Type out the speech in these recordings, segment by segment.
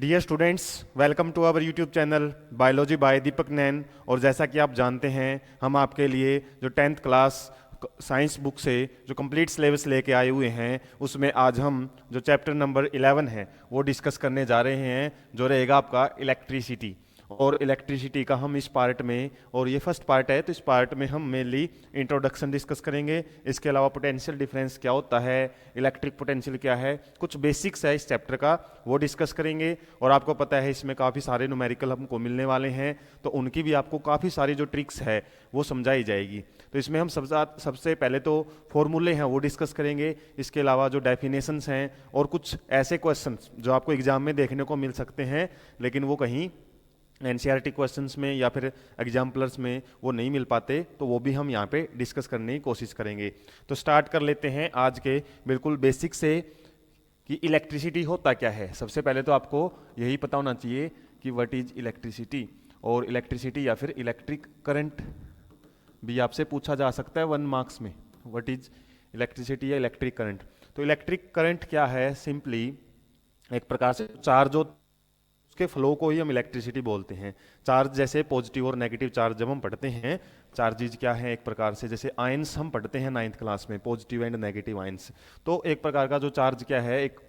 Dear students, welcome to our YouTube channel biology by Deepak Nain. और जैसा कि आप जानते हैं, हम आपके लिए जो 10th क्लास साइंस बुक से जो कंप्लीट सिलेबस लेके आए हुए हैं, उसमें आज हम जो चैप्टर नंबर 11 है वो डिस्कस करने जा रहे हैं, जो रहेगा आपका इलेक्ट्रिसिटी। और इलेक्ट्रिसिटी का हम इस पार्ट में, और ये फर्स्ट पार्ट है तो इस पार्ट में हम मेनली इंट्रोडक्शन डिस्कस करेंगे। इसके अलावा पोटेंशियल डिफरेंस क्या होता है, इलेक्ट्रिक पोटेंशियल क्या है, कुछ बेसिक्स है इस चैप्टर का वो डिस्कस करेंगे। और आपको पता है इसमें काफ़ी सारे न्यूमेरिकल हमको मिलने वाले हैं, तो उनकी भी आपको काफ़ी सारी जो ट्रिक्स है वो समझाई जाएगी। तो इसमें हम सबसे पहले तो फॉर्मूले हैं वो डिस्कस करेंगे। इसके अलावा जो डेफिनेशंस हैं और कुछ ऐसे क्वेश्चंस जो आपको एग्जाम में देखने को मिल सकते हैं, लेकिन वो कहीं एनसीईआरटी क्वेश्चंस में या फिर एग्जाम्पलर्स में वो नहीं मिल पाते, तो वो भी हम यहाँ पे डिस्कस करने की कोशिश करेंगे। तो स्टार्ट कर लेते हैं आज के बिल्कुल बेसिक से कि इलेक्ट्रिसिटी होता क्या है। सबसे पहले तो आपको यही पता होना चाहिए कि व्हाट इज इलेक्ट्रिसिटी। और इलेक्ट्रिसिटी या फिर इलेक्ट्रिक करंट भी आपसे पूछा जा सकता है 1 मार्क्स में, व्हाट इज इलेक्ट्रिसिटी या इलेक्ट्रिक करंट। तो इलेक्ट्रिक करंट क्या है, सिंपली एक प्रकार से चार्ज हो, उसके फ्लो को ही हम इलेक्ट्रिसिटी बोलते हैं। चार्ज जैसे पॉजिटिव और नेगेटिव चार्ज जब हम पढ़ते हैं, चार्जेज क्या है एक प्रकार से, जैसे आयंस हम पढ़ते हैं 9th क्लास में, पॉजिटिव एंड नेगेटिव आयंस। तो एक प्रकार का जो चार्ज क्या है, एक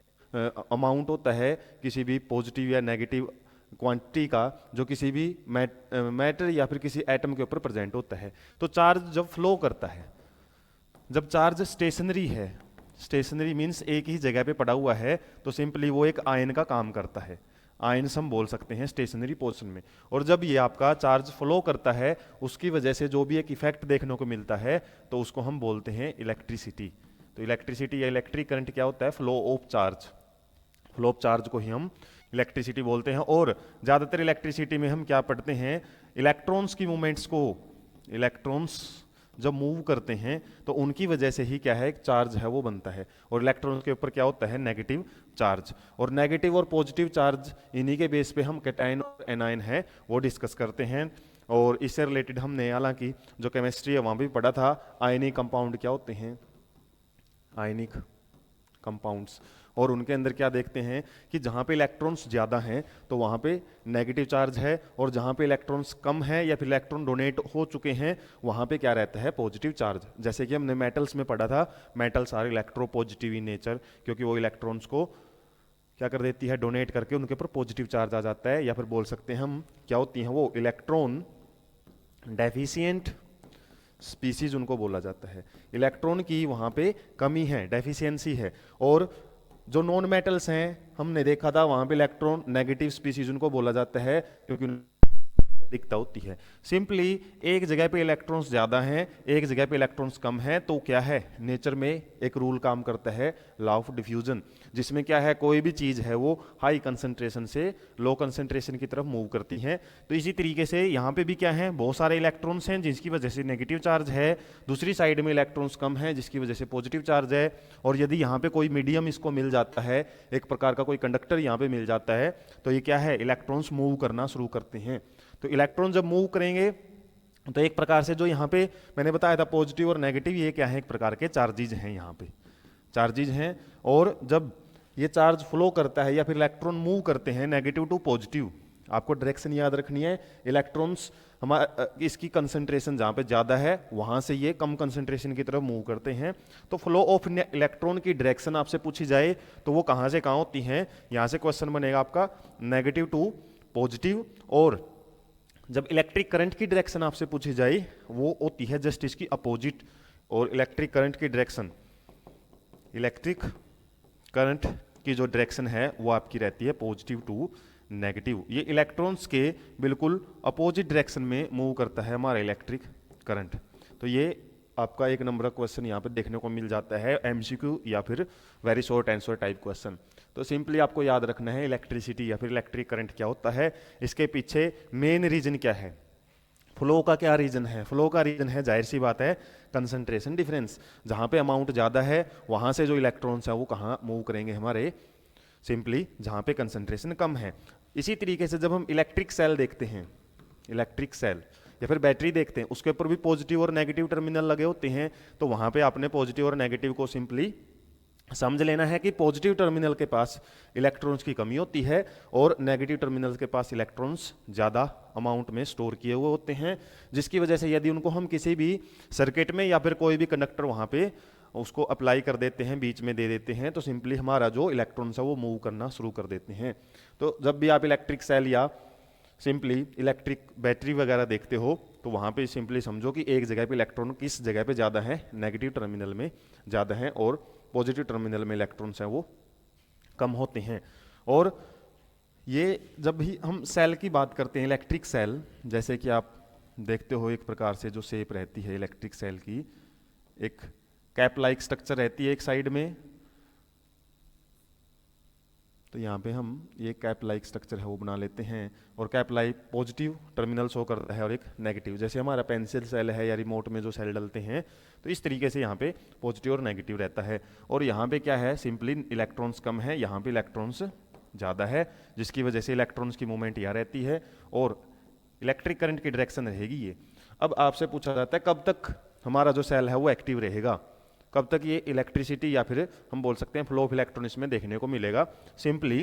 अमाउंट होता है किसी भी पॉजिटिव या नेगेटिव क्वांटिटी का, जो किसी भी मैटर या फिर किसी एटम के ऊपर प्रेजेंट होता है। तो चार्ज जब फ्लो करता है, जब चार्ज स्टेशनरी है, स्टेशनरी मीन्स एक ही जगह पे पड़ा हुआ है, तो सिंपली वो एक आयन का काम करता है। आयन्स हम बोल सकते हैं स्टेशनरी पोर्शन में। और जब ये आपका चार्ज फ्लो करता है, उसकी वजह से जो भी एक इफेक्ट देखने को मिलता है, तो उसको हम बोलते हैं इलेक्ट्रिसिटी। तो इलेक्ट्रिसिटी या इलेक्ट्रिक करंट क्या होता है, flow of charge. Flow of charge को ही हम इलेक्ट्रिसिटी बोलते हैं। और ज़्यादातर इलेक्ट्रिसिटी में हम क्या पढ़ते हैं, इलेक्ट्रॉन्स की मूवमेंट्स को। इलेक्ट्रॉन्स जब मूव करते हैं तो उनकी वजह से ही क्या है, एक चार्ज है वो बनता है। और इलेक्ट्रॉन के ऊपर क्या होता है, नेगेटिव चार्ज। और नेगेटिव और पॉजिटिव चार्ज, इन्हीं के बेस पे हम कैटायन और एनायन है वो डिस्कस करते हैं। और इससे रिलेटेड हमने हालांकि जो केमिस्ट्री है वहाँ भी पढ़ा था, आयनिक कंपाउंड क्या होते हैं, आयनिक कंपाउंड्स। और उनके अंदर क्या देखते हैं कि जहाँ पे इलेक्ट्रॉन्स ज़्यादा हैं तो वहाँ पे नेगेटिव चार्ज है, और जहाँ पे इलेक्ट्रॉन्स कम है या फिर इलेक्ट्रॉन डोनेट हो चुके हैं, वहाँ पे क्या रहता है, पॉजिटिव चार्ज। जैसे कि हमने मेटल्स में पढ़ा था, metals are electropositive in nature, क्योंकि वो इलेक्ट्रॉन्स को क्या कर देती है, डोनेट करके उनके ऊपर पॉजिटिव चार्ज आ जाता है। या फिर बोल सकते हैं हम क्या होती हैं वो, इलेक्ट्रॉन डेफिशिएंट स्पीसीज उनको बोला जाता है। इलेक्ट्रॉन की वहाँ पे कमी है, डेफिशिएंसी है। और जो नॉन मेटल्स हैं, हमने देखा था वहाँ पे इलेक्ट्रॉन नेगेटिव स्पीसीज उनको बोला जाता है, क्योंकि दिखता होती है। सिंपली एक जगह पे इलेक्ट्रॉन्स ज़्यादा हैं, एक जगह पे इलेक्ट्रॉन्स कम हैं, तो क्या है, नेचर में एक रूल काम करता है, लॉ ऑफ डिफ्यूजन, जिसमें क्या है, कोई भी चीज़ है वो हाई कंसंट्रेशन से लो कंसंट्रेशन की तरफ मूव करती है। तो इसी तरीके से यहाँ पे भी क्या है, बहुत सारे इलेक्ट्रॉन्स हैं जिसकी वजह से नेगेटिव चार्ज है, दूसरी साइड में इलेक्ट्रॉन्स कम है जिसकी वजह से पॉजिटिव चार्ज है। और यदि यहाँ पे कोई मीडियम इसको मिल जाता है, एक प्रकार का कोई कंडक्टर यहाँ पे मिल जाता है, तो ये क्या है, इलेक्ट्रॉन्स मूव करना शुरू करते हैं। तो इलेक्ट्रॉन जब मूव करेंगे तो एक प्रकार से जो यहाँ पे मैंने बताया था पॉजिटिव और नेगेटिव, ये क्या है, एक प्रकार के चार्जेज हैं, यहाँ पे चार्जेज हैं। और जब ये चार्ज फ्लो करता है या फिर इलेक्ट्रॉन मूव करते हैं नेगेटिव टू पॉजिटिव, आपको डायरेक्शन याद रखनी है। इलेक्ट्रॉन्स हमारा इसकी कंसंट्रेशन जहाँ पे ज़्यादा है, वहाँ से ये कम कंसंट्रेशन की तरफ मूव करते हैं। तो फ्लो ऑफ इलेक्ट्रॉन की डायरेक्शन आपसे पूछी जाए तो वो कहाँ से कहाँ होती हैं, यहाँ से क्वेश्चन बनेगा आपका नेगेटिव टू पॉजिटिव। और जब इलेक्ट्रिक करंट की डायरेक्शन आपसे पूछी जाए वो होती है जस्ट इसकी अपोजिट। और इलेक्ट्रिक करंट की डायरेक्शन, इलेक्ट्रिक करंट की जो डायरेक्शन है वो आपकी रहती है पॉजिटिव टू नेगेटिव। ये इलेक्ट्रॉन्स के बिल्कुल अपोजिट डायरेक्शन में मूव करता है हमारा इलेक्ट्रिक करंट। तो ये आपका 1 नंबर का क्वेश्चन यहाँ पे देखने को मिल जाता है, एमसीक्यू या फिर very short answer type question. तो सिंपली आपको याद रखना है इलेक्ट्रिसिटी या फिर इलेक्ट्रिक करंट क्या होता है, इसके पीछे मेन रीजन क्या है, फ्लो का क्या रीजन है। फ्लो का रीजन है, जाहिर सी बात है, कंसंट्रेशन डिफरेंस। जहाँ पे अमाउंट ज़्यादा है वहाँ से जो इलेक्ट्रॉन्स हैं वो कहाँ मूव करेंगे, हमारे सिंपली जहाँ पे कंसंट्रेशन कम है। इसी तरीके से जब हम इलेक्ट्रिक सेल देखते हैं, इलेक्ट्रिक सेल या फिर बैटरी देखते हैं, उसके ऊपर भी पॉजिटिव और नेगेटिव टर्मिनल लगे होते हैं। तो वहाँ पे आपने पॉजिटिव और नेगेटिव को सिंपली समझ लेना है कि पॉजिटिव टर्मिनल के पास इलेक्ट्रॉन्स की कमी होती है और नेगेटिव टर्मिनल के पास इलेक्ट्रॉन्स ज़्यादा अमाउंट में स्टोर किए हुए होते हैं, जिसकी वजह से यदि उनको हम किसी भी सर्किट में या फिर कोई भी कंडक्टर वहाँ पे उसको अप्लाई कर देते हैं, बीच में दे देते हैं, तो सिंपली हमारा जो इलेक्ट्रॉन्स है वो मूव करना शुरू कर देते हैं। तो जब भी आप इलेक्ट्रिक सेल या सिंपली इलेक्ट्रिक बैटरी वगैरह देखते हो तो वहाँ पे सिंपली समझो कि एक जगह पे इलेक्ट्रॉन किस जगह पे ज़्यादा है, नेगेटिव टर्मिनल में ज़्यादा है और पॉजिटिव टर्मिनल में इलेक्ट्रॉन्स हैं वो कम होते हैं। और ये जब भी हम सेल की बात करते हैं, इलेक्ट्रिक सेल, जैसे कि आप देखते हो एक प्रकार से जो शेप रहती है इलेक्ट्रिक सेल की, एक कैप लाइक स्ट्रक्चर रहती है एक साइड में, तो यहाँ पे हम ये कैप लाइक स्ट्रक्चर है वो बना लेते हैं और cap like positive terminal show करता है और एक नेगेटिव, जैसे हमारा पेंसिल सेल है या रिमोट में जो सेल डलते हैं, तो इस तरीके से यहाँ पे पॉजिटिव और नेगेटिव रहता है। और यहाँ पे क्या है, सिंपली इलेक्ट्रॉन्स कम है, यहाँ पे इलेक्ट्रॉन्स ज़्यादा है, जिसकी वजह से इलेक्ट्रॉन्स की मूवमेंट यहाँ रहती है और इलेक्ट्रिक करंट की डायरेक्शन रहेगी ये। अब आपसे पूछा जाता है कब तक हमारा जो सेल है वो एक्टिव रहेगा, कब तक ये इलेक्ट्रिसिटी या फिर हम बोल सकते हैं फ्लो ऑफ इलेक्ट्रॉन इसमें देखने को मिलेगा। सिंपली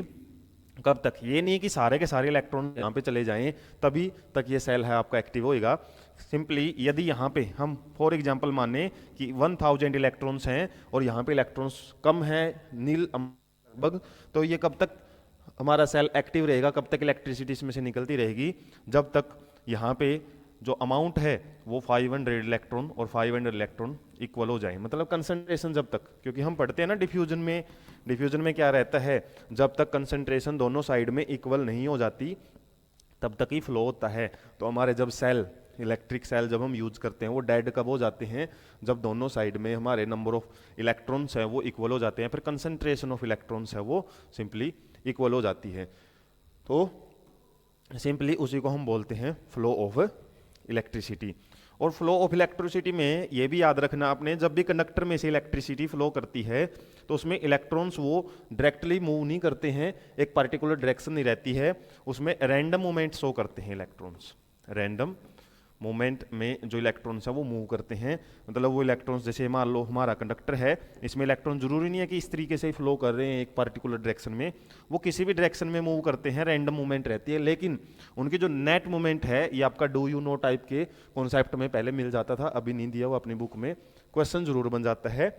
कब तक, ये नहीं कि सारे के सारे इलेक्ट्रॉन यहाँ पे चले जाएं तभी तक ये सेल है आपका एक्टिव होएगा। सिंपली यदि यहाँ पे हम फॉर एग्जांपल माने कि 1000 इलेक्ट्रॉन्स हैं और यहाँ पे इलेक्ट्रॉन्स कम है नील लगभग, तो ये कब तक हमारा सेल एक्टिव रहेगा, कब तक इलेक्ट्रिसिटी इसमें से निकलती रहेगी, जब तक यहाँ पे जो अमाउंट है वो 500 इलेक्ट्रॉन और 500 इलेक्ट्रॉन इक्वल हो जाए, मतलब कंसंट्रेशन जब तक, क्योंकि हम पढ़ते हैं ना डिफ्यूजन में क्या रहता है, जब तक कंसंट्रेशन दोनों साइड में इक्वल नहीं हो जाती तब तक ही फ्लो होता है। तो हमारे जब सेल इलेक्ट्रिक सेल जब हम यूज करते हैं वो डेड कब हो जाते हैं, जब दोनों साइड में हमारे नंबर ऑफ इलेक्ट्रॉन्स है वो इक्वल हो जाते हैं, फिर कंसंट्रेशन ऑफ इलेक्ट्रॉन्स है वो सिंपली इक्वल हो जाती है। तो सिंपली उसी को हम बोलते हैं फ्लो ऑफ इलेक्ट्रिसिटी। और फ्लो ऑफ इलेक्ट्रिसिटी में ये भी याद रखना आपने, जब भी कंडक्टर में से इलेक्ट्रिसिटी फ्लो करती है तो उसमें इलेक्ट्रॉन्स वो डायरेक्टली मूव नहीं करते हैं, एक पर्टिकुलर डायरेक्शन नहीं रहती है, उसमें रैंडम मूवमेंट शो करते हैं इलेक्ट्रॉन्स। रैंडम मूवमेंट में जो इलेक्ट्रॉन्स है वो मूव करते हैं, मतलब वो इलेक्ट्रॉन्स जैसे मान लो हमारा कंडक्टर है, इसमें इलेक्ट्रॉन जरूरी नहीं है कि इस तरीके से ही फ्लो कर रहे हैं एक पर्टिकुलर डायरेक्शन में, वो किसी भी डायरेक्शन में मूव करते हैं, रैंडम मूवमेंट रहती है, लेकिन उनकी जो नेट मूवमेंट है ये आपका डू यू नो टाइप के कॉन्सेप्ट में पहले मिल जाता था, अभी नहीं दिया वो अपनी बुक में, क्वेश्चन जरूर बन जाता है।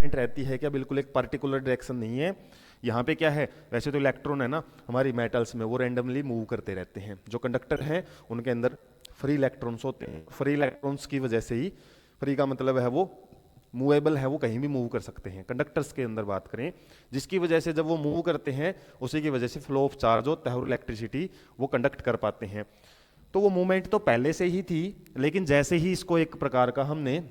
रहती है क्या, बिल्कुल एक पर्टिकुलर डायरेक्शन नहीं है। यहाँ पे क्या है, वैसे तो इलेक्ट्रॉन है ना हमारी मेटल्स में वो रैंडमली मूव करते रहते हैं, जो कंडक्टर हैं उनके अंदर फ्री इलेक्ट्रॉन्स होते हैं, फ्री इलेक्ट्रॉन्स की वजह से ही, फ्री का मतलब है वो मूवेबल है, वो कहीं भी मूव कर सकते हैं, कंडक्टर्स के अंदर बात करें, जिसकी वजह से जब वो मूव करते हैं उसी की वजह से फ्लो ऑफ चार्ज होता है और इलेक्ट्रिसिटी वो कंडक्ट कर पाते हैं। तो वो मूवमेंट तो पहले से ही थी, लेकिन जैसे ही इसको एक प्रकार का हमने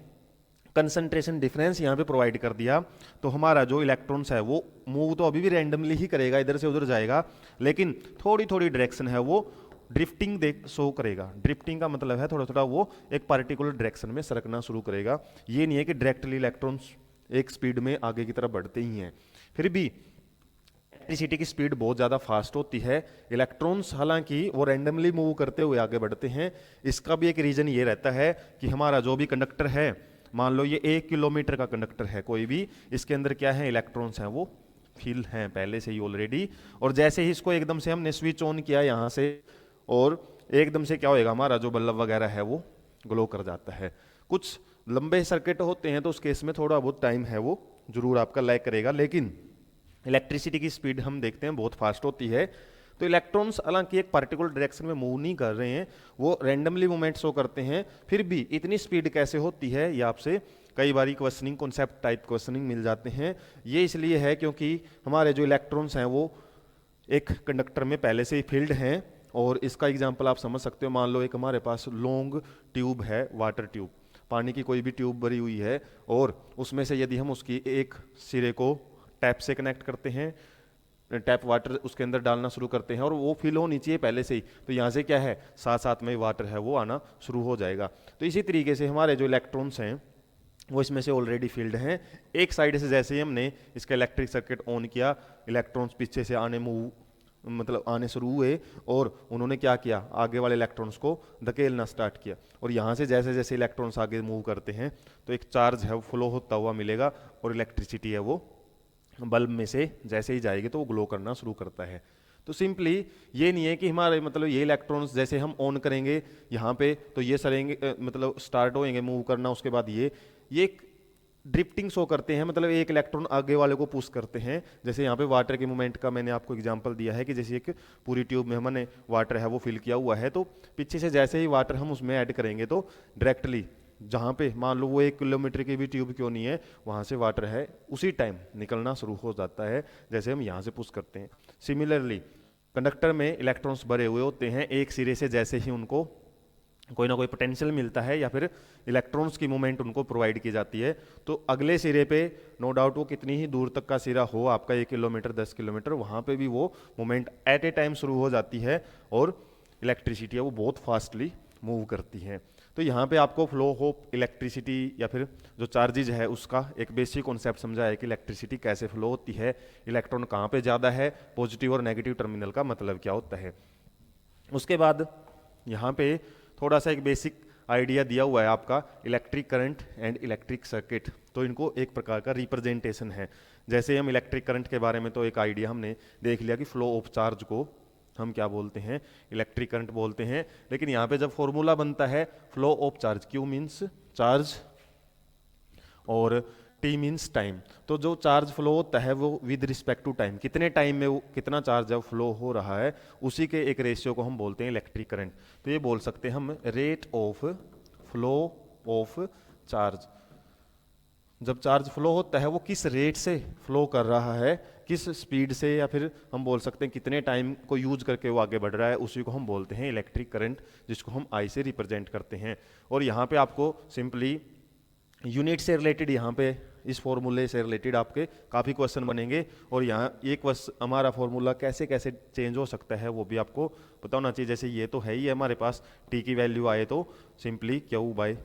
कंसंट्रेशन डिफरेंस यहाँ पे प्रोवाइड कर दिया तो हमारा जो इलेक्ट्रॉन्स है वो मूव तो अभी भी रैंडमली ही करेगा, इधर से उधर जाएगा, लेकिन थोड़ी थोड़ी डायरेक्शन है वो ड्रिफ्टिंग देख शो करेगा। ड्रिफ्टिंग का मतलब है थोड़ा थोड़ा वो एक पर्टिकुलर डायरेक्शन में सरकना शुरू करेगा, ये नहीं है कि डायरेक्टली इलेक्ट्रॉन्स एक स्पीड में आगे की तरफ बढ़ते ही हैं। फिर भी इलेक्ट्रिसिटी की स्पीड बहुत ज़्यादा फास्ट होती है, इलेक्ट्रॉन्स हालांकि वो रैंडमली मूव करते हुए आगे बढ़ते हैं। इसका भी एक रीजन ये रहता है कि हमारा जो भी कंडक्टर है, मान लो ये 1 किलोमीटर का कंडक्टर है कोई भी, इसके अंदर क्या है, इलेक्ट्रॉन्स हैं वो फिल हैं पहले से ही ऑलरेडी, और जैसे ही इसको एकदम से हमने स्विच ऑन किया यहाँ से और एकदम से क्या होएगा, हमारा जो बल्ब वगैरह है वो ग्लो कर जाता है। कुछ लंबे सर्किट होते हैं तो उस केस में थोड़ा बहुत टाइम है वो जरूर आपका लैग करेगा, लेकिन इलेक्ट्रिसिटी की स्पीड हम देखते हैं बहुत फास्ट होती है। तो इलेक्ट्रॉन्स हालांकि एक पर्टिकुलर डायरेक्शन में मूव नहीं कर रहे हैं, वो रैंडमली मूवमेंट शो करते हैं, फिर भी इतनी स्पीड कैसे होती है ये आपसे कई बारी क्वेश्चनिंग कॉन्सेप्ट टाइप क्वेश्चनिंग मिल जाते हैं। ये इसलिए है क्योंकि हमारे जो इलेक्ट्रॉन्स हैं वो एक कंडक्टर में पहले से ही फील्ड हैं, और इसका एग्जाम्पल आप समझ सकते हो, मान लो एक हमारे पास लॉन्ग ट्यूब है, वाटर ट्यूब, पानी की कोई भी ट्यूब भरी हुई है, और उसमें से यदि हम उसकी एक सिरे को टैप से कनेक्ट करते हैं, टैप वाटर उसके अंदर डालना शुरू करते हैं और वो फिल होनी चाहिए पहले से ही, तो यहाँ से क्या है साथ साथ में वाटर है वो आना शुरू हो जाएगा। तो इसी तरीके से हमारे जो इलेक्ट्रॉन्स हैं वो इसमें से ऑलरेडी फील्ड हैं, एक साइड से जैसे ही हमने इसका इलेक्ट्रिक सर्किट ऑन किया, इलेक्ट्रॉन्स पीछे से आने मूव मतलब आने शुरू हुए और उन्होंने क्या किया, आगे वाले इलेक्ट्रॉन्स को धकेलना स्टार्ट किया। और यहाँ से जैसे जैसे इलेक्ट्रॉन्स आगे मूव करते हैं तो एक चार्ज है वो फ्लो होता हुआ मिलेगा और इलेक्ट्रिसिटी है वो बल्ब में से जैसे ही जाएगी तो वो ग्लो करना शुरू करता है। तो सिंपली ये नहीं है कि हमारे मतलब ये इलेक्ट्रॉन्स जैसे हम ऑन करेंगे यहाँ पे तो ये सरेंगे मतलब स्टार्ट होएंगे मूव करना, उसके बाद ये एक ड्रिफ्टिंग शो करते हैं, मतलब एक इलेक्ट्रॉन आगे वाले को पुश करते हैं। जैसे यहाँ पे वाटर के मूवमेंट का मैंने आपको एग्जांपल दिया है कि जैसे एक पूरी ट्यूब में हमने वाटर है वो फिल किया हुआ है, तो पीछे से जैसे ही वाटर हम उसमें ऐड करेंगे तो डायरेक्टली जहाँ पे मान लो वो 1 किलोमीटर की भी ट्यूब क्यों नहीं है, वहाँ से वाटर है उसी टाइम निकलना शुरू हो जाता है जैसे हम यहाँ से पुश करते हैं। सिमिलरली कंडक्टर में इलेक्ट्रॉन्स भरे हुए होते हैं, एक सिरे से जैसे ही उनको कोई ना कोई पोटेंशियल मिलता है या फिर इलेक्ट्रॉन्स की मूवमेंट उनको प्रोवाइड की जाती है, तो अगले सिरे पे नो डाउट वो कितनी ही दूर तक का सिरा हो, आपका 1 किलोमीटर 10 किलोमीटर, वहाँ पे भी वो मूवमेंट एट ए टाइम शुरू हो जाती है और इलेक्ट्रिसिटी है वो बहुत फास्टली मूव करती है। तो यहाँ पे आपको फ्लो ऑफ इलेक्ट्रिसिटी या फिर जो चार्जेज है उसका एक बेसिक कॉन्सेप्ट समझा है कि इलेक्ट्रिसिटी कैसे फ्लो होती है, इलेक्ट्रॉन कहाँ पे ज़्यादा है, पॉजिटिव और नेगेटिव टर्मिनल का मतलब क्या होता है। उसके बाद यहाँ पे थोड़ा सा एक बेसिक आइडिया दिया हुआ है आपका electric current and electric circuit, तो इनको एक प्रकार का रिप्रेजेंटेशन है। जैसे हम इलेक्ट्रिक करंट के बारे में तो एक आइडिया हमने देख लिया कि फ्लो ऑफ चार्ज को हम क्या बोलते हैं, इलेक्ट्रिक करंट बोलते हैं। लेकिन यहाँ पे जब फॉर्मूला बनता है flow of charge, Q means charge और टी मीन्स टाइम, तो जो चार्ज फ्लो होता है वो विद रिस्पेक्ट टू टाइम, कितने टाइम में वो कितना चार्ज जब फ्लो हो रहा है उसी के एक रेशियो को हम बोलते हैं इलेक्ट्रिक करंट। तो ये बोल सकते हैं हम rate of flow of charge, जब चार्ज फ्लो होता है वो किस रेट से फ्लो कर रहा है, किस स्पीड से, या फिर हम बोल सकते हैं कितने टाइम को यूज करके वो आगे बढ़ रहा है, उसी को हम बोलते हैं इलेक्ट्रिक करंट, जिसको हम आई से रिप्रेजेंट करते हैं। और यहाँ पे आपको सिंपली यूनिट से रिलेटेड, यहाँ पे इस फॉर्मूले से रिलेटेड आपके काफ़ी क्वेश्चन बनेंगे और यहाँ ये क्वेश्चन हमारा फॉर्मूला कैसे कैसे चेंज हो सकता है वो भी आपको पता होना चाहिए। जैसे ये तो है ही हमारे पास, टी की वैल्यू आए तो सिंपली क्यू बाई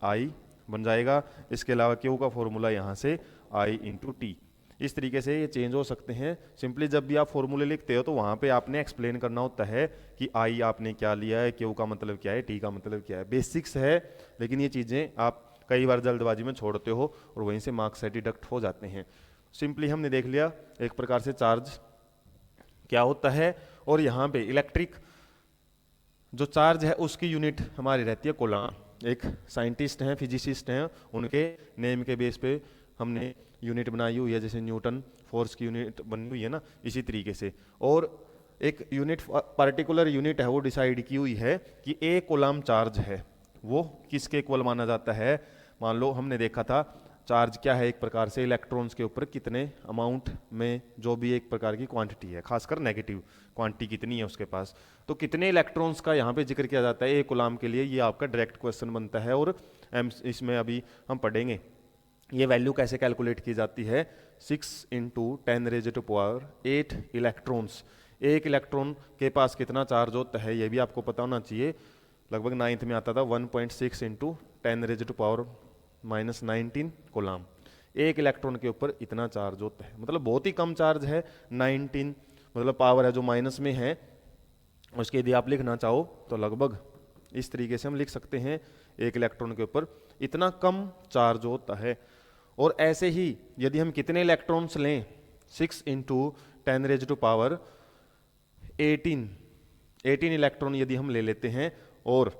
आई बन जाएगा, इसके अलावा क्यू का फॉर्मूला यहाँ से आई इंटू टी, इस तरीके से ये चेंज हो सकते हैं। सिंपली जब भी आप फॉर्मूले लिखते हो तो वहाँ पे आपने एक्सप्लेन करना होता है कि आई आपने क्या लिया है, क्यू का मतलब क्या है, टी का मतलब क्या है। बेसिक्स है, लेकिन ये चीज़ें आप कई बार जल्दबाजी में छोड़ते हो और वहीं से मार्क्स से डिडक्ट हो जाते हैं। सिंपली हमने देख लिया एक प्रकार से चार्ज क्या होता है, और यहाँ पे इलेक्ट्रिक जो चार्ज है उसकी यूनिट हमारी रहती है कूलाम। एक साइंटिस्ट हैं, फिजिसिस्ट हैं, उनके नेम के बेस पे हमने यूनिट बनाई हुई है, जैसे न्यूटन फोर्स की यूनिट बनी हुई है ना, इसी तरीके से। और एक यूनिट पार्टिकुलर यूनिट है वो डिसाइड की हुई है कि एक कूलाम चार्ज है वो किसके इक्वल माना जाता है। मान लो हमने देखा था चार्ज क्या है, एक प्रकार से इलेक्ट्रॉन्स के ऊपर कितने अमाउंट में जो भी एक प्रकार की क्वांटिटी है, खासकर नेगेटिव क्वांटिटी कितनी है उसके पास, तो कितने इलेक्ट्रॉन्स का यहाँ पे जिक्र किया जाता है एक कूलाम के लिए। ये आपका डायरेक्ट क्वेश्चन बनता है और इसमें अभी हम पढ़ेंगे ये वैल्यू कैसे कैलकुलेट की जाती है। 6 × 10⁻⁸ इलेक्ट्रॉन्स, एक इलेक्ट्रॉन के पास कितना चार्ज होता है ये भी आपको पता होना चाहिए। लगभग 9th में आता था 1.6 × 10⁻⁻19 कूलाम, एक इलेक्ट्रॉन के ऊपर इतना चार्ज होता है, मतलब बहुत ही कम चार्ज है। 19 मतलब पावर है जो माइनस में है, उसके यदि आप लिखना चाहो तो लगभग इस तरीके से हम लिख सकते हैं, एक इलेक्ट्रॉन के ऊपर इतना कम चार्ज होता है। और ऐसे ही यदि हम कितने इलेक्ट्रॉन्स लें, 6 × 10⁻18 इलेक्ट्रॉन यदि हम ले लेते हैं और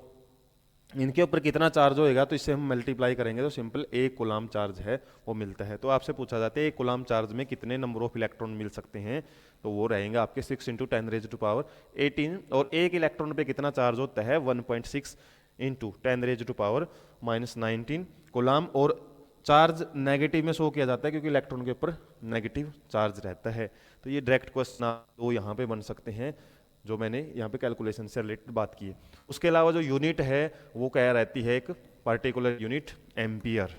इनके ऊपर कितना चार्ज होएगा तो इससे हम मल्टीप्लाई करेंगे तो सिंपल एक कूलाम चार्ज है वो मिलता है। तो आपसे पूछा जाता है एक कूलाम चार्ज में कितने नंबर ऑफ इलेक्ट्रॉन मिल सकते हैं, तो वो रहेंगे आपके 6 × 10⁻18, और एक इलेक्ट्रॉन पे कितना चार्ज होता है 1.6 × 10⁻⁻19 कूलाम। और चार्ज नेगेटिव में शो किया जाता है क्योंकि इलेक्ट्रॉन के ऊपर नेगेटिव चार्ज रहता है। तो ये डायरेक्ट क्वेश्चन दो यहाँ पे बन सकते हैं जो मैंने यहाँ पे कैलकुलेशन से रिलेटेड बात की है। उसके अलावा जो यूनिट है वो क्या रहती है, एक पार्टिकुलर यूनिट एम्पियर,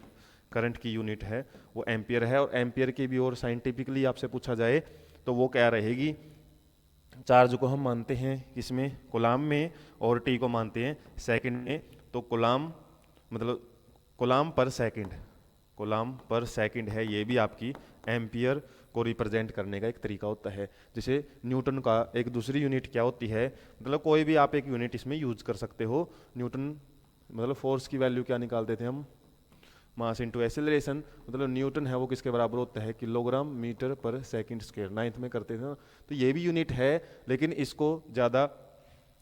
करंट की यूनिट है वो एम्पियर है। और एम्पियर की भी और साइंटिफिकली आपसे पूछा जाए तो वो क्या रहेगी, चार्ज को हम मानते हैं किसमें, कूलाम में, और टी को मानते हैं सेकंड में। तो कूलाम मतलब कूलाम पर सेकंड है ये भी आपकी एम्पियर को रिप्रेजेंट करने का एक तरीका होता है। जैसे न्यूटन का एक दूसरी यूनिट क्या होती है, मतलब कोई भी आप एक यूनिट इसमें यूज कर सकते हो। न्यूटन मतलब फोर्स की वैल्यू क्या निकालते थे हम, मास इंटू एक्सेलरेशन, मतलब न्यूटन है वो किसके बराबर होता है, किलोग्राम मीटर पर सेकंड स्क्वायर, 9th में करते थे ना। तो ये भी यूनिट है, लेकिन इसको ज़्यादा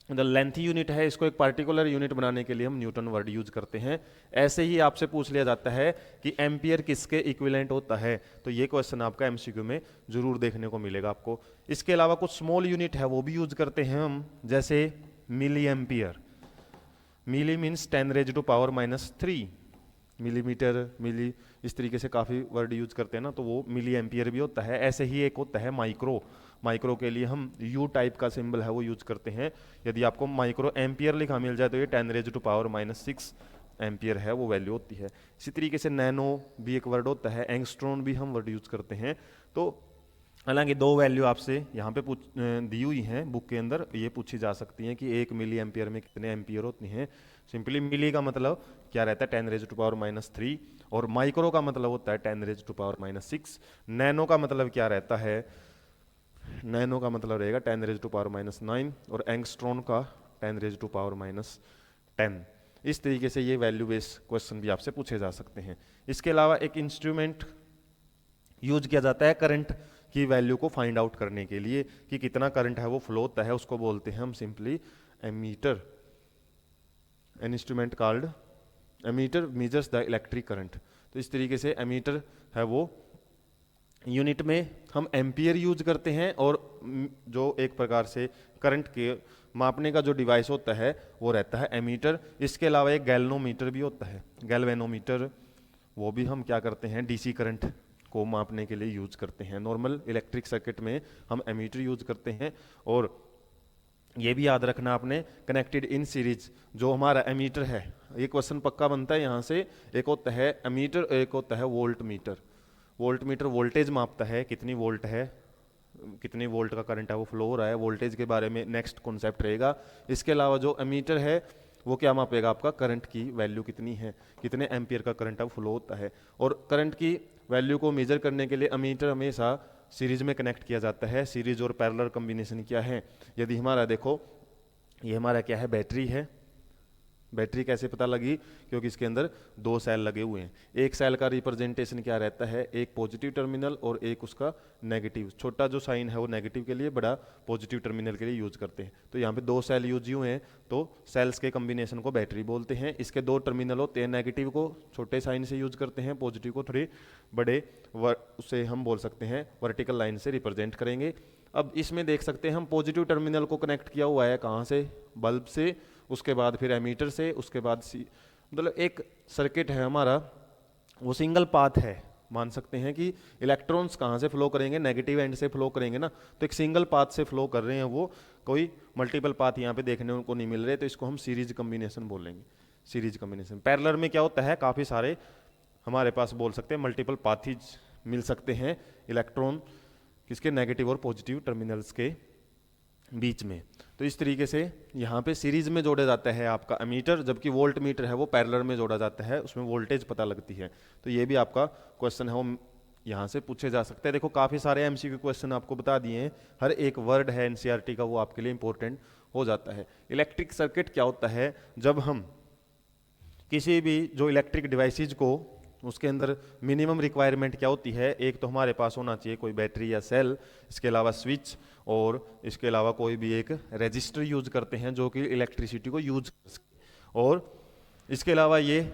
मतलब लेंथी यूनिट है, इसको एक पार्टिकुलर यूनिट बनाने के लिए हम न्यूटन वर्ड यूज करते हैं। ऐसे ही आपसे पूछ लिया जाता है कि एम्पियर किसके इक्विवेलेंट होता है, तो ये क्वेश्चन आपका एमसीक्यू में जरूर देखने को मिलेगा आपको। इसके अलावा कुछ स्मॉल यूनिट है वो भी यूज करते हैं हम, जैसे मिली एम्पियर। मिली मीन्स 10⁻⁻³ मिलीमीटर, मिली, इस तरीके से काफ़ी वर्ड यूज करते हैं ना, तो वो मिली एम्पियर भी होता है। ऐसे ही एक होता है माइक्रो। माइक्रो के लिए हम यू टाइप का सिंबल है वो यूज करते हैं। यदि आपको माइक्रो एम्पियर लिखा मिल जाए तो ये 10⁻⁻6 एम्पियर है वो वैल्यू होती है। इसी तरीके से नैनो भी एक वर्ड होता है, एंगस्ट्रॉन भी हम वर्ड यूज करते हैं। तो हालांकि दो वैल्यू आपसे यहाँ पे दी हुई हैं बुक के अंदर, ये पूछी जा सकती हैं कि 1 मिली एम्पियर में कितने एम्पियर होती हैं। सिंपली मिली का मतलब क्या रहता है 10⁻⁻3, और माइक्रो का मतलब होता है 10⁻⁻6। नैनो का मतलब क्या रहता है, नैनो का मतलब रहेगा 10⁻⁻9, और एंगस्ट्रॉन का 10⁻⁻10। इस तरीके से ये वैल्यू बेस्ड क्वेश्चन भी आपसे पूछे जा सकते हैं। इसके अलावा एक इंस्ट्रूमेंट यूज किया जाता है करंट की वैल्यू को फाइंड आउट करने के लिए कि कितना करंट है वो फ्लो होता है, उसको बोलते हैं हम simply ammeter. An instrument called ammeter measures the electric current. तो इस तरीके से एमीटर है वो यूनिट में हम एम्पियर यूज करते हैं, और जो एक प्रकार से करंट के मापने का जो डिवाइस होता है वो रहता है एमीटर। इसके अलावा एक गैल्वेनोमीटर भी होता है, गैल्वेनोमीटर, वो भी हम क्या करते हैं डीसी करंट को मापने के लिए यूज करते हैं। नॉर्मल इलेक्ट्रिक सर्किट में हम एमीटर यूज करते हैं। और ये भी याद रखना आपने, कनेक्टेड इन सीरीज जो हमारा एमीटर है, ये क्वेश्चन पक्का बनता है यहाँ से। एक होता है एमीटर, एक होता है volt meter. Volt meter voltage मापता है, कितनी वोल्ट है, कितनी वोल्ट का करंट है वो फ्लो हो रहा है, वोल्टेज के बारे में नेक्स्ट कॉन्सेप्ट रहेगा। इसके अलावा जो एमीटर है वो क्या मापेगा, आपका करंट की वैल्यू कितनी है, कितने एम्पियर का करंट अब फ्लो होता है। और करंट की वैल्यू को मेजर करने के लिए एमीटर हमेशा सीरीज में कनेक्ट किया जाता है। सीरीज और पैरेलल कॉम्बिनेशन क्या है, यदि हमारा देखो ये हमारा क्या है, बैटरी है। बैटरी कैसे पता लगी, क्योंकि इसके अंदर 2 सेल लगे हुए हैं। एक सेल का रिप्रेजेंटेशन क्या रहता है, एक पॉजिटिव टर्मिनल और एक उसका नेगेटिव। छोटा जो साइन है वो नेगेटिव के लिए, बड़ा पॉजिटिव टर्मिनल के लिए यूज करते हैं। तो यहाँ पे 2 सेल यूज हुए हैं, तो सेल्स के कॉम्बिनेशन को बैटरी बोलते हैं। इसके 2 टर्मिनल होते हैं, नेगेटिव को छोटे साइन से यूज करते हैं, पॉजिटिव को थोड़े बड़े उसे हम बोल सकते हैं वर्टिकल लाइन से रिप्रेजेंट करेंगे। अब इसमें देख सकते हैं हम पॉजिटिव टर्मिनल को कनेक्ट किया हुआ है कहाँ से, बल्ब से, उसके बाद फिर एमीटर से, उसके बाद मतलब एक सर्किट है हमारा वो सिंगल पाथ है। मान सकते हैं कि इलेक्ट्रॉन्स कहाँ से फ्लो करेंगे, नेगेटिव एंड से फ्लो करेंगे ना, तो एक सिंगल पाथ से फ्लो कर रहे हैं वो, कोई मल्टीपल पाथ यहाँ पे देखने को नहीं मिल रहे, तो इसको हम सीरीज कॉम्बिनेशन बोलेंगे। Series combination. पैरेलल में क्या होता है, काफ़ी सारे हमारे पास बोल सकते हैं मल्टीपल पाथीज मिल सकते हैं इलेक्ट्रॉन किसके, नेगेटिव और पॉजिटिव टर्मिनल्स के बीच में। तो इस तरीके से यहाँ पे सीरीज में जोड़ा जाता है आपका एमीटर, जबकि वोल्ट मीटर है वो पैरेलल में जोड़ा जाता है, उसमें वोल्टेज पता लगती है। तो ये भी आपका क्वेश्चन है वो यहाँ से पूछे जा सकते हैं। देखो काफ़ी सारे एमसीक्यू क्वेश्चन आपको बता दिए हैं, हर एक वर्ड है एनसीईआरटी का वो आपके लिए इंपॉर्टेंट हो जाता है। इलेक्ट्रिक सर्किट क्या होता है, जब हम किसी भी जो इलेक्ट्रिक डिवाइसेज को, उसके अंदर मिनिमम रिक्वायरमेंट क्या होती है, एक तो हमारे पास होना चाहिए कोई बैटरी या सेल, इसके अलावा स्विच, और इसके अलावा कोई भी एक रजिस्टर यूज करते हैं जो कि इलेक्ट्रिसिटी को यूज कर सके। और इसके अलावा ये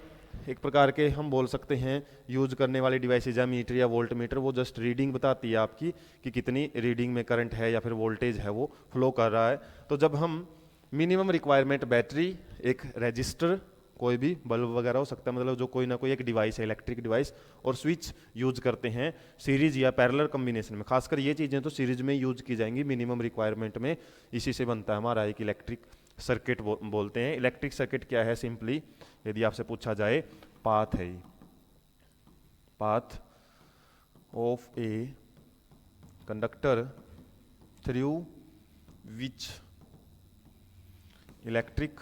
एक प्रकार के हम बोल सकते हैं यूज करने वाली डिवाइसेज या मीटर या वोल्ट मीटर, वो जस्ट रीडिंग बताती है आपकी कि कितनी रीडिंग में करंट है या फिर वोल्टेज है वो फ्लो कर रहा है। तो जब हम मिनिमम रिक्वायरमेंट बैटरी, एक रजिस्टर, कोई भी बल्ब वगैरह हो सकता है, मतलब जो कोई ना कोई एक डिवाइस है इलेक्ट्रिक डिवाइस, और स्विच यूज करते हैं सीरीज या पैरेलल कॉम्बिनेशन में। खासकर ये चीज़ें तो सीरीज में यूज की जाएंगी मिनिमम रिक्वायरमेंट में, इसी से बनता है हमारा एक इलेक्ट्रिक सर्किट बोलते हैं। इलेक्ट्रिक सर्किट क्या है, सिंपली यदि आपसे पूछा जाए, पाथ है, path of a conductor through which electric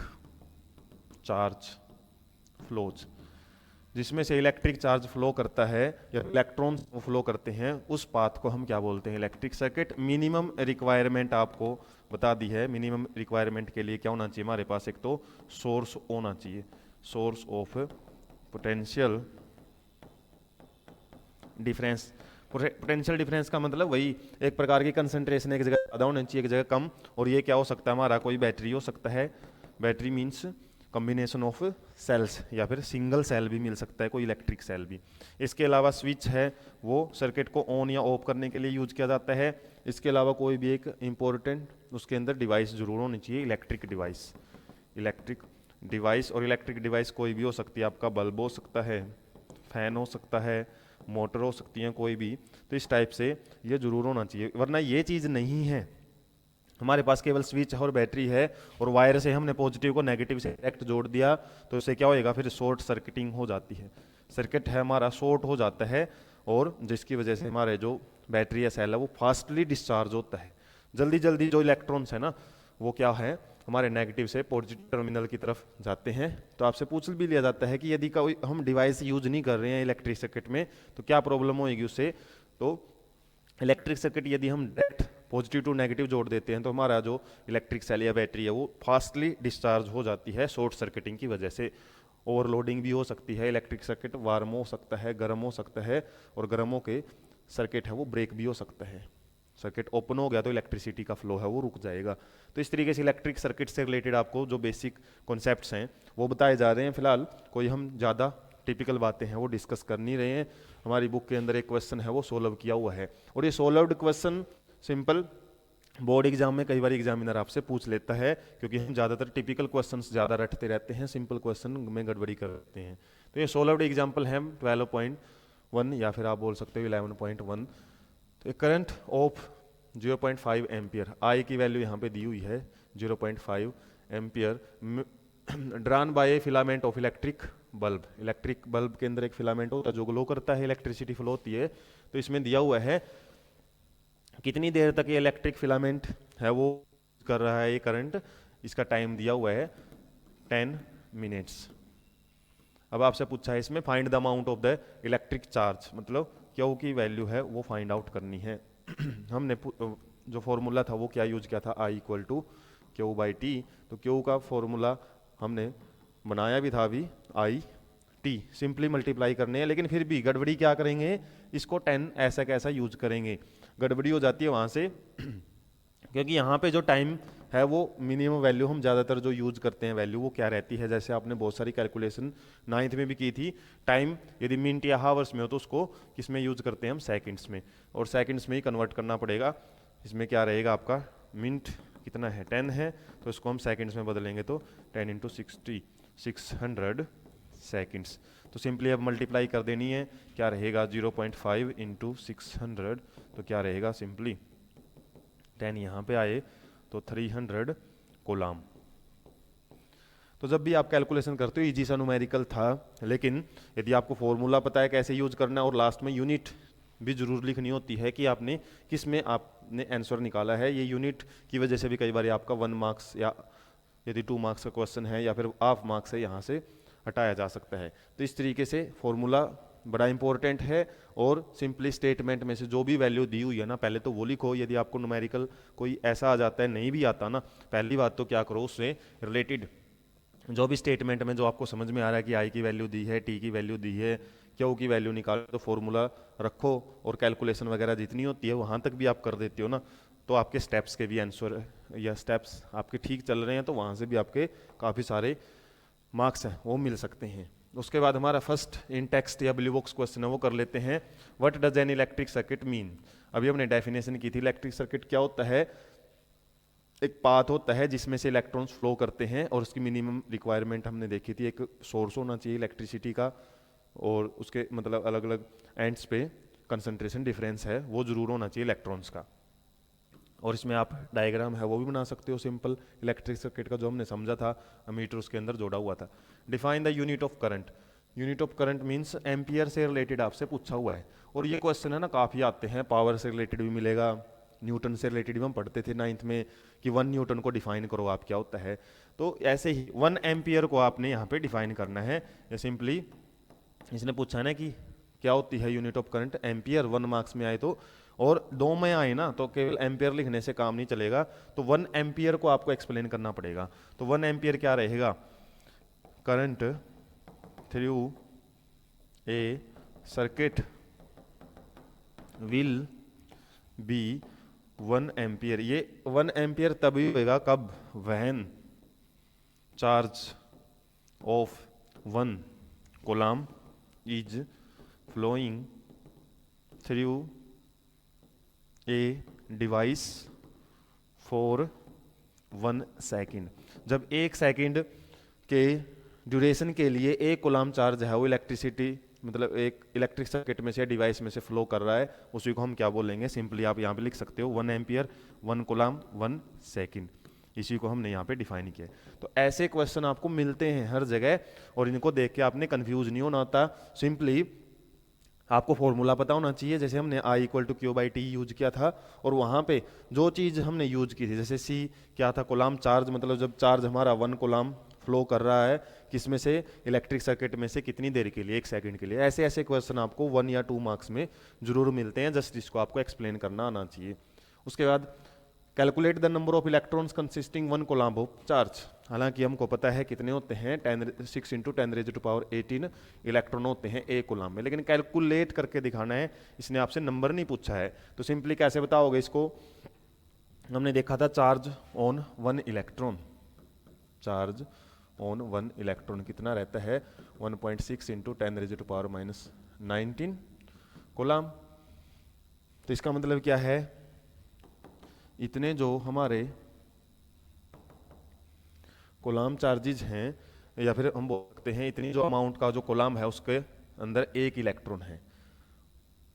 charge flows. जिसमें से इलेक्ट्रिक चार्ज फ्लो करता है या इलेक्ट्रॉन्स फ्लो करते हैं, उस पाथ को हम क्या बोलते हैं, इलेक्ट्रिक सर्किट। मिनिमम रिक्वायरमेंट आपको बता दी है। मिनिमम रिक्वायरमेंट के लिए क्या होना चाहिए हमारे पास, एक तो सोर्स होना चाहिए, source of potential difference. Potential difference का मतलब वही एक प्रकार की कंसंट्रेशन एक जगह ज़्यादा होनी चाहिए, एक जगह कम। और ये क्या हो सकता है हमारा, कोई बैटरी हो सकता है। Battery means combination of cells, या फिर सिंगल सेल भी मिल सकता है, कोई इलेक्ट्रिक सेल भी। इसके अलावा स्विच है, वो सर्किट को ऑन या ऑफ करने के लिए यूज किया जाता है। इसके अलावा कोई भी एक इम्पोर्टेंट उसके अंदर डिवाइस जरूर होनी चाहिए, इलेक्ट्रिक डिवाइस। इलेक्ट्रिक डिवाइस, और इलेक्ट्रिक डिवाइस कोई भी हो सकती है, आपका बल्ब हो सकता है, फैन हो सकता है, मोटर हो सकती है कोई भी। तो इस टाइप से ये जरूर होना चाहिए, वरना ये चीज़ नहीं है। हमारे पास केवल स्विच और बैटरी है, और वायर से हमने पॉजिटिव को नेगेटिव से डायरेक्ट जोड़ दिया, तो इससे क्या होएगा, फिर शॉर्ट सर्किटिंग हो जाती है। सर्किट है हमारा शॉर्ट हो जाता है, और जिसकी वजह से हमारे जो बैटरी या सेल है वो फास्टली डिस्चार्ज होता है। जल्दी जल्दी जो इलेक्ट्रॉन्स है ना, वो क्या है, हमारे नेगेटिव से पॉजिटिव टर्मिनल की तरफ जाते हैं। तो आपसे पूछ भी लिया जाता है कि यदि कोई हम डिवाइस यूज नहीं कर रहे हैं इलेक्ट्रिक सर्किट में, तो क्या प्रॉब्लम होगी उससे। तो इलेक्ट्रिक सर्किट यदि हम डायरेक्ट पॉजिटिव टू नेगेटिव जोड़ देते हैं, तो हमारा जो इलेक्ट्रिक सेल या बैटरी है वो फास्टली डिस्चार्ज हो जाती है शॉर्ट सर्किटिंग की वजह से। ओवरलोडिंग भी हो सकती है, इलेक्ट्रिक सर्किट वार्म हो सकता है, गर्म हो सकता है, और गर्म होके सर्किट है वो ब्रेक भी हो सकता है। सर्किट ओपन हो गया तो इलेक्ट्रिसिटी का फ्लो है वो रुक जाएगा। तो इस तरीके से इलेक्ट्रिक सर्किट से रिलेटेड आपको जो बेसिक कॉन्सेप्ट्स हैं वो बताए जा रहे हैं। फिलहाल कोई हम ज़्यादा टिपिकल बातें हैं वो डिस्कस कर नहीं रहे हैं। हमारी बुक के अंदर एक क्वेश्चन है वो सोल्व किया हुआ है, और ये solved question simple board exam में कई बार एग्जामिनर आपसे पूछ लेता है, क्योंकि हम ज़्यादातर टिपिकल क्वेश्चंस ज़्यादा रटते रहते हैं, सिंपल क्वेश्चन में गड़बड़ी करते हैं। तो ये सोल्व्ड एग्जाम्पल है 12.1, या फिर आप बोल सकते हो 11.1। तो करंट ऑफ 0.5 एम्पियर, आई की वैल्यू यहाँ पे दी हुई है 0.5 ampere, drawn by a filament of electric bulb. Electric bulb के अंदर एक फिलामेंट होता है जो ग्लो करता है, इलेक्ट्रिसिटी फ्लो होती है। तो इसमें दिया हुआ है कितनी देर तक ये इलेक्ट्रिक फिलामेंट है वो कर रहा है ये करंट, इसका टाइम दिया हुआ है 10 मिनट्स। अब आपसे पूछा है इसमें find the amount of the electric charge, मतलब क्यू की वैल्यू है वो फाइंड आउट करनी है। हमने जो फॉर्मूला था वो क्या यूज किया था, I equal to Q by T. तो क्यू का फॉर्मूला हमने बनाया भी था अभी, आई टी सिंपली मल्टीप्लाई करने हैं, लेकिन फिर भी गड़बड़ी क्या करेंगे, इसको 10 ऐसा कैसा यूज करेंगे, गड़बड़ी हो जाती है वहाँ से। क्योंकि यहाँ पे जो टाइम है वो मिनिमम वैल्यू हम ज़्यादातर जो यूज करते हैं वैल्यू वो क्या रहती है, जैसे आपने बहुत सारी कैलकुलेशन 9th में भी की थी, टाइम यदि मिनट या हावर्स में हो तो उसको किस में यूज करते हैं हम, सेकंड्स में, और सेकंड्स में ही कन्वर्ट करना पड़ेगा। इसमें क्या रहेगा आपका, मिनट कितना है 10 है, तो इसको हम सेकंड्स में बदलेंगे तो 10 इंटू 60 600 सेकेंड्स। तो सिंपली अब मल्टीप्लाई कर देनी है, क्या रहेगा 0.5 इंटू 600, तो क्या रहेगा सिंपली 10 यहाँ पे आए तो 300 कोलाम। तो जब भी आप कैलकुलेशन करते हो इजी सा न्यूमेरिकल था, लेकिन यदि आपको फॉर्मूला पता है कैसे यूज करना है और लास्ट में यूनिट भी जरूर लिखनी होती है कि आपने किस में आपने आंसर निकाला है। ये यूनिट की वजह से भी कई बार आपका 1 मार्क्स या यदि 2 मार्क्स का क्वेश्चन है या फिर हाफ मार्क्स है यहाँ से हटाया जा सकता है। तो इस तरीके से फॉर्मूला बड़ा इंपॉर्टेंट है, और सिंपली स्टेटमेंट में से जो भी वैल्यू दी हुई है ना पहले तो वो लिखो। यदि आपको न्यूमेरिकल कोई ऐसा आ जाता है नहीं भी आता ना, पहली बात तो क्या करो, उससे रिलेटेड जो भी स्टेटमेंट में जो आपको समझ में आ रहा है कि आई की वैल्यू दी है, टी की वैल्यू दी है, क्यू की वैल्यू निकालो, तो फॉर्मूला रखो, और कैलकुलेशन वगैरह जितनी होती है वहाँ तक भी आप कर देते हो ना, तो आपके स्टेप्स के भी आंसर या स्टेप्स आपके ठीक चल रहे हैं, तो वहाँ से भी आपके काफ़ी सारे मार्क्स हैं वो मिल सकते हैं। उसके बाद हमारा फर्स्ट इन टेक्स्ट या ब्लू बॉक्स क्वेश्चन है वो कर लेते हैं, what does N electric circuit mean. अभी हमने डेफिनेशन की थी, इलेक्ट्रिक सर्किट क्या होता है, एक पाथ होता है जिसमें से इलेक्ट्रॉन्स फ्लो करते हैं, और उसकी मिनिमम रिक्वायरमेंट हमने देखी थी, एक सोर्स होना चाहिए इलेक्ट्रिसिटी का, और उसके मतलब अलग अलग एंड्स पे कंसंट्रेशन डिफरेंस है वो जरूर होना चाहिए इलेक्ट्रॉन्स का। और इसमें आप डायग्राम है वो भी बना सकते हो सिंपल इलेक्ट्रिक सर्किट का, जो हमने समझा था, अमीटर उसके अंदर जोड़ा हुआ था। Define the unit of current. Unit of current means ampere से रिलेटेड आपसे पूछा हुआ है, और ये क्वेश्चन है ना काफ़ी आते हैं, पावर से रिलेटेड भी मिलेगा, न्यूटन से रिलेटेड भी हम पढ़ते थे 9th में कि 1 न्यूटन को डिफाइन करो आप क्या होता है। तो ऐसे ही 1 एम्पियर को आपने यहाँ पे डिफाइन करना है, या सिंपली इसने पूछा है ना कि क्या होती है unit of current, ampere. 1 marks में आए तो, और 2 में आए ना तो केवल एम्पियर लिखने से काम नहीं चलेगा, तो 1 एम्पियर को आपको एक्सप्लेन करना पड़ेगा। तो 1 एम्पियर क्या रहेगा, current through a circuit will be 1 ampere. ये 1 एम्पियर तभी होगा कब, when charge of 1 coulomb is flowing through a device for 1 second. जब 1 सेकेंड के ड्यूरेशन के लिए एक कूलम चार्ज है वो इलेक्ट्रिसिटी, मतलब एक इलेक्ट्रिक सर्किट में से डिवाइस में से फ्लो कर रहा है, उसी को हम क्या बोलेंगे, सिंपली आप यहाँ पे लिख सकते हो 1 एम्पियर 1 कूलम 1 सेकेंड। इसी को हमने यहाँ पे डिफाइन किया। तो ऐसे क्वेश्चन आपको मिलते हैं हर जगह, और इनको देख के आपने कंफ्यूज नहीं होना होता। सिंपली आपको फॉर्मूला पता होना चाहिए, जैसे हमने I = Q/T यूज किया था, और वहाँ पे जो चीज़ हमने यूज की थी, जैसे C क्या था, कूलम चार्ज, मतलब जब चार्ज हमारा 1 कूलम फ्लो कर रहा है किसमें से, इलेक्ट्रिक सर्किट में से, कितनी देर के लिए, 1 सेकंड के लिए। ऐसे ऐसे क्वेश्चन आपको 1 या 2 मार्क्स में जरूर मिलते हैं, जस्ट इसको आपको एक्सप्लेन करना आना चाहिए। उसके बाद calculate the number of electrons consisting 1 coulomb of charge. हालांकि हमको पता है कितने होते हैं, 6 × 10⁻18 इलेक्ट्रॉन होते हैं एक कूलम में, लेकिन कैलकुलेट करके दिखाना है, इसने आपसे नंबर नहीं पूछा है। तो सिंपली कैसे बताओगे इसको, हमने देखा था charge on 1 electron, charge on 1 electron कितना रहता है, 1.6 × 10⁻19 कूलम। तो इसका मतलब क्या है, इतने जो हमारे कूलम चार्जेज हैं, या फिर हम बोल सकते हैं इतनी जो अमाउंट का जो कूलम है उसके अंदर एक इलेक्ट्रॉन है,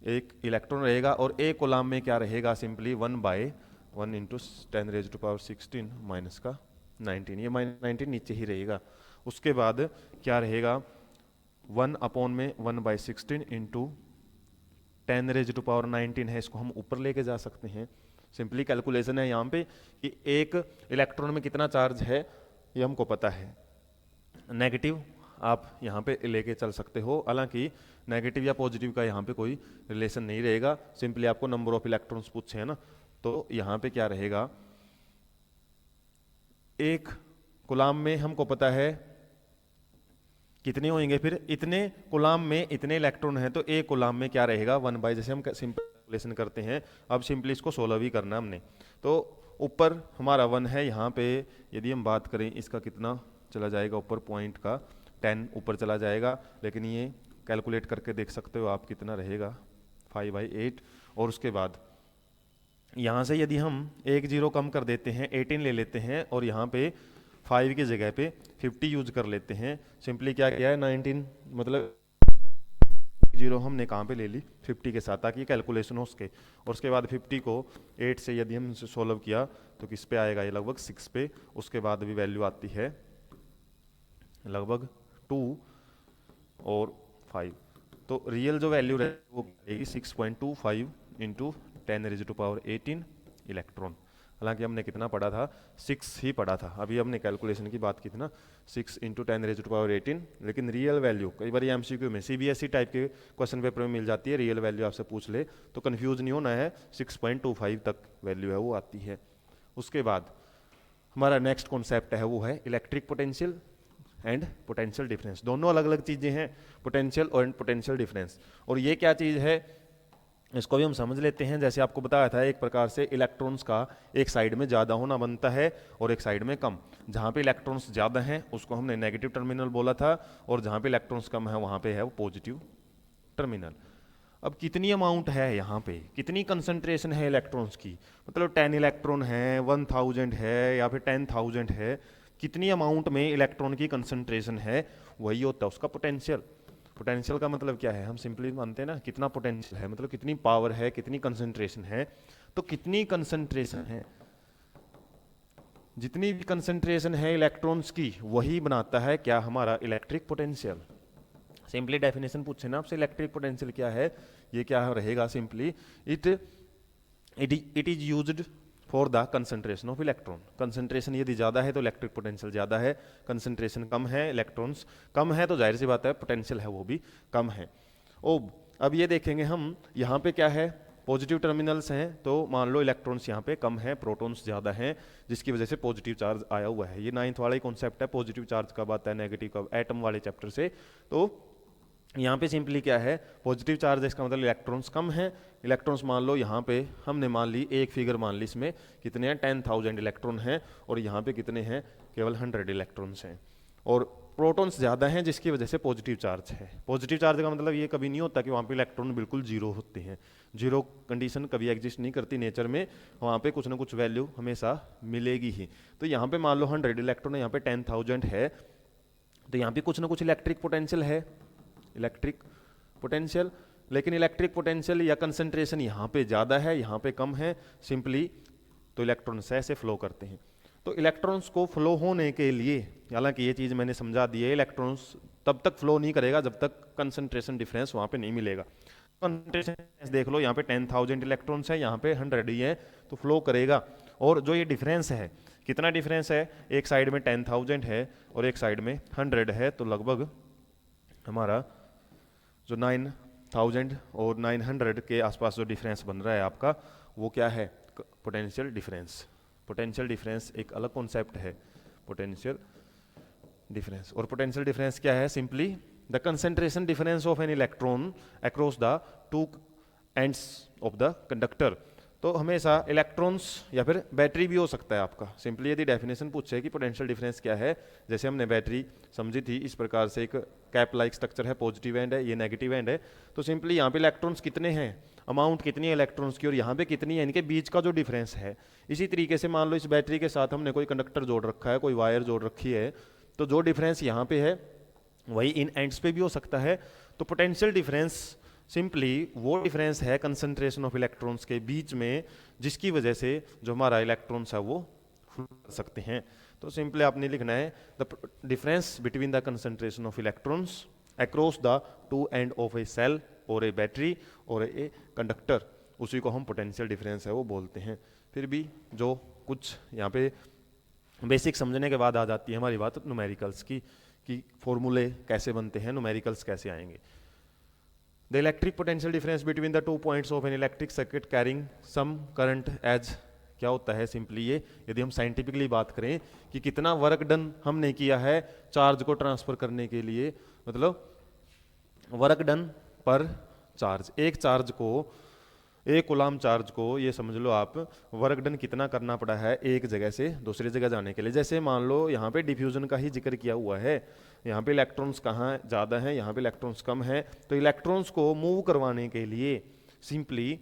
एक इलेक्ट्रॉन रहेगा, और एक कूलम में क्या रहेगा, सिंपली 1/1 × 10⁻16 - 19, ये -19 नीचे ही रहेगा। उसके बाद क्या रहेगा, 1/में 1/16 × 10⁻19 है, इसको हम ऊपर लेके जा सकते हैं। सिंपली कैलकुलेशन है यहाँ पे कि एक इलेक्ट्रॉन में कितना चार्ज है, ये हमको पता है। नेगेटिव आप यहाँ पे लेके चल सकते हो, हालांकि नेगेटिव या पॉजिटिव का यहाँ पे कोई रिलेशन नहीं रहेगा, सिंपली आपको नंबर ऑफ इलेक्ट्रॉन्स पूछे हैं ना, तो यहाँ पे क्या रहेगा, एक कूलम में हमको पता है कितने होंगे, फिर इतने कूलम में इतने इलेक्ट्रॉन है, तो एक कूलम में क्या रहेगा, 1/, जैसे हम सिंपल कैलकुलेशन करते हैं। अब सिंपली इसको 16 भी करना हमने, तो ऊपर हमारा 1 है, यहाँ पे यदि हम बात करें इसका कितना चला जाएगा, ऊपर पॉइंट का 10 ऊपर चला जाएगा, लेकिन ये कैलकुलेट करके देख सकते हो आप कितना रहेगा, 5/8। और उसके बाद यहाँ से यदि हम 1 0 कम कर देते हैं, 18 ले लेते हैं, और यहाँ पे 5 की जगह पे 50 यूज कर लेते हैं। सिंपली क्या किया है, 19 मतलब 0 हमने कहाँ पे ले ली, 50 के साथ, ताकि कैलकुलेशन हो उसके। और उसके बाद 50 को 8 से यदि हम सोल्व किया तो किस पे आएगा, ये लगभग 6 पे। उसके बाद भी वैल्यू आती है लगभग 2 और 5, तो रियल जो वैल्यू रहेगी वो आएगी 6.25 × 10⁻18 इलेक्ट्रॉन। हालांकि हमने कितना पढ़ा था, 6 ही पढ़ा था, अभी हमने कैलकुलेशन की बात की थी ना, 6 × 10⁻18, लेकिन रियल वैल्यू कई बार एमसीक्यू में सीबीएसई टाइप के क्वेश्चन पेपर में मिल जाती है, रियल वैल्यू आपसे पूछ ले तो कंफ्यूज नहीं होना है, 6.25 तक वैल्यू है वो आती है। उसके बाद हमारा नेक्स्ट कॉन्सेप्ट है वो है electric potential and potential difference. दोनों अलग अलग चीज़ें हैं, पोटेंशियल और पोटेंशियल डिफरेंस। और ये क्या चीज़ है इसको भी हम समझ लेते हैं। जैसे आपको बताया था, एक प्रकार से इलेक्ट्रॉन्स का एक साइड में ज़्यादा होना बनता है और एक साइड में कम। जहाँ पे इलेक्ट्रॉन्स ज़्यादा हैं उसको हमने नेगेटिव टर्मिनल बोला था, और जहाँ पे इलेक्ट्रॉन्स कम है वहाँ पे है वो पॉजिटिव टर्मिनल। अब कितनी अमाउंट है यहाँ पे, कितनी कंसंट्रेशन है इलेक्ट्रॉन्स की, मतलब 10 इलेक्ट्रॉन है, 1000 है या फिर 10,000 है, कितनी अमाउंट में इलेक्ट्रॉन की कंसंट्रेशन है, वही होता है उसका पोटेंशियल। पोटेंशियल का मतलब क्या है, हम सिंपली मानते हैं ना कितना पोटेंशियल है, मतलब कितनी पावर है, कितनी कंसंट्रेशन है। तो कितनी कंसंट्रेशन है, जितनी भी कंसंट्रेशन है इलेक्ट्रॉन्स की वही बनाता है क्या, हमारा इलेक्ट्रिक पोटेंशियल। सिंपली डेफिनेशन पूछे ना आपसे इलेक्ट्रिक पोटेंशियल क्या है, ये क्या रहेगा, simply it is used for the concentration of electron. Concentration यदि ज़्यादा है तो इलेक्ट्रिक पोटेंशियल ज़्यादा है, कंसंट्रेशन कम है, इलेक्ट्रॉन्स कम है, तो जाहिर सी बात है पोटेंशियल है वो भी कम है। अब ये देखेंगे हम यहाँ पे क्या है, पॉजिटिव टर्मिनल्स हैं, तो मान लो इलेक्ट्रॉन्स यहाँ पे कम है, प्रोटॉन्स ज़्यादा हैं, जिसकी वजह से पॉजिटिव चार्ज आया हुआ है। ये 9th वाला ही कॉन्सेप्ट है, पॉजिटिव चार्ज कब आता है, नेगेटिव कब, एटम वाले चैप्टर से। तो यहाँ पे सिंपली क्या है, पॉजिटिव चार्ज, इसका मतलब इलेक्ट्रॉन्स कम है। इलेक्ट्रॉन्स मान लो यहाँ पे हमने मान ली एक फिगर मान ली, इसमें कितने हैं, 10,000 इलेक्ट्रॉन हैं, और यहाँ पे कितने हैं, केवल 100 इलेक्ट्रॉन्स हैं, और प्रोटॉन्स ज़्यादा हैं, जिसकी वजह से पॉजिटिव चार्ज है। पॉजिटिव चार्ज का मतलब ये कभी नहीं होता कि वहाँ पे इलेक्ट्रॉन बिल्कुल जीरो होते हैं, जीरो कंडीशन कभी एग्जिस्ट नहीं करती नेचर में, वहाँ पे कुछ ना कुछ वैल्यू हमेशा मिलेगी ही। तो यहाँ पे मान लो 100 इलेक्ट्रॉन है, यहाँ पे 10,000 है, तो यहाँ पे कुछ ना कुछ इलेक्ट्रिक पोटेंशियल है, इलेक्ट्रिक पोटेंशियल। लेकिन इलेक्ट्रिक पोटेंशियल या कंसंट्रेशन यहाँ पे ज़्यादा है, यहाँ पे कम है, सिंपली तो इलेक्ट्रॉन्स ऐसे फ्लो करते हैं। तो इलेक्ट्रॉन्स को फ्लो होने के लिए, हालांकि ये चीज़ मैंने समझा दी है, इलेक्ट्रॉन्स तब तक फ्लो नहीं करेगा जब तक कंसंट्रेशन डिफरेंस वहाँ पे नहीं मिलेगा। कंसंट्रेशन देख लो, यहाँ पे 10,000 इलेक्ट्रॉन्स है, यहाँ पे 100 ही है, तो फ्लो करेगा। और जो ये डिफरेंस है, कितना डिफरेंस है, एक साइड में 10,000 है और एक साइड में 100 है, तो लगभग हमारा जो 9,000 और 900 के आसपास जो डिफरेंस बन रहा है आपका, वो क्या है, पोटेंशियल डिफरेंस। पोटेंशियल डिफरेंस एक अलग कॉन्सेप्ट है, पोटेंशियल डिफरेंस। और पोटेंशियल डिफरेंस क्या है, simply the concentration difference of an electron across the to ends of the conductor. तो हमेशा इलेक्ट्रॉन्स या फिर बैटरी भी हो सकता है आपका। सिंपली यदि डेफिनेशन पूछे कि पोटेंशियल डिफरेंस क्या है, जैसे हमने बैटरी समझी थी, इस प्रकार से एक कैप लाइक स्ट्रक्चर है, पॉजिटिव एंड है, ये नेगेटिव एंड है, तो सिंपली यहाँ पे इलेक्ट्रॉन्स कितने हैं, अमाउंट कितनी है इलेक्ट्रॉन्स की, और यहाँ पे कितनी है, इनके बीच का जो डिफरेंस है। इसी तरीके से मान लो इस बैटरी के साथ हमने कोई कंडक्टर जोड़ रखा है, कोई वायर जोड़ रखी है, तो जो डिफरेंस यहाँ पे है वही इन एंड्स पे भी हो सकता है। तो पोटेंशियल डिफरेंस सिंपली वो डिफरेंस है कंसंट्रेशन ऑफ इलेक्ट्रॉन्स के बीच में, जिसकी वजह से जो हमारा इलेक्ट्रॉन्स है वो फ्लो कर सकते हैं। तो सिंपली आपने लिखना है the difference between the concentration of electrons across the two end of a cell और ए बैटरी और ए कंडक्टर, उसी को हम पोटेंशियल डिफरेंस है वो बोलते हैं। फिर भी जो कुछ यहाँ पे बेसिक समझने के बाद आ जाती है हमारी बात न्यूमेरिकल्स की, कि फॉर्मूले कैसे बनते हैं, न्यूमेरिकल्स कैसे आएंगे। The electric potential difference between the 2 points of an electric circuit carrying some current as, क्या होता है सिंपली ये, यदि हम साइंटिफिकली बात करें कि कितना वर्क डन हमने किया है चार्ज को ट्रांसफर करने के लिए, मतलब वर्क डन पर चार्ज, एक चार्ज को, एक कूलाम चार्ज को ये समझ लो आप, वर्क डन कितना करना पड़ा है एक जगह से दूसरी जगह जाने के लिए। जैसे मान लो यहाँ पे डिफ्यूजन का ही जिक्र किया हुआ है, यहाँ पे इलेक्ट्रॉन्स कहाँ ज़्यादा हैं, यहाँ पे इलेक्ट्रॉन्स कम है, तो इलेक्ट्रॉन्स को मूव करवाने के लिए, सिंपली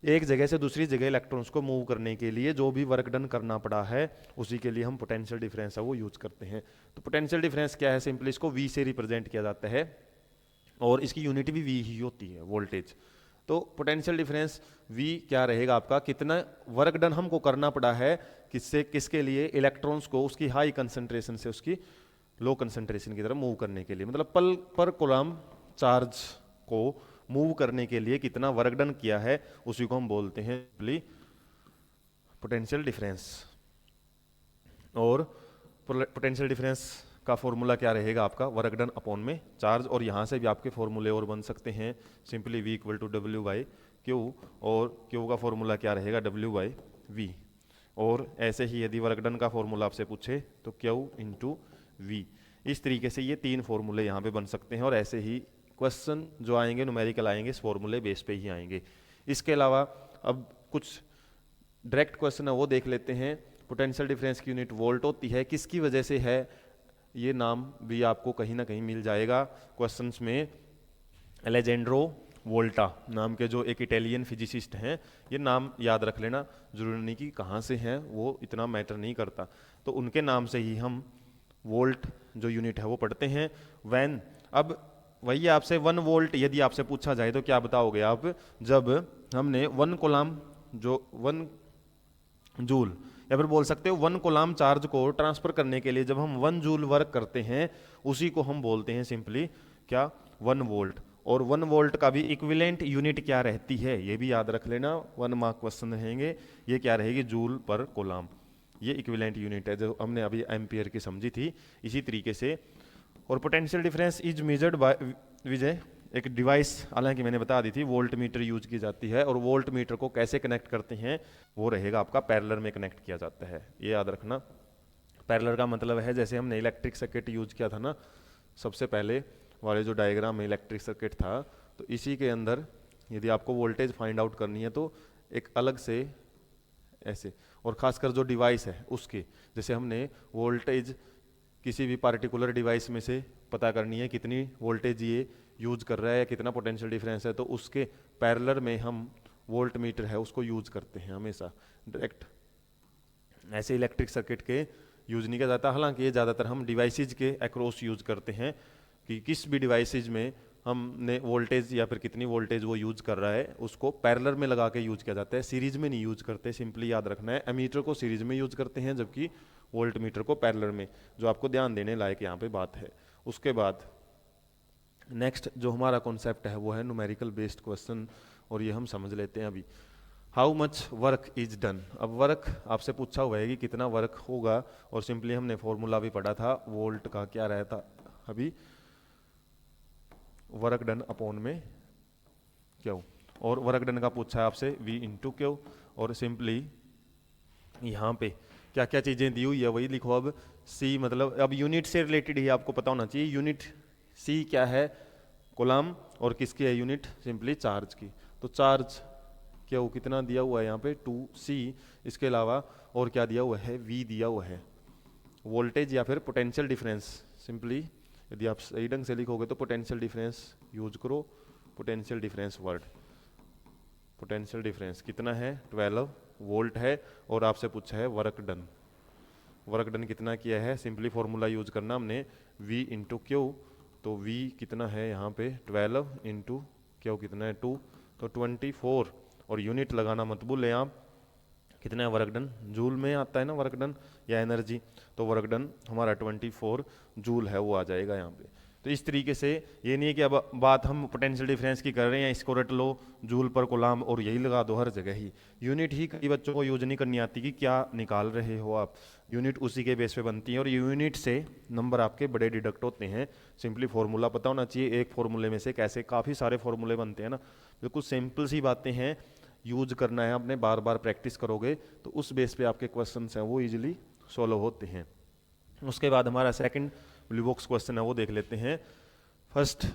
एक जगह से दूसरी जगह इलेक्ट्रॉन्स को मूव करने के लिए जो भी वर्क डन करना पड़ा है, उसी के लिए हम पोटेंशियल डिफरेंस है वो यूज करते हैं। तो पोटेंशियल डिफरेंस क्या है, सिंपली इसको V से रिप्रेजेंट किया जाता है, और इसकी यूनिट भी V ही होती है, वोल्टेज। तो पोटेंशियल डिफरेंस V क्या रहेगा आपका, कितना वर्क डन हमको करना पड़ा है, किससे किसके लिए, इलेक्ट्रॉन्स को उसकी हाई कंसंट्रेशन से उसकी लो कंसंट्रेशन की तरफ मूव करने के लिए, मतलब पर कूलम चार्ज को मूव करने के लिए कितना वर्क डन किया है, उसी को हम बोलते हैं पोटेंशियल डिफरेंस। और पोटेंशियल डिफरेंस का फॉर्मूला क्या रहेगा आपका, वर्क डन अपॉन में चार्ज, और यहाँ से भी आपके फॉर्मूले और बन सकते हैं, simply V equal to W/Q, और Q का फॉर्मूला क्या रहेगा, W/V। और ऐसे ही यदि वर्क डन का फॉर्मूला आपसे पूछे तो Q इंटू V। इस तरीके से ये 3 फॉर्मूले यहाँ पे बन सकते हैं, और ऐसे ही क्वेश्चन जो आएंगे न्यूमेरिकल आएंगे इस फॉर्मूले बेस पे ही आएंगे। इसके अलावा अब कुछ डायरेक्ट क्वेश्चन है वो देख लेते हैं। पोटेंशियल डिफरेंस की यूनिट वोल्ट होती है, किसकी वजह से है, ये नाम भी आपको कहीं ना कहीं मिल जाएगा क्वेश्चंस में। अलेजेंड्रो वोल्टा नाम के जो एक इटालियन फिजिसिस्ट हैं, ये नाम याद रख लेना, जरूरी नहीं कि कहाँ से हैं, वो इतना मैटर नहीं करता, तो उनके नाम से ही हम वोल्ट जो यूनिट है वो पढ़ते हैं। वैन, अब वही आपसे 1 वोल्ट यदि आपसे पूछा जाए तो क्या बताओगे आप, जब हमने 1 कूलम जो 1 जूल या फिर बोल सकते हो 1 कूलम चार्ज को ट्रांसफर करने के लिए जब हम 1 जूल वर्क करते हैं, उसी को हम बोलते हैं सिंपली क्या, 1 वोल्ट। और 1 वोल्ट का भी इक्विवेलेंट यूनिट क्या रहती है, ये भी याद रख लेना, 1 मार्क क्वेश्चन रहेंगे। ये क्या रहेगी, जूल पर कूलम्ब, ये इक्विवेलेंट यूनिट है जो हमने अभी एम्पियर की समझी थी, इसी तरीके से। और potential difference is measured by विजय, एक डिवाइस हालांकि मैंने बता दी थी, वोल्ट मीटर यूज की जाती है, और वोल्ट मीटर को कैसे कनेक्ट करते हैं, वो रहेगा आपका पैरेलल में कनेक्ट किया जाता है, ये याद रखना। पैरेलल का मतलब है जैसे हमने इलेक्ट्रिक सर्किट यूज किया था ना, सबसे पहले वाले जो डायग्राम में इलेक्ट्रिक सर्किट था, तो इसी के अंदर यदि आपको वोल्टेज फाइंड आउट करनी है तो एक अलग से ऐसे, और खासकर जो डिवाइस है उसके, जैसे हमने वोल्टेज किसी भी पार्टिकुलर डिवाइस में से पता करनी है कितनी वोल्टेज ये यूज कर रहा है, कितना पोटेंशियल डिफरेंस है, तो उसके पैरेलल में हम वोल्ट मीटर है उसको यूज करते हैं हमेशा। डायरेक्ट ऐसे इलेक्ट्रिक सर्किट के यूज नहीं किया जाता, हालांकि ये ज़्यादातर हम डिवाइसेज के अक्रॉस यूज करते हैं कि किस भी डिवाइसेज में हमने वोल्टेज या फिर कितनी वोल्टेज वो यूज कर रहा है उसको पैरेलल में लगा के यूज किया जाता है, सीरीज में नहीं यूज करते, सिंपली याद रखना है। एमीटर को सीरीज में यूज करते हैं जबकि वोल्ट मीटर को पैरेलल में, जो आपको ध्यान देने लायक यहाँ पे बात है। उसके बाद नेक्स्ट जो हमारा कॉन्सेप्ट है वो है न्यूमेरिकल बेस्ड क्वेश्चन, और ये हम समझ लेते हैं अभी। How much work is done, अब वर्क आपसे पूछा हुआ है कि कितना वर्क होगा, और सिंपली हमने फॉर्मूला भी पढ़ा था वोल्ट का, क्या रहता अभी, वर्क डन अपॉन में क्यू, और वर्क डन का पूछा है आपसे V इंटू क्यू, और सिंपली यहाँ पे क्या क्या चीज़ें दी हुई है वही लिखो। अब C मतलब अब यूनिट से रिलेटेड ही आपको पता होना चाहिए, यूनिट C क्या है, कूलम्ब, और किसकी है यूनिट, सिंपली चार्ज की, तो चार्ज क्यू कितना दिया हुआ है यहाँ पे 2C, इसके अलावा और क्या दिया हुआ है, V दिया हुआ है। वोल्टेज या फिर पोटेंशियल डिफरेंस, सिंपली यदि आप सही ढंग से लिखोगे तो पोटेंशियल डिफरेंस यूज करो, potential difference word, potential difference कितना है 12 वोल्ट है, और आपसे पूछा है वर्क डन, वर्क डन कितना किया है, सिंपली फॉर्मूला यूज करना हमने V इंटू क्यू, तो V कितना है यहाँ पे 12 इंटू क्यू कितना है 2, तो 24, और यूनिट लगाना मत भूलें आप, कितना है वर्क डन, जूल में आता है ना वर्क डन या एनर्जी, तो वर्क डन हमारा 24 जूल है वो आ जाएगा यहाँ पे। तो इस तरीके से ये नहीं है कि अब बात हम पोटेंशियल डिफरेंस की कर रहे हैं, इसको रट लो जूल पर कूलम्ब और यही लगा दो हर जगह ही, यूनिट ही कई बच्चों को यूज नहीं करनी आती कि क्या निकाल रहे हो आप, यूनिट उसी के बेस पे बनती है, और यूनिट से नंबर आपके बड़े डिडक्ट होते हैं। सिंपली फॉर्मूला पता होना चाहिए, एक फॉर्मूले में से कैसे काफ़ी सारे फॉर्मूले बनते हैं ना, बिल्कुल सिंपल सी बातें हैं, यूज करना है आपने, बार बार प्रैक्टिस करोगे तो उस बेस पे आपके क्वेश्चंस हैं वो इजीली सॉल्व होते हैं। उसके बाद हमारा सेकंड ब्लू बॉक्स क्वेश्चन है वो देख लेते हैं। फर्स्ट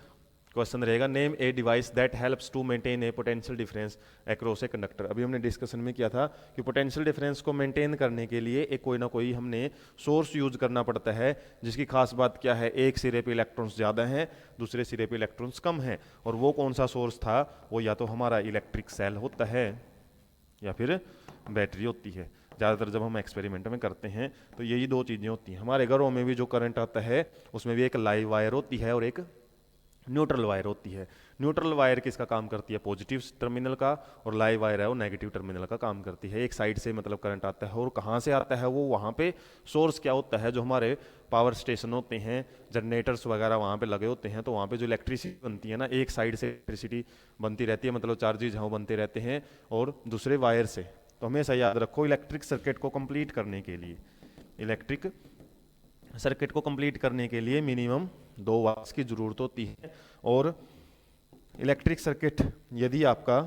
क्वेश्चन रहेगा name a device that helps to maintain a potential difference across a conductor. अभी हमने डिस्कशन में किया था कि पोटेंशियल डिफरेंस को मेंटेन करने के लिए एक कोई ना कोई हमने सोर्स यूज करना पड़ता है, जिसकी खास बात क्या है, एक सिरे पे इलेक्ट्रॉन्स ज़्यादा हैं, दूसरे सिरे पे इलेक्ट्रॉन्स कम हैं, और वो कौन सा सोर्स था, वो या तो हमारा इलेक्ट्रिक सेल होता है या फिर बैटरी होती है। ज़्यादातर जब हम एक्सपेरिमेंट में करते हैं तो यही दो चीज़ें होती हैं। हमारे घरों में भी जो करंट आता है उसमें भी एक लाइव वायर होती है और एक न्यूट्रल वायर होती है। न्यूट्रल वायर किसका काम करती है, पॉजिटिव टर्मिनल का, और लाइव वायर है वो नेगेटिव टर्मिनल का काम करती है। एक साइड से मतलब करंट आता है, और कहाँ से आता है वो, वहाँ पे सोर्स क्या होता है, जो हमारे पावर स्टेशन होते हैं, जनरेटर्स वगैरह वहाँ पे लगे होते हैं, तो वहाँ पे जो इलेक्ट्रिसिटी बनती है ना, एक साइड से इलेक्ट्रिसिटी बनती रहती है, मतलब चार्जेज हैं वो बनते रहते हैं, और दूसरे वायर से। तो हमेशा याद रखो इलेक्ट्रिक सर्किट को कंप्लीट करने के लिए, इलेक्ट्रिक सर्किट को कंप्लीट करने के लिए मिनिमम 2 वाट्स की जरूरत होती है। और इलेक्ट्रिक सर्किट यदि आपका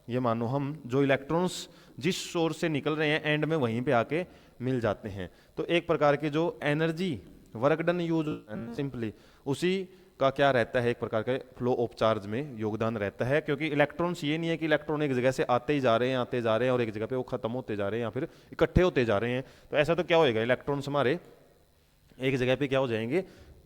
ये मानो हम जो इलेक्ट्रॉन्स जिस सोर्स से निकल रहे हैं एंड में वहीं पे आके मिल जाते हैं, तो एक प्रकार की जो energy work done use simply उसी का क्या रहता है, एक प्रकार का फ्लो ऑफ चार्ज में योगदान रहता है। क्योंकि इलेक्ट्रॉन्स ये नहीं है कि इलेक्ट्रॉन एक जगह से आते ही जा रहे हैं आते जा रहे हैं और एक जगह पे वो खत्म होते जा रहे हैं या फिर इकट्ठे होते जा रहे हैं, तो ऐसा तो क्या होएगा, इलेक्ट्रॉन्स हमारे एक जगह पे क्या हो जाएंगे,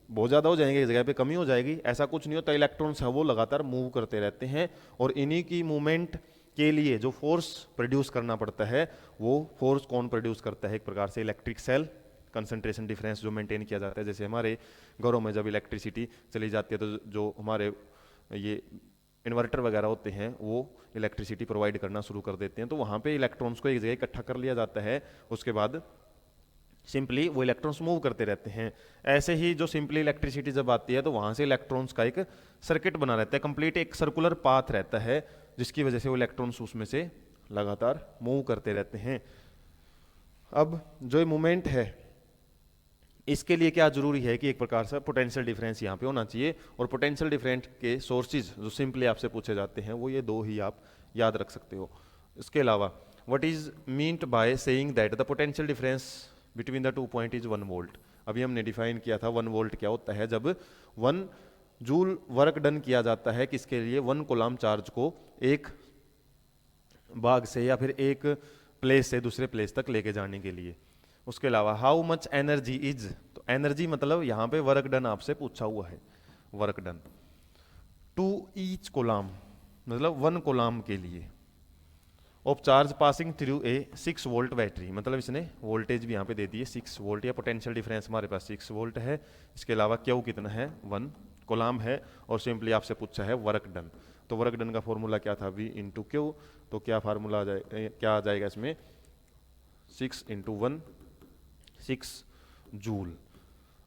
बहुत ज़्यादा हो जाएंगे, एक जगह पे कमी हो जाएगी, ऐसा कुछ नहीं होता। इलेक्ट्रॉन्स है वो लगातार मूव करते रहते हैं, और इन्हीं की मूवमेंट के लिए जो फोर्स प्रोड्यूस करना पड़ता है, वो फोर्स कौन प्रोड्यूस करता है, एक प्रकार से इलेक्ट्रिक सेल कंसंट्रेशन डिफरेंस जो मेंटेन किया जाता है। जैसे हमारे घरों में जब इलेक्ट्रिसिटी चली जाती है तो जो हमारे ये इन्वर्टर वगैरह होते हैं वो इलेक्ट्रिसिटी प्रोवाइड करना शुरू कर देते हैं, तो वहाँ पे इलेक्ट्रॉन्स को एक जगह इकट्ठा कर लिया जाता है। उसके बाद सिंपली वो इलेक्ट्रॉन्स मूव करते रहते हैं। ऐसे ही जो सिंपली इलेक्ट्रिसिटी जब आती है तो वहाँ से इलेक्ट्रॉन्स का एक सर्किट बना रहता है, कंप्लीट एक सर्कुलर पाथ रहता है, जिसकी वजह से वो इलेक्ट्रॉन्स उसमें से लगातार मूव करते रहते हैं। अब जो ये मूवमेंट है, इसके लिए क्या जरूरी है कि एक प्रकार से पोटेंशियल डिफरेंस यहाँ पे होना चाहिए, और पोटेंशियल डिफरेंस के सोर्सेज जो सिंपली आपसे पूछे जाते हैं वो ये दो ही आप याद रख सकते हो। इसके अलावा what is meant by saying that the potential difference between the 2 point is 1 volt. अभी हमने डिफाइन किया था 1 वोल्ट क्या होता है, जब 1 जूल वर्क डन किया जाता है किसके लिए, 1 कूलम चार्ज को एक भाग से या फिर एक प्लेस से दूसरे प्लेस तक लेके जाने के लिए। उसके अलावा हाउ मच एनर्जी इज, तो एनर्जी मतलब यहाँ पे वर्क डन आपसे पूछा हुआ है, work done to each coulomb, मतलब 1 कोलाम के लिए, of charge passing through a 6 volt battery, मतलब इसने वोल्टेज भी यहाँ पे दे दी है 6 वोल्ट, या पोटेंशियल डिफरेंस हमारे पास 6 वोल्ट है। इसके अलावा क्यू कितना है, 1 कोलाम है, और सिंपली आपसे पूछा है वर्क डन। तो वर्क डन का फॉर्मूला क्या था, V इंटू क्यू, तो क्या फार्मूला आ जाए, क्या आ जाएगा इसमें, 6 इंटू 1 6 जूल।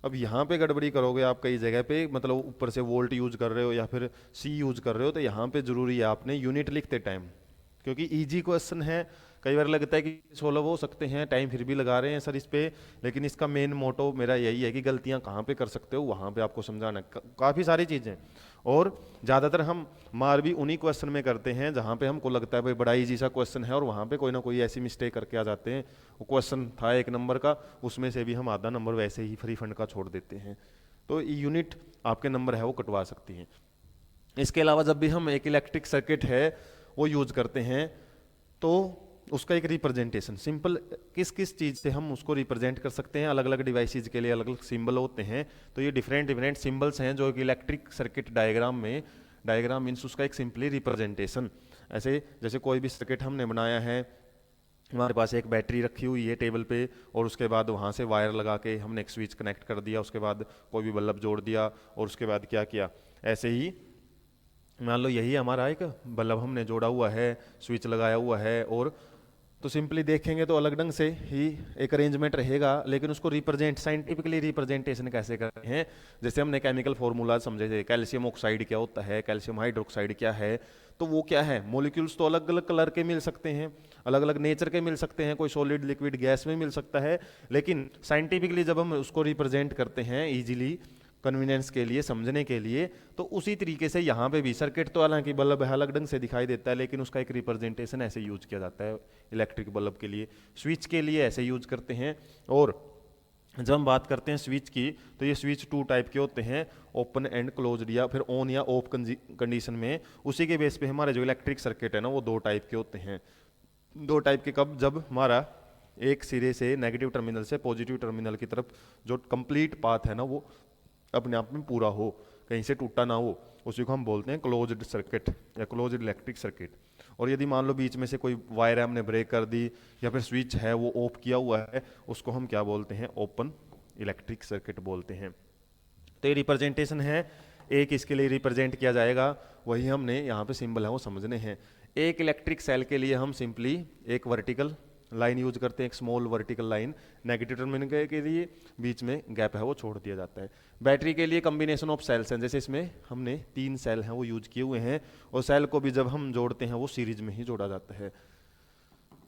अब यहाँ पे गड़बड़ी करोगे आप कई जगह पे, मतलब ऊपर से वोल्ट यूज कर रहे हो या फिर सी यूज कर रहे हो, तो यहाँ पे जरूरी है आपने यूनिट लिखते टाइम, क्योंकि इजी क्वेश्चन है। कई बार लगता है कि सोल्व हो सकते हैं, टाइम फिर भी लगा रहे हैं सर इस पे, लेकिन इसका मेन मोटो मेरा यही है कि गलतियां कहाँ पे कर सकते हो वहाँ पे आपको समझाना है काफ़ी सारी चीज़ें। और ज़्यादातर हम मार भी उन्हीं क्वेश्चन में करते हैं जहाँ पे हमको लगता है भाई बड़ा इजी सा क्वेश्चन है, और वहाँ पे कोई ना कोई ऐसी मिस्टेक करके आ जाते हैं। वो क्वेश्चन था 1 नंबर का, उसमें से भी हम आधा नंबर वैसे ही फ्री फंड का छोड़ देते हैं, तो यूनिट आपके नंबर है वो कटवा सकती हैं। इसके अलावा जब भी हम एक इलेक्ट्रिक सर्किट है वो यूज करते हैं तो उसका एक रिप्रेजेंटेशन सिंपल किस किस चीज़ से हम उसको रिप्रेजेंट कर सकते हैं, अलग अलग डिवाइसेज के लिए अलग अलग सिंबल होते हैं। तो ये डिफरेंट डिफरेंट सिंबल्स हैं जो कि इलेक्ट्रिक सर्किट डायग्राम में, डायग्राम मीन्स उसका एक सिंपली रिप्रेजेंटेशन। ऐसे जैसे कोई भी सर्किट हमने बनाया है, हमारे पास एक बैटरी रखी हुई है टेबल पे, और उसके बाद वहाँ से वायर लगा के हमने एक स्विच कनेक्ट कर दिया, उसके बाद कोई भी बल्ब जोड़ दिया, और उसके बाद क्या किया, ऐसे ही मान लो यही हमारा एक बल्ब हमने जोड़ा हुआ है, स्विच लगाया हुआ है, और तो सिंपली देखेंगे तो अलग ढंग से ही एक अरेंजमेंट रहेगा, लेकिन उसको रिप्रेजेंट साइंटिफिकली रिप्रेजेंटेशन कैसे करते हैं, जैसे हमने केमिकल फॉर्मूला समझे थे, कैल्शियम ऑक्साइड क्या होता है, कैल्शियम हाइड्रोक्साइड क्या है, तो वो क्या है, मॉलिक्यूल्स तो अलग अलग कलर के मिल सकते हैं, अलग अलग नेचर के मिल सकते हैं, कोई सॉलिड लिक्विड गैस में मिल सकता है, लेकिन साइंटिफिकली जब हम उसको रिप्रेजेंट करते हैं इजीली कन्वीनियंस के लिए, समझने के लिए, तो उसी तरीके से यहाँ पे भी सर्किट तो हालांकि बल्ब अलग ढंग से दिखाई देता है, लेकिन उसका एक रिप्रेजेंटेशन ऐसे यूज किया जाता है इलेक्ट्रिक बल्ब के लिए, स्विच के लिए ऐसे यूज करते हैं। और जब हम बात करते हैं स्विच की, तो ये स्विच 2 टाइप के होते हैं, ओपन एंड क्लोज्ड, या फिर ऑन या ऑफ कंडीशन में। उसी के बेस पे हमारे जो इलेक्ट्रिक सर्किट है ना वो 2 टाइप के होते हैं। 2 टाइप के कब, जब हमारा एक सिरे से नेगेटिव टर्मिनल से पॉजिटिव टर्मिनल की तरफ जो कंप्लीट पाथ है ना वो अपने आप में पूरा हो, कहीं से टूटा ना हो, उसी को हम बोलते हैं क्लोज्ड सर्किट या क्लोज्ड इलेक्ट्रिक सर्किट। और यदि मान लो बीच में से कोई वायर हमने ब्रेक कर दी या फिर स्विच है वो ऑफ किया हुआ है, उसको हम क्या बोलते हैं, ओपन इलेक्ट्रिक सर्किट बोलते हैं। तो ये रिप्रेजेंटेशन है, एक इसके लिए रिप्रेजेंट किया जाएगा, वही हमने यहाँ पे सिंबल है वो समझने हैं। एक इलेक्ट्रिक सेल के लिए हम सिंपली एक वर्टिकल लाइन यूज करते हैं, एक small vertical line negative terminal के लिए, बीच में गैप है वो छोड़ दिया जाता है। बैटरी के लिए कॉम्बिनेशन ऑफ सेल्स हैं, जैसे इसमें हमने 3 सेल हैं वो यूज किए हुए हैं, और सेल को भी जब हम जोड़ते हैं वो सीरीज में ही जोड़ा जाता है,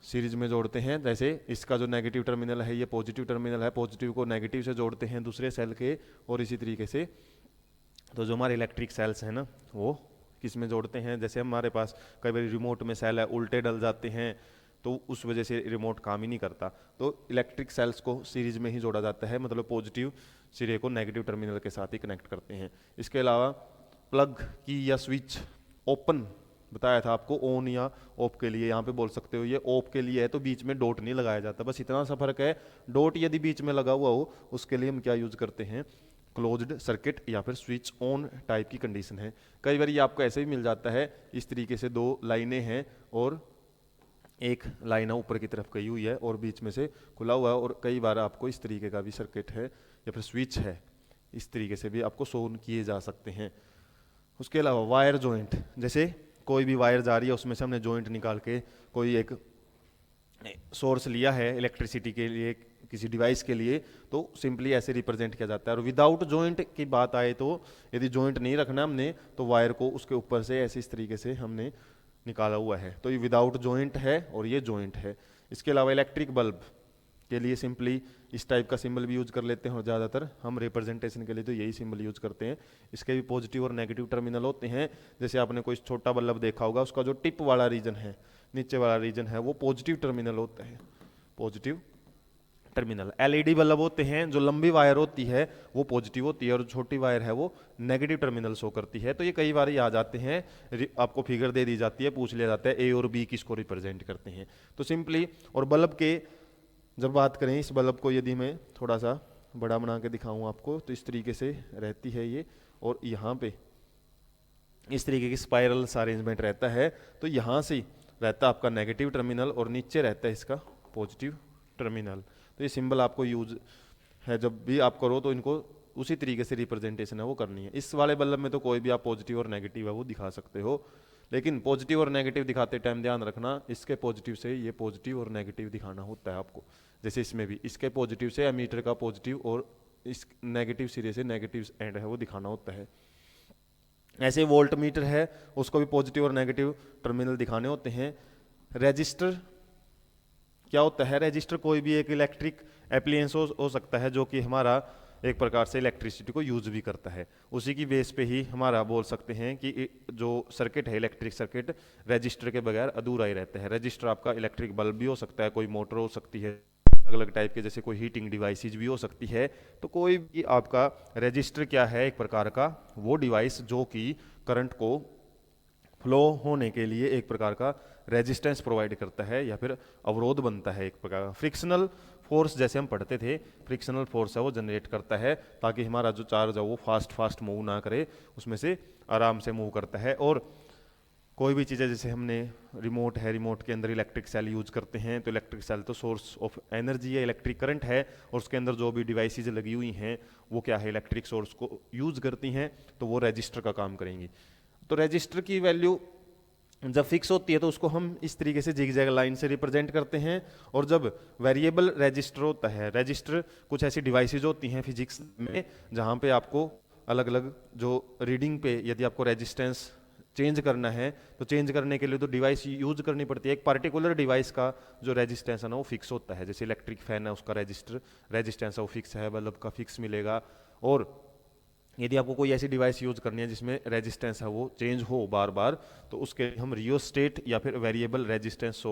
सीरीज में जोड़ते हैं। जैसे इसका जो नेगेटिव टर्मिनल है ये पॉजिटिव टर्मिनल है, पॉजिटिव को नेगेटिव से जोड़ते हैं दूसरे सेल के, और इसी तरीके से तो जो हमारे इलेक्ट्रिक सेल्स हैं ना वो किस में जोड़ते हैं, जैसे हमारे पास कई बार रिमोट में सेल है उल्टे डल जाते हैं, तो उस वजह से रिमोट काम ही नहीं करता, तो इलेक्ट्रिक सेल्स को सीरीज में ही जोड़ा जाता है, मतलब पॉजिटिव सिरे को नेगेटिव टर्मिनल के साथ ही कनेक्ट करते हैं। इसके अलावा प्लग की या स्विच ओपन बताया था आपको, ऑन या ऑफ के लिए, यहाँ पे बोल सकते हो ये ऑफ के लिए है तो बीच में डॉट नहीं लगाया जाता, बस इतना सा फर्क है। डॉट यदि बीच में लगा हुआ हो उसके लिए हम क्या यूज करते हैं, क्लोज्ड सर्किट या फिर स्विच ऑन टाइप की कंडीशन है। कई बार ये आपको ऐसे भी मिल जाता है, इस तरीके से 2 लाइनें हैं और एक लाइन ऊपर की तरफ गई हुई है और बीच में से खुला हुआ है, और कई बार आपको इस तरीके का भी सर्किट है या फिर स्विच है, इस तरीके से भी आपको शो किए जा सकते हैं। उसके अलावा वायर जॉइंट, जैसे कोई भी वायर जा रही है उसमें से हमने जॉइंट निकाल के कोई एक सोर्स लिया है इलेक्ट्रिसिटी के लिए किसी डिवाइस के लिए, तो सिंपली ऐसे रिप्रेजेंट किया जाता है। और विदाउट जॉइंट की बात आए तो यदि जॉइंट नहीं रखना हमने तो वायर को उसके ऊपर से ऐसे इस तरीके से हमने निकाला हुआ है, तो ये विदाउट जॉइंट है और ये जॉइंट है। इसके अलावा इलेक्ट्रिक बल्ब के लिए सिंपली इस टाइप का सिंबल भी यूज कर लेते हैं, और ज़्यादातर हम रिप्रेजेंटेशन के लिए तो यही सिंबल यूज करते हैं। इसके भी पॉजिटिव और नेगेटिव टर्मिनल होते हैं। जैसे आपने कोई छोटा बल्ब देखा होगा, उसका जो टिप वाला रीजन है, नीचे वाला रीजन है, वो पॉजिटिव टर्मिनल होता है, पॉजिटिव टर्मिनल। एलईडी बल्ब होते हैं, जो लंबी वायर होती है वो पॉजिटिव होती है और छोटी वायर है वो नेगेटिव टर्मिनल शो करती है। तो ये कई बार आ जाते हैं, आपको फिगर दे दी जाती है, पूछ लिया जाता है ए और बी किसको रिप्रेजेंट करते हैं। तो सिंपली, और बल्ब के जब बात करें, इस बल्ब को यदि मैं थोड़ा सा बड़ा बना के दिखाऊं आपको, तो इस तरीके से रहती है ये, और यहाँ पे इस तरीके की स्पाइरल सा अरेंजमेंट रहता है। तो यहाँ से रहता है आपका नेगेटिव टर्मिनल और नीचे रहता है इसका पॉजिटिव टर्मिनल। तो ये सिंबल आपको यूज है, जब भी आप करो तो इनको उसी तरीके से रिप्रेजेंटेशन है वो करनी है। इस वाले बल्ब में तो कोई भी आप पॉजिटिव और नेगेटिव है वो दिखा सकते हो, लेकिन पॉजिटिव और नेगेटिव दिखाते टाइम ध्यान रखना, इसके पॉजिटिव से ये पॉजिटिव और नेगेटिव दिखाना होता है आपको। जैसे इसमें भी इसके पॉजिटिव से एमीटर का पॉजिटिव और इस नेगेटिव सिरे से नेगेटिव एंड है वो दिखाना होता है। ऐसे वोल्ट मीटर है, उसको भी पॉजिटिव और नेगेटिव टर्मिनल दिखाने होते हैं। रजिस्टर क्या होता है? रजिस्टर कोई भी एक इलेक्ट्रिक एप्लियंस हो सकता है जो कि हमारा एक प्रकार से इलेक्ट्रिसिटी को यूज भी करता है। उसी की बेस पे ही हमारा बोल सकते हैं कि जो सर्किट है, इलेक्ट्रिक सर्किट, रजिस्टर के बगैर अधूरा ही रहता है। रजिस्टर आपका इलेक्ट्रिक बल्ब भी हो सकता है, कोई मोटर हो सकती है, अलग अलग टाइप के, जैसे कोई हीटिंग डिवाइसेज भी हो सकती है। तो कोई भी आपका रजिस्टर क्या है, एक प्रकार का वो डिवाइस जो कि करंट को फ्लो होने के लिए एक प्रकार का रेजिस्टेंस प्रोवाइड करता है या फिर अवरोध बनता है। एक प्रकार का फ्रिक्शनल फोर्स, जैसे हम पढ़ते थे, फ्रिक्शनल फोर्स है वो जनरेट करता है ताकि हमारा जो चार्ज है वो फास्ट मूव ना करे, उसमें से आराम से मूव करता है। और कोई भी चीज़ है, जैसे हमने रिमोट है, रिमोट के अंदर इलेक्ट्रिक सेल यूज करते हैं, तो इलेक्ट्रिक सेल तो सोर्स ऑफ एनर्जी है, इलेक्ट्रिक करंट है, और उसके अंदर जो भी डिवाइसेज लगी हुई हैं वो क्या है, इलेक्ट्रिक सोर्स को यूज करती हैं, तो वो रजिस्टर का काम करेंगी। तो रजिस्टर की वैल्यू जब फिक्स होती है तो उसको हम इस तरीके से जिगजैग लाइन से रिप्रेजेंट करते हैं। और जब वेरिएबल रजिस्टर होता है, रजिस्टर कुछ ऐसी डिवाइसेज होती हैं फिजिक्स में जहाँ पे आपको अलग अलग जो रीडिंग पे यदि आपको रेजिस्टेंस चेंज करना है तो चेंज करने के लिए तो डिवाइस यूज करनी पड़ती है। एक पार्टिकुलर डिवाइस का जो रेजिस्टेंस है ना वो फिक्स होता है, जैसे इलेक्ट्रिक फैन है उसका रेजिस्टेंस है वो फिक्स है, बल्ब का फिक्स मिलेगा। और यदि आपको कोई ऐसी डिवाइस यूज करनी है जिसमें रेजिस्टेंस है वो चेंज हो बार बार, तो उसके हम रियोस्टेट या फिर वेरिएबल रेजिस्टेंस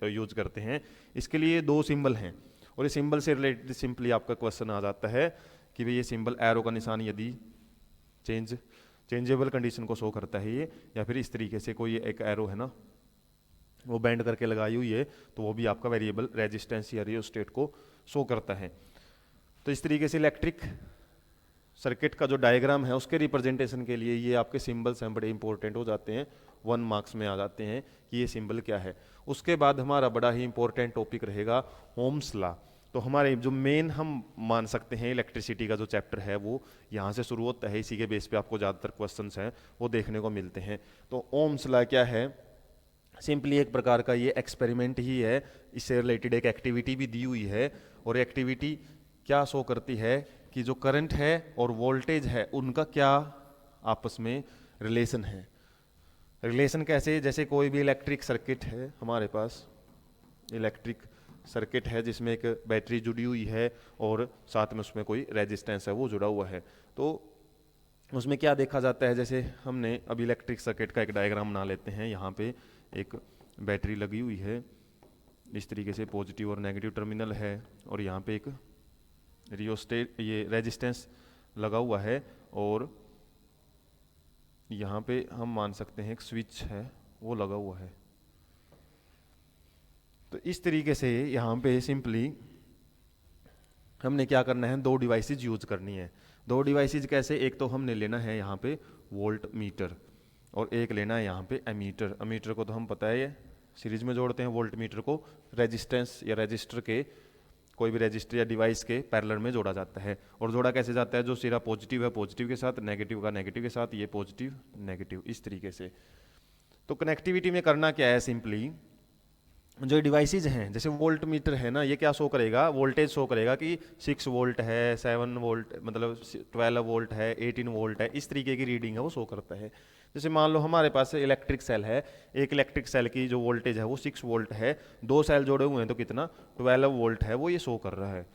यूज करते हैं। इसके लिए दो सिंबल हैं, और ये सिंबल से रिलेटेड सिंपली आपका क्वेश्चन आ जाता है कि भाई ये सिंबल एरो का निशान यदि चेंजेबल कंडीशन को शो करता है ये, या फिर इस तरीके से कोई एक एरो है ना वो बैंड करके लगाई हुई है, तो वो भी आपका वेरिएबल रेजिस्टेंस या रियोस्टेट को शो करता है। तो इस तरीके से इलेक्ट्रिक सर्किट का जो डायग्राम है उसके रिप्रेजेंटेशन के लिए ये आपके सिंबल्स हैं बड़े इंपॉर्टेंट हो जाते हैं, 1 मार्क्स में आ जाते हैं कि ये सिंबल क्या है। उसके बाद हमारा बड़ा ही इंपॉर्टेंट टॉपिक रहेगा ओम्स लॉ। तो हमारे जो मेन हम मान सकते हैं इलेक्ट्रिसिटी का जो चैप्टर है वो यहाँ से शुरू होता है, इसी के बेस पे आपको ज़्यादातर क्वेश्चंस हैं वो देखने को मिलते हैं। तो ओम्स लॉ क्या है? सिंपली एक प्रकार का ये एक्सपेरिमेंट ही है, इससे रिलेटेड एक एक्टिविटी भी दी हुई है, और एक्टिविटी क्या शो करती है कि जो करंट है और वोल्टेज है उनका क्या आपस में रिलेशन है। रिलेशन कैसे? जैसे कोई भी इलेक्ट्रिक सर्किट है, हमारे पास इलेक्ट्रिक सर्किट है जिसमें एक बैटरी जुड़ी हुई है और साथ में उसमें कोई रेजिस्टेंस है वो जुड़ा हुआ है, तो उसमें क्या देखा जाता है, जैसे हमने अभी इलेक्ट्रिक सर्किट का एक डायग्राम बना लेते हैं। यहाँ पे एक बैटरी लगी हुई है, इस तरीके से पॉजिटिव और नेगेटिव टर्मिनल है, और यहाँ पे एक रियोस्टेट ये रेजिस्टेंस लगा हुआ है, और यहाँ पे हम मान सकते हैं एक स्विच है वो लगा हुआ है। तो इस तरीके से यहाँ पे सिंपली हमने क्या करना है, दो डिवाइसेज यूज करनी है। दो डिवाइसेज कैसे? एक तो हमने लेना है यहाँ पे वोल्ट मीटर, और एक लेना है यहाँ पे एमीटर। एमीटर को तो हम पता है सीरीज में जोड़ते हैं, वोल्ट मीटर को रेजिस्टेंस या रजिस्टर के कोई भी रजिस्टर या डिवाइस के पैरेलल में जोड़ा जाता है। और जोड़ा कैसे जाता है? जो सिरा पॉजिटिव है पॉजिटिव के साथ, नेगेटिव का नेगेटिव के साथ, ये पॉजिटिव नेगेटिव इस तरीके से। तो कनेक्टिविटी में करना क्या है, सिंपली जो डिवाइसेज हैं, जैसे वोल्ट मीटर है ना, ये क्या शो करेगा, वोल्टेज शो करेगा कि 6 वोल्ट है, 7 वोल्ट मतलब 12 वोल्ट है, 18 वोल्ट है, इस तरीके की रीडिंग है वो शो करता है। जैसे मान लो हमारे पास इलेक्ट्रिक सेल है, एक इलेक्ट्रिक सेल की जो वोल्टेज है वो 6 वोल्ट है, 2 सेल जोड़े हुए हैं तो कितना 12 वोल्ट है वो ये शो कर रहा है,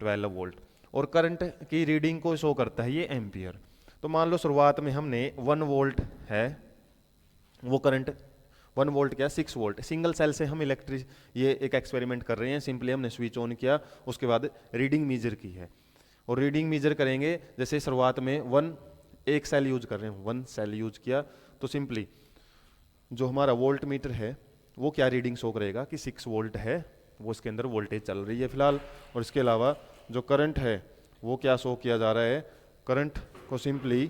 12 वोल्ट। और करंट की रीडिंग को शो करता है ये एम्पियर। तो मान लो शुरुआत में हमने 1 वोल्ट है वो करंट, 1 वोल्ट क्या 6 वोल्ट, सिंगल सेल से हम इलेक्ट्रिक ये एक एक्सपेरिमेंट कर रहे हैं। सिंपली हमने स्विच ऑन किया, उसके बाद रीडिंग मीजर की है, और रीडिंग मीजर करेंगे जैसे शुरुआत में एक सेल यूज कर रहे हैं, 1 सेल यूज किया, तो सिंपली जो हमारा वोल्ट मीटर है वो क्या रीडिंग शो करेगा कि 6 वोल्ट है, वो इसके अंदर वोल्टेज चल रही है फिलहाल। और इसके अलावा जो करंट है वो क्या शो किया जा रहा है, करंट को सिंपली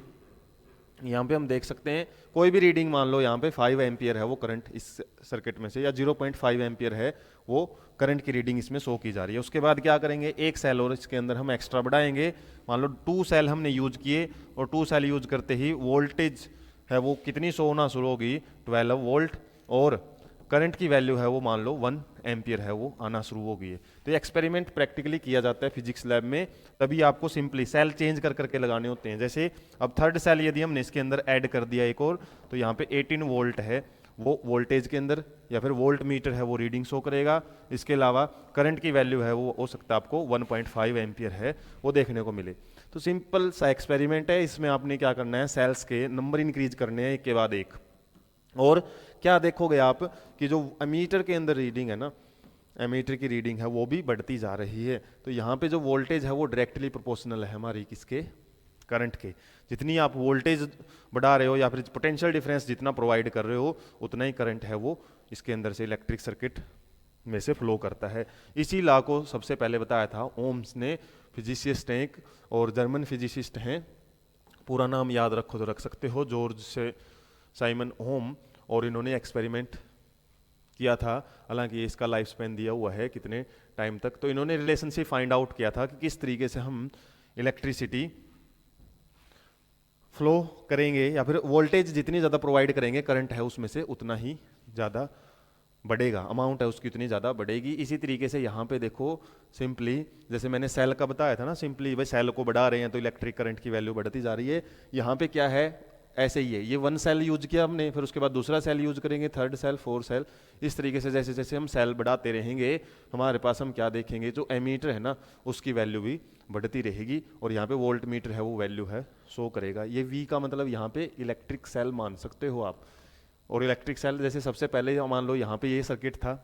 यहाँ पे हम देख सकते हैं, कोई भी रीडिंग मान लो यहाँ पे 5 एम्पियर है वो करंट इस सर्किट में से, या 0.5 एम्पियर है वो करंट की रीडिंग इसमें शो की जा रही है। उसके बाद क्या करेंगे, एक सेल और इसके अंदर हम एक्स्ट्रा बढ़ाएंगे, मान लो 2 सेल हमने यूज किए, और 2 सेल यूज करते ही वोल्टेज है वो कितनी शो होना शुरू होगी, 12 वोल्ट, और करंट की वैल्यू है वो मान लो 1 एम्पियर है वो आना शुरू हो गई है। तो ये एक्सपेरिमेंट प्रैक्टिकली किया जाता है फिजिक्स लैब में, तभी आपको सिंपली सेल चेंज कर करके लगाने होते हैं। जैसे अब थर्ड सेल यदि हमने इसके अंदर ऐड कर दिया एक और, तो यहाँ पे 18 वोल्ट है वो वोल्टेज के अंदर, या फिर वोल्ट मीटर है वो रीडिंग शो करेगा। इसके अलावा करंट की वैल्यू है वो हो सकता है आपको 1.5 एम्पियर है वो देखने को मिले। तो सिंपल सा एक्सपेरिमेंट है, इसमें आपने क्या करना है, सेल्स के नंबर इंक्रीज करने हैं एक के बाद एक। और क्या देखोगे आप कि जो एमीटर के अंदर रीडिंग है ना, एमीटर की रीडिंग है वो भी बढ़ती जा रही है। तो यहाँ पे जो वोल्टेज है वो डायरेक्टली प्रोपोर्शनल है हमारी किसके, करंट के। जितनी आप वोल्टेज बढ़ा रहे हो या फिर पोटेंशियल डिफरेंस जितना प्रोवाइड कर रहे हो, उतना ही करंट है वो इसके अंदर से इलेक्ट्रिक सर्किट में से फ्लो करता है। इसी लॉ को सबसे पहले बताया था ओम्स ने, फिजिसिस्ट हैं एक और जर्मन फिजिसिस्ट हैं, पूरा नाम याद रखो तो रख सकते हो, जॉर्ज से साइमन ओम। और इन्होंने एक्सपेरिमेंट किया था, हालांकि इसका लाइफ स्पैन दिया हुआ है कितने टाइम तक। तो इन्होंने रिलेशनशिप फाइंड आउट किया था कि किस तरीके से हम इलेक्ट्रिसिटी फ्लो करेंगे, या फिर वोल्टेज जितनी ज़्यादा प्रोवाइड करेंगे करंट है उसमें से उतना ही ज़्यादा बढ़ेगा, अमाउंट है उसकी उतनी ज़्यादा बढ़ेगी। इसी तरीके से यहाँ पे देखो सिंपली जैसे मैंने सेल का बताया था ना, सिंपली भाई सेल को बढ़ा रहे हैं तो इलेक्ट्रिक करंट की वैल्यू बढ़ती जा रही है। यहाँ पे क्या है, ऐसे ही है, ये 1 सेल यूज किया हमने, फिर उसके बाद दूसरा सेल यूज करेंगे, थर्ड सेल, 4 सेल, इस तरीके से जैसे जैसे हम सेल बढ़ाते रहेंगे हमारे पास हम क्या देखेंगे, जो एमीटर है ना उसकी वैल्यू भी बढ़ती रहेगी। और यहाँ पे वोल्ट मीटर है वो वैल्यू है शो करेगा। ये V का मतलब यहाँ पे इलेक्ट्रिक सेल मान सकते हो आप। और इलेक्ट्रिक सेल जैसे सबसे पहले मान लो यहाँ पे ये सर्किट था,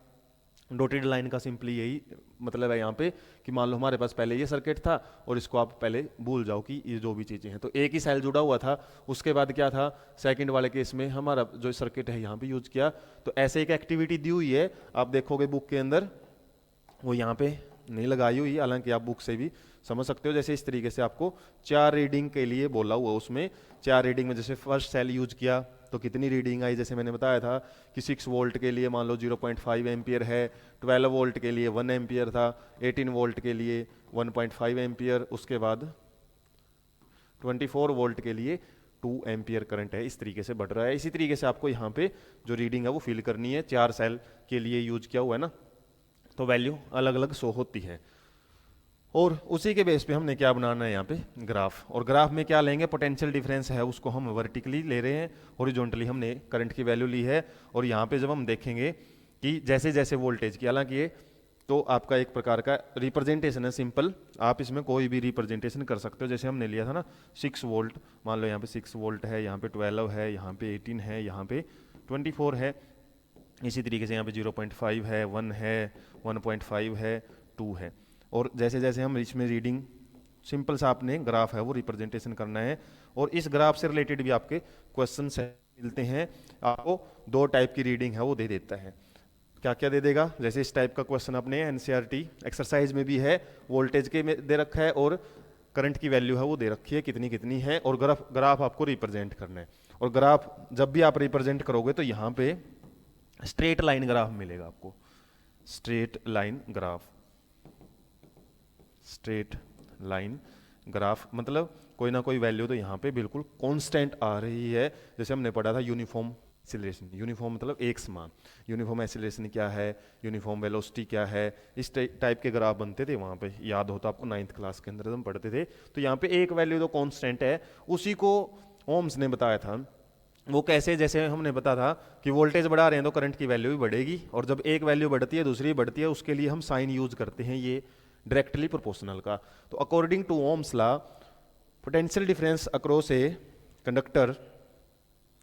डॉटेड लाइन का सिंपली यही मतलब है यहाँ पे कि मान लो हमारे पास पहले ये सर्किट था और इसको आप पहले भूल जाओ कि ये जो भी चीज़ें हैं, तो एक ही सेल जुड़ा हुआ था। उसके बाद क्या था, सेकंड वाले केस में हमारा जो सर्किट है यहाँ पे यूज किया। तो ऐसे एक एक्टिविटी दी हुई है, आप देखोगे बुक के अंदर, वो यहाँ पे नहीं लगाई हुई, हालांकि आप बुक से भी समझ सकते हो। जैसे इस तरीके से आपको 4 रीडिंग के लिए बोला हुआ, उसमें 4 रीडिंग में जैसे फर्स्ट सेल यूज किया तो कितनी रीडिंग आई, जैसे मैंने बताया था कि 6 वोल्ट के लिए मान लो 0.5 एम्पियर है, 12 वोल्ट के लिए 1 एम्पियर था, 18 वोल्ट के लिए 1.5 एम्पियर, उसके बाद 24 वोल्ट के लिए 2 एम्पियर करंट है। इस तरीके से बढ़ रहा है। इसी तरीके से आपको यहाँ पे जो रीडिंग है वो फिल करनी है, 4 सेल के लिए यूज किया हुआ है ना, तो वैल्यू अलग अलग शो होती है। और उसी के बेस पे हमने क्या बनाना है यहाँ पे, ग्राफ। और ग्राफ में क्या लेंगे, पोटेंशियल डिफरेंस है उसको हम वर्टिकली ले रहे हैं, हॉरिजॉन्टली हमने करंट की वैल्यू ली है। और यहाँ पे जब हम देखेंगे कि जैसे जैसे वोल्टेज की, हालांकि ये तो आपका एक प्रकार का रिप्रेजेंटेशन है सिंपल, आप इसमें कोई भी रिप्रेजेंटेशन कर सकते हो। जैसे हमने लिया था ना 6 वोल्ट, मान लो यहाँ पे 6 वोल्ट है, यहाँ पे 12 है, यहाँ पे 18 है, यहाँ पे 24 है। इसी तरीके से यहाँ पे 0.5 है, 1 है, 1.5 है, 2 है। और जैसे जैसे हम इसमें रीडिंग, सिंपल सा आपने ग्राफ है वो रिप्रेजेंटेशन करना है। और इस ग्राफ से रिलेटेड भी आपके क्वेश्चन मिलते हैं, आपको 2 टाइप की रीडिंग है वो दे देता है। क्या क्या दे देगा, जैसे इस टाइप का क्वेश्चन अपने एनसीईआरटी एक्सरसाइज में भी है, वोल्टेज के में दे रखा है और करंट की वैल्यू है वो दे रखी है कितनी कितनी है, और ग्राफ आपको रिप्रेजेंट करना है। और ग्राफ जब भी आप रिप्रेजेंट करोगे तो यहाँ पे स्ट्रेट लाइन ग्राफ मिलेगा आपको, straight line graph. Straight line graph मतलब कोई ना कोई वैल्यू तो यहाँ पे बिल्कुल कांस्टेंट आ रही है। जैसे हमने पढ़ा था यूनिफॉर्म एक्सीलरेशन, यूनिफॉर्म मतलब एक समान। यूनिफॉर्म एक्सीलरेशन क्या है, यूनिफॉर्म वेलोसिटी क्या है, इस टाइप के ग्राफ बनते थे वहाँ पे, याद होता आपको 9th क्लास के अंदर हम पढ़ते थे। तो यहाँ पे एक वैल्यू तो कांस्टेंट है, उसी को ओम्स ने बताया था। वो कैसे, जैसे हमने बताया था कि वोल्टेज बढ़ा रहे हैं तो करंट की वैल्यू भी बढ़ेगी, और जब एक वैल्यू बढ़ती है दूसरी बढ़ती है, उसके लिए हम साइन यूज करते हैं ये डायरेक्टली प्रोपोर्शनल का। तो according to Ohm's law, potential difference across a conductor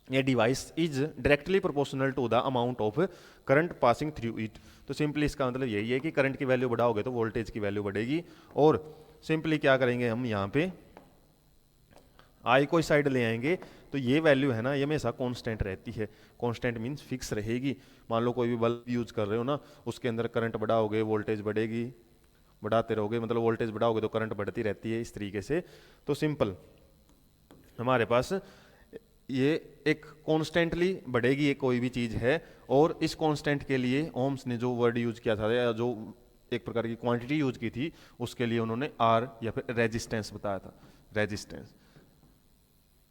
a device is directly proportional to the amount of current passing through it. तो सिंपली इसका मतलब यही है कि करंट की वैल्यू बढ़ाओगे तो वोल्टेज की वैल्यू बढ़ेगी। और सिंपली क्या करेंगे हम, यहाँ पे आई को इस साइड ले आएंगे, तो ये वैल्यू है ना, ये हमेशा कांस्टेंट रहती है। कांस्टेंट मींस फिक्स रहेगी। मान लो कोई भी बल्ब यूज कर रहे हो ना, उसके अंदर करंट बढ़ाओगे वोल्टेज बढ़ेगी, बढ़ाते रहोगे मतलब वोल्टेज बढ़ाओगे तो करंट बढ़ती रहती है, इस तरीके से। तो सिंपल हमारे पास ये एक कॉन्स्टेंटली बढ़ेगी, ये कोई भी चीज है, और इस कॉन्स्टेंट के लिए ओम्स ने जो वर्ड यूज किया था या जो एक प्रकार की क्वांटिटी यूज की थी, उसके लिए उन्होंने आर या फिर रेजिस्टेंस बताया था, रेजिस्टेंस।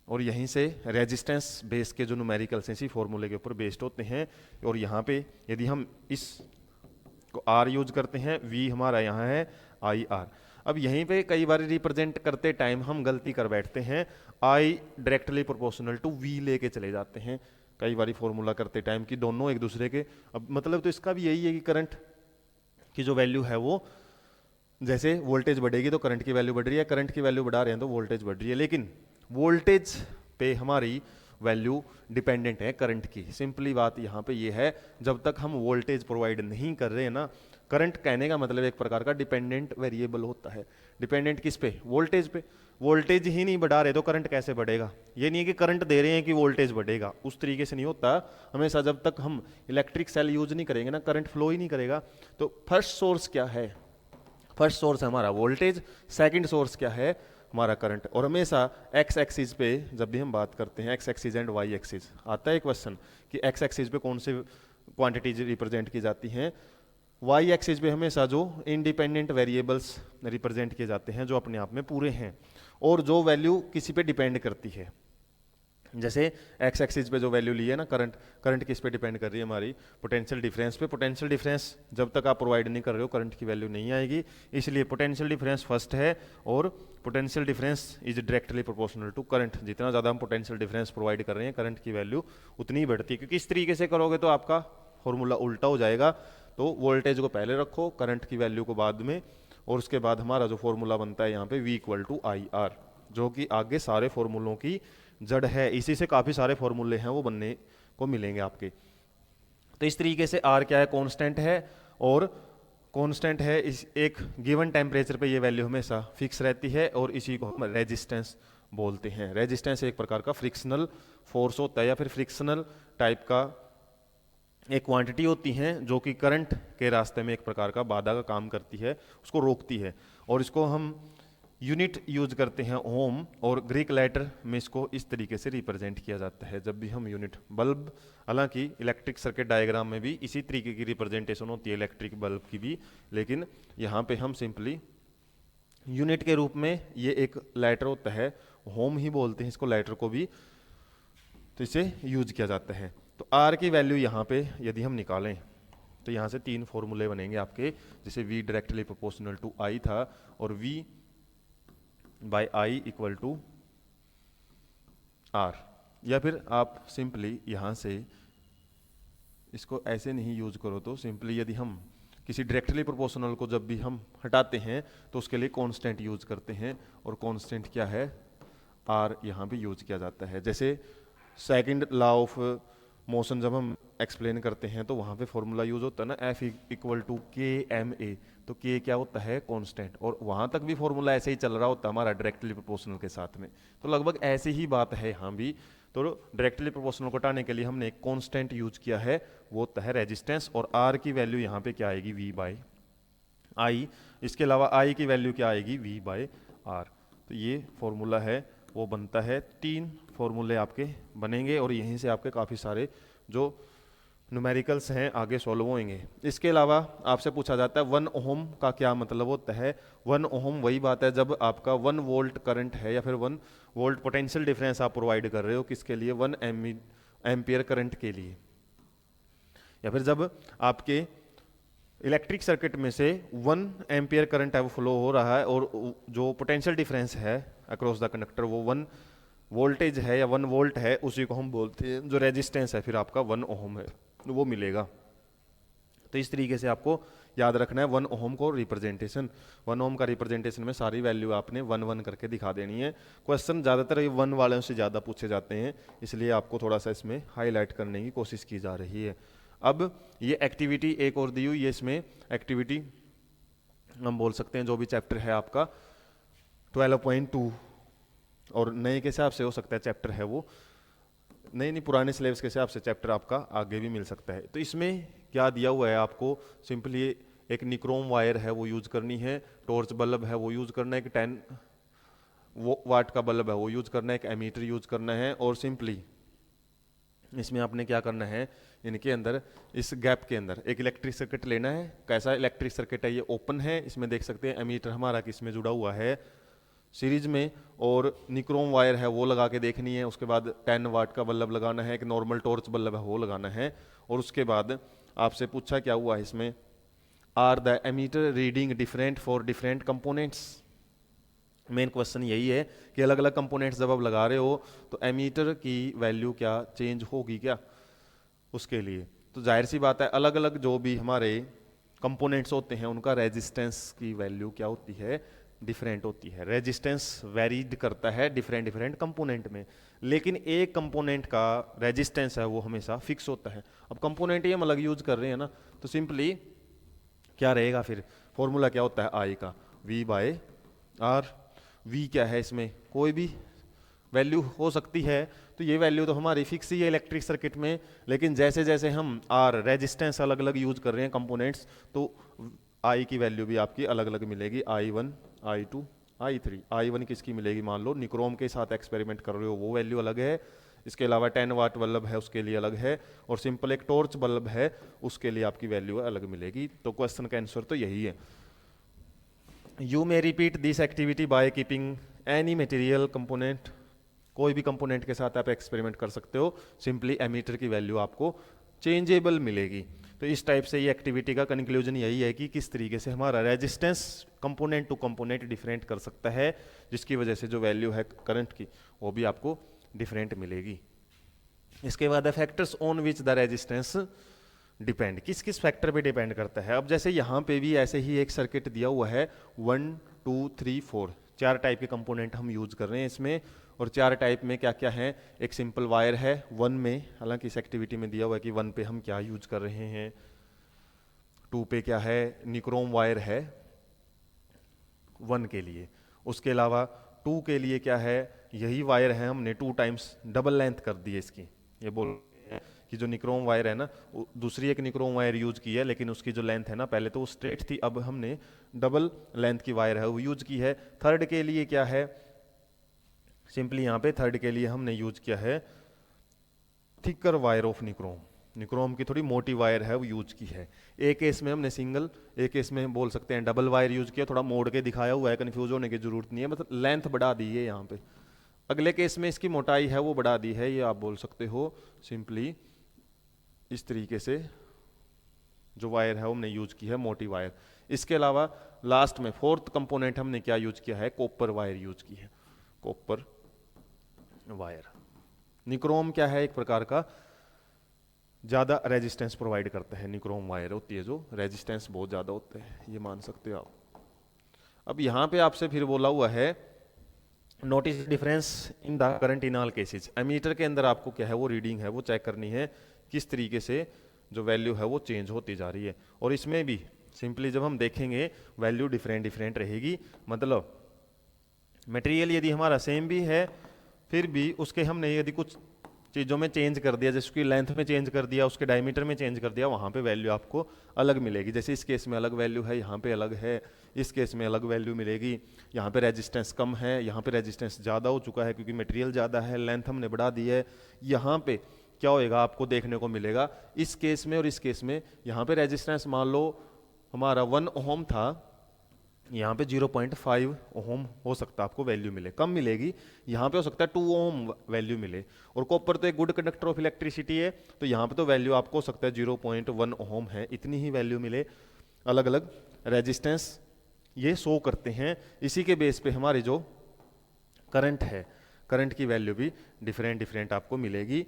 और यहीं से रेजिस्टेंस बेस के जो न्यूमेरिकल्स हैं इसी फॉर्मूले के ऊपर बेस्ड होते हैं। और यहाँ पे यदि हम इस को आर यूज करते हैं, वी हमारा यहाँ है आई आर। अब यहीं पे कई बार रिप्रेजेंट करते टाइम हम गलती कर बैठते हैं, I directly proportional to V लेके चले जाते हैं कई बार फॉर्मूला करते टाइम, कि दोनों एक दूसरे के। अब मतलब तो इसका भी यही है कि करंट की जो वैल्यू है वो, जैसे वोल्टेज बढ़ेगी तो करंट की वैल्यू बढ़ रही है, करंट की वैल्यू बढ़ा रहे हैं तो वोल्टेज बढ़ रही है, लेकिन वोल्टेज पे हमारी वैल्यू डिपेंडेंट है करंट की। सिंपली बात यहाँ पे ये है, जब तक हम वोल्टेज प्रोवाइड नहीं कर रहे हैं ना, करंट कहने का मतलब एक प्रकार का डिपेंडेंट वेरिएबल होता है। डिपेंडेंट किस पे, वोल्टेज पे। वोल्टेज ही नहीं बढ़ा रहे तो करंट कैसे बढ़ेगा। ये नहीं है कि करंट दे रहे हैं कि वोल्टेज बढ़ेगा, उस तरीके से नहीं होता। हमेशा जब तक हम इलेक्ट्रिक सेल यूज नहीं करेंगे ना, करंट फ्लो ही नहीं करेगा। तो फर्स्ट सोर्स क्या है, फर्स्ट सोर्स है हमारा वोल्टेज, सेकंड सोर्स क्या है हमारा करंट। और हमेशा एक्स एक्सिस पे जब भी हम बात करते हैं, X axis and Y axis, आता है क्वेश्चन कि एक्स एक्सिस पे कौन से क्वांटिटीज रिप्रेजेंट की जाती हैं, वाई एक्सिस पे हमेशा जो इंडिपेंडेंट वेरिएबल्स रिप्रेजेंट किए जाते हैं जो अपने आप में पूरे हैं और जो वैल्यू किसी पे डिपेंड करती है। जैसे एक्स एक्सिस पे जो वैल्यू ली है ना करंट, करंट किस पे डिपेंड कर रही है हमारी, पोटेंशियल डिफरेंस पे। पोटेंशियल डिफरेंस जब तक आप प्रोवाइड नहीं कर रहे हो करंट की वैल्यू नहीं आएगी, इसलिए पोटेंशियल डिफरेंस फर्स्ट है। और potential difference is directly proportional to current. जितना ज़्यादा हम पोटेंशियल डिफरेंस प्रोवाइड कर रहे हैं करंट की वैल्यू उतनी ही बढ़ती है, क्योंकि इस तरीके से करोगे तो आपका फॉर्मूला उल्टा हो जाएगा। तो वोल्टेज को पहले रखो, करंट की वैल्यू को बाद में, और उसके बाद हमारा जो फॉर्मूला बनता है यहाँ पे V equal to I R, जो कि आगे सारे फॉर्मूलों की जड़ है। इसी से काफ़ी सारे फॉर्मूले हैं वो बनने को मिलेंगे आपके। तो इस तरीके से R क्या है, कांस्टेंट है, और कांस्टेंट है इस एक गिवन टेम्परेचर पे ये वैल्यू हमेशा फिक्स रहती है, और इसी को हम रेजिस्टेंस बोलते हैं। रेजिस्टेंस एक प्रकार का फ्रिक्शनल फोर्स होता है या फिर फ्रिक्शनल टाइप का एक क्वांटिटी होती है जो कि करंट के रास्ते में एक प्रकार का बाधा का काम करती है, उसको रोकती है। और इसको हम यूनिट यूज करते हैं ओम, और ग्रीक लेटर में इसको इस तरीके से रिप्रेजेंट किया जाता है जब भी हम यूनिट। बल्ब, हालांकि इलेक्ट्रिक सर्किट डायग्राम में भी इसी तरीके की रिप्रेजेंटेशन होती है इलेक्ट्रिक बल्ब की भी, लेकिन यहाँ पे हम सिंपली यूनिट के रूप में ये एक लेटर होता है, होम ही बोलते हैं इसको लेटर को भी, तो इसे यूज किया जाता है। तो आर की वैल्यू यहाँ पे यदि हम निकालें तो यहाँ से तीन फॉर्मूले बनेंगे आपके, जैसे V directly proportional to I था, और V by I equal to R, या फिर आप सिंपली यहाँ से इसको ऐसे नहीं यूज करो तो सिंपली यदि हम किसी डायरेक्टली प्रोपोर्शनल को जब भी हम हटाते हैं तो उसके लिए कांस्टेंट यूज करते हैं, और कांस्टेंट क्या है, R यहाँ पे यूज किया जाता है। जैसे सेकंड लॉ ऑफ मोशन जब हम एक्सप्लेन करते हैं तो वहाँ पे फॉर्मूला यूज होता है ना, F इक्वल टू KMA, तो K क्या होता है, कांस्टेंट, और वहाँ तक भी फॉर्मूला ऐसे ही चल रहा होता है हमारा डायरेक्टली प्रोपोर्शनल के साथ में। तो लगभग ऐसी ही बात है यहाँ भी। तो डायरेक्टली प्रोपोर्शनल को हटाने के लिए हमने एक कांस्टेंट यूज किया है, वो होता है रेजिस्टेंस, और R की वैल्यू यहाँ पे क्या आएगी, V बाय I। इसके अलावा I की वैल्यू क्या आएगी, V बाय R। तो ये फॉर्मूला है वो बनता है, तीन फॉर्मूले आपके बनेंगे, और यहीं से आपके काफ़ी सारे जो न्यूमेरिकल्स हैं आगे सॉल्व होंगे। इसके अलावा आपसे पूछा जाता है 1 ओम का क्या मतलब होता है। 1 ओम वही बात है जब आपका 1 वोल्ट करंट है या फिर 1 वोल्ट पोटेंशियल डिफरेंस आप प्रोवाइड कर रहे हो, किसके लिए, एम्पियर करंट के लिए, या फिर जब आपके इलेक्ट्रिक सर्किट में से 1 एम्पियर करंट है वो फ्लो हो रहा है और जो पोटेंशियल डिफरेंस है अक्रॉस द कंडक्टर वो 1 वोल्टेज है या 1 वोल्ट है, उसी को हम बोलते हैं, जो रेजिस्टेंस है फिर आपका 1 ओम है वो मिलेगा। तो इस तरीके से आपको याद रखना है 1 ओम को रिप्रेजेंटेशन, 1 ओम का रिप्रेजेंटेशन में सारी वैल्यू आपने 1 1 करके दिखा देनी है। क्वेश्चन ज़्यादातर ये 1 वालों से ज़्यादा पूछे जाते हैं, इसलिए आपको थोड़ा सा इसमें हाईलाइट करने की कोशिश की जा रही है। अब ये एक्टिविटी एक और दी हुई है, इसमें एक्टिविटी हम बोल सकते हैं जो भी चैप्टर है आपका 12.2 और नए के हिसाब से हो सकता है चैप्टर है वो नहीं पुराने सिलेबस के हिसाब से चैप्टर आपका आगे भी मिल सकता है। तो इसमें क्या दिया हुआ है आपको, सिंपली एक निक्रोम वायर है वो यूज करनी है, टॉर्च बल्ब है वो यूज करना है, एक 10 वाट का बल्ब है वो यूज करना है, एक एमीटर यूज करना है, और सिंपली इसमें आपने क्या करना है, इनके अंदर इस गैप के अंदर एक इलेक्ट्रिक सर्किट लेना है। कैसा इलेक्ट्रिक सर्किट है, ये ओपन है, इसमें देख सकते हैं एमीटर हमारा किसमें जुड़ा हुआ है, सीरीज में, और निक्रोम वायर है वो लगा के देखनी है। उसके बाद 10 वाट का बल्ब लगाना है, एक नॉर्मल टॉर्च बल्ब है वो लगाना है, और उसके बाद आपसे पूछा क्या हुआ है इसमें, are the ammeter reading different for different components. Main question यही है कि अलग अलग कंपोनेंट्स जब आप लगा रहे हो तो एमीटर की वैल्यू क्या चेंज होगी क्या, उसके लिए तो जाहिर सी बात है अलग अलग जो भी हमारे कंपोनेंट्स होते हैं उनका रेजिस्टेंस की वैल्यू क्या होती है, डिफरेंट होती है। रेजिस्टेंस वेरीड करता है डिफरेंट डिफरेंट कंपोनेंट में, लेकिन एक कंपोनेंट का रेजिस्टेंस है वो हमेशा फिक्स होता है। अब कंपोनेंट ये हम अलग यूज कर रहे हैं ना, तो सिंपली क्या रहेगा, फिर फॉर्मूला क्या होता है आई का, V बाय आर। V क्या है, इसमें कोई भी वैल्यू हो सकती है, तो ये वैल्यू तो हमारी फिक्स ही है इलेक्ट्रिक सर्किट में, लेकिन जैसे जैसे हम आर रेजिस्टेंस अलग अलग यूज कर रहे हैं कंपोनेंट्स, तो आई की वैल्यू भी आपकी अलग अलग मिलेगी, I1 I2 I3। I1 किसकी मिलेगी, मान लो निक्रोम के साथ एक्सपेरिमेंट कर रहे हो वो वैल्यू अलग है, इसके अलावा 10 वाट बल्ब है उसके लिए अलग है, और सिंपल एक टॉर्च बल्ब है उसके लिए आपकी वैल्यू अलग मिलेगी। तो क्वेश्चन का आंसर तो यही है। You may repeat this activity by keeping any material component, कोई भी कंपोनेंट के साथ आप एक्सपेरिमेंट कर सकते हो, सिंपली एमीटर की वैल्यू आपको चेंजेबल मिलेगी। तो इस टाइप से ये एक्टिविटी का कंक्लूजन यही है कि किस तरीके से हमारा resistance component to component different कर सकता है, जिसकी वजह से जो वैल्यू है करंट की वो भी आपको डिफरेंट मिलेगी। इसके बाद factors on which the resistance depend, किस किस फैक्टर पे डिपेंड करता है। अब जैसे यहाँ पे भी ऐसे ही एक सर्किट दिया हुआ है 1 2 3 4, 4 टाइप के कंपोनेंट हम यूज कर रहे हैं इसमें, और 4 टाइप में क्या क्या है, एक सिंपल वायर है 1 में, हालांकि इस एक्टिविटी में दिया हुआ है कि 1 पे हम क्या यूज कर रहे हैं, 2 पे क्या है, निक्रोम वायर है 1 के लिए, उसके अलावा 2 के लिए क्या है, यही वायर है हमने 2 टाइम्स डबल लेंथ कर दी है इसकी। ये बोल कि जो निक्रोम वायर है ना, दूसरी एक निक्रोम वायर यूज की है, लेकिन उसकी जो लेंथ है ना, पहले तो वो स्ट्रेट थी, अब हमने डबल लेंथ की वायर है वो यूज की है। थर्ड के लिए क्या है, सिंपली यहाँ पे थर्ड के लिए हमने यूज किया है thicker wire of nichrome, nichrome की थोड़ी मोटी वायर है वो यूज की है। एक केस में हमने सिंगल, एक केस में बोल सकते हैं डबल वायर यूज किया, थोड़ा मोड़ के दिखाया हुआ है, कंफ्यूज होने की जरूरत नहीं है, मतलब लेंथ बढ़ा दी है यहाँ पे। अगले केस में इसकी मोटाई है वो बढ़ा दी है, ये आप बोल सकते हो सिंपली इस तरीके से जो वायर है वो हमने यूज की है मोटी वायर। इसके अलावा लास्ट में फोर्थ कंपोनेंट हमने क्या यूज किया है, कॉपर वायर यूज की है, कॉपर वायर। निक्रोम क्या है, एक प्रकार का ज्यादा रेजिस्टेंस प्रोवाइड करता है, निक्रोम वायर होती है जो रेजिस्टेंस बहुत ज्यादा होता है, ये मान सकते हो आप। अब यहां पे आपसे फिर बोला हुआ है notice difference in the current in all cases. Ammeter के अंदर आपको क्या है वो रीडिंग है वो चेक करनी है, किस तरीके से जो वैल्यू है वो चेंज होती जा रही है, और इसमें भी सिंपली जब हम देखेंगे वैल्यू डिफरेंट डिफरेंट रहेगी। मतलब मटेरियल यदि हमारा सेम भी है, फिर भी उसके हमने यदि कुछ चीज़ों में चेंज कर दिया, जैसे उसकी लेंथ में चेंज कर दिया, उसके डायमीटर में चेंज कर दिया, वहाँ पे वैल्यू आपको अलग मिलेगी। जैसे इस केस में अलग वैल्यू है, यहाँ पे अलग है, इस केस में अलग वैल्यू मिलेगी, यहाँ पे रेजिस्टेंस कम है, यहाँ पे रेजिस्टेंस ज़्यादा हो चुका है क्योंकि मटेरियल ज़्यादा है, लेंथ हमने बढ़ा दी है। यहाँ पे क्या होएगा आपको देखने को मिलेगा, इस केस में और इस केस में यहाँ पे रेजिस्टेंस मान लो हमारा 1 ओम था, यहाँ पे 0.5 ओम हो सकता है आपको वैल्यू मिले, कम मिलेगी। यहाँ पे हो सकता है 2 ओम वैल्यू मिले। और कॉपर तो एक गुड कंडक्टर ऑफ इलेक्ट्रिसिटी है, तो यहाँ पे तो वैल्यू आपको हो सकता है 0.1 ओम है, इतनी ही वैल्यू मिले। अलग अलग रेजिस्टेंस ये शो करते हैं, इसी के बेस पे हमारी जो करंट है, करंट की वैल्यू भी डिफरेंट डिफरेंट आपको मिलेगी,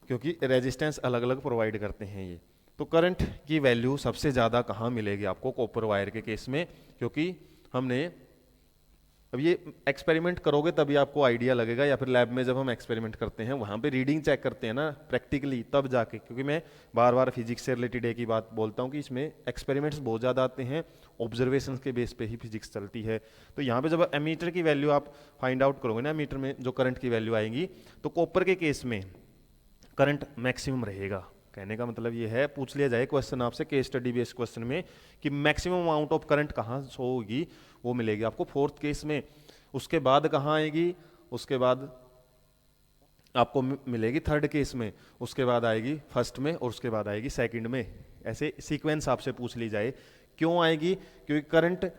क्योंकि रेजिस्टेंस अलग अलग प्रोवाइड करते हैं ये। तो करंट की वैल्यू सबसे ज़्यादा कहाँ मिलेगी आपको? कॉपर वायर के केस में, क्योंकि हमने अब ये एक्सपेरिमेंट करोगे तभी आपको आइडिया लगेगा, या फिर लैब में जब हम एक्सपेरिमेंट करते हैं वहाँ पे रीडिंग चेक करते हैं ना प्रैक्टिकली, तब जाके, क्योंकि मैं बार बार फिजिक्स से रिलेटेड एक ही बात बोलता हूँ कि इसमें एक्सपेरिमेंट्स बहुत ज़्यादा आते हैं, ऑब्जर्वेशन के बेस पे ही फिजिक्स चलती है। तो यहाँ पे जब एमीटर की वैल्यू आप फाइंड आउट करोगे ना, एमीटर में जो करंट की वैल्यू आएगी, तो कॉपर के केस में करंट मैक्सिमम रहेगा। कहने का मतलब ये है, पूछ लिया जाए क्वेश्चन आपसे केस स्टडी बेस्ड क्वेश्चन में कि मैक्सिमम अमाउंट ऑफ करंट कहाँ शो होगी, वो मिलेगी आपको फोर्थ केस में। उसके बाद कहाँ आएगी? उसके बाद आपको मिलेगी थर्ड केस में, उसके बाद आएगी फर्स्ट में, और उसके बाद आएगी सेकंड में। ऐसे सीक्वेंस आपसे पूछ ली जाए, क्यों आएगी? क्योंकि करंट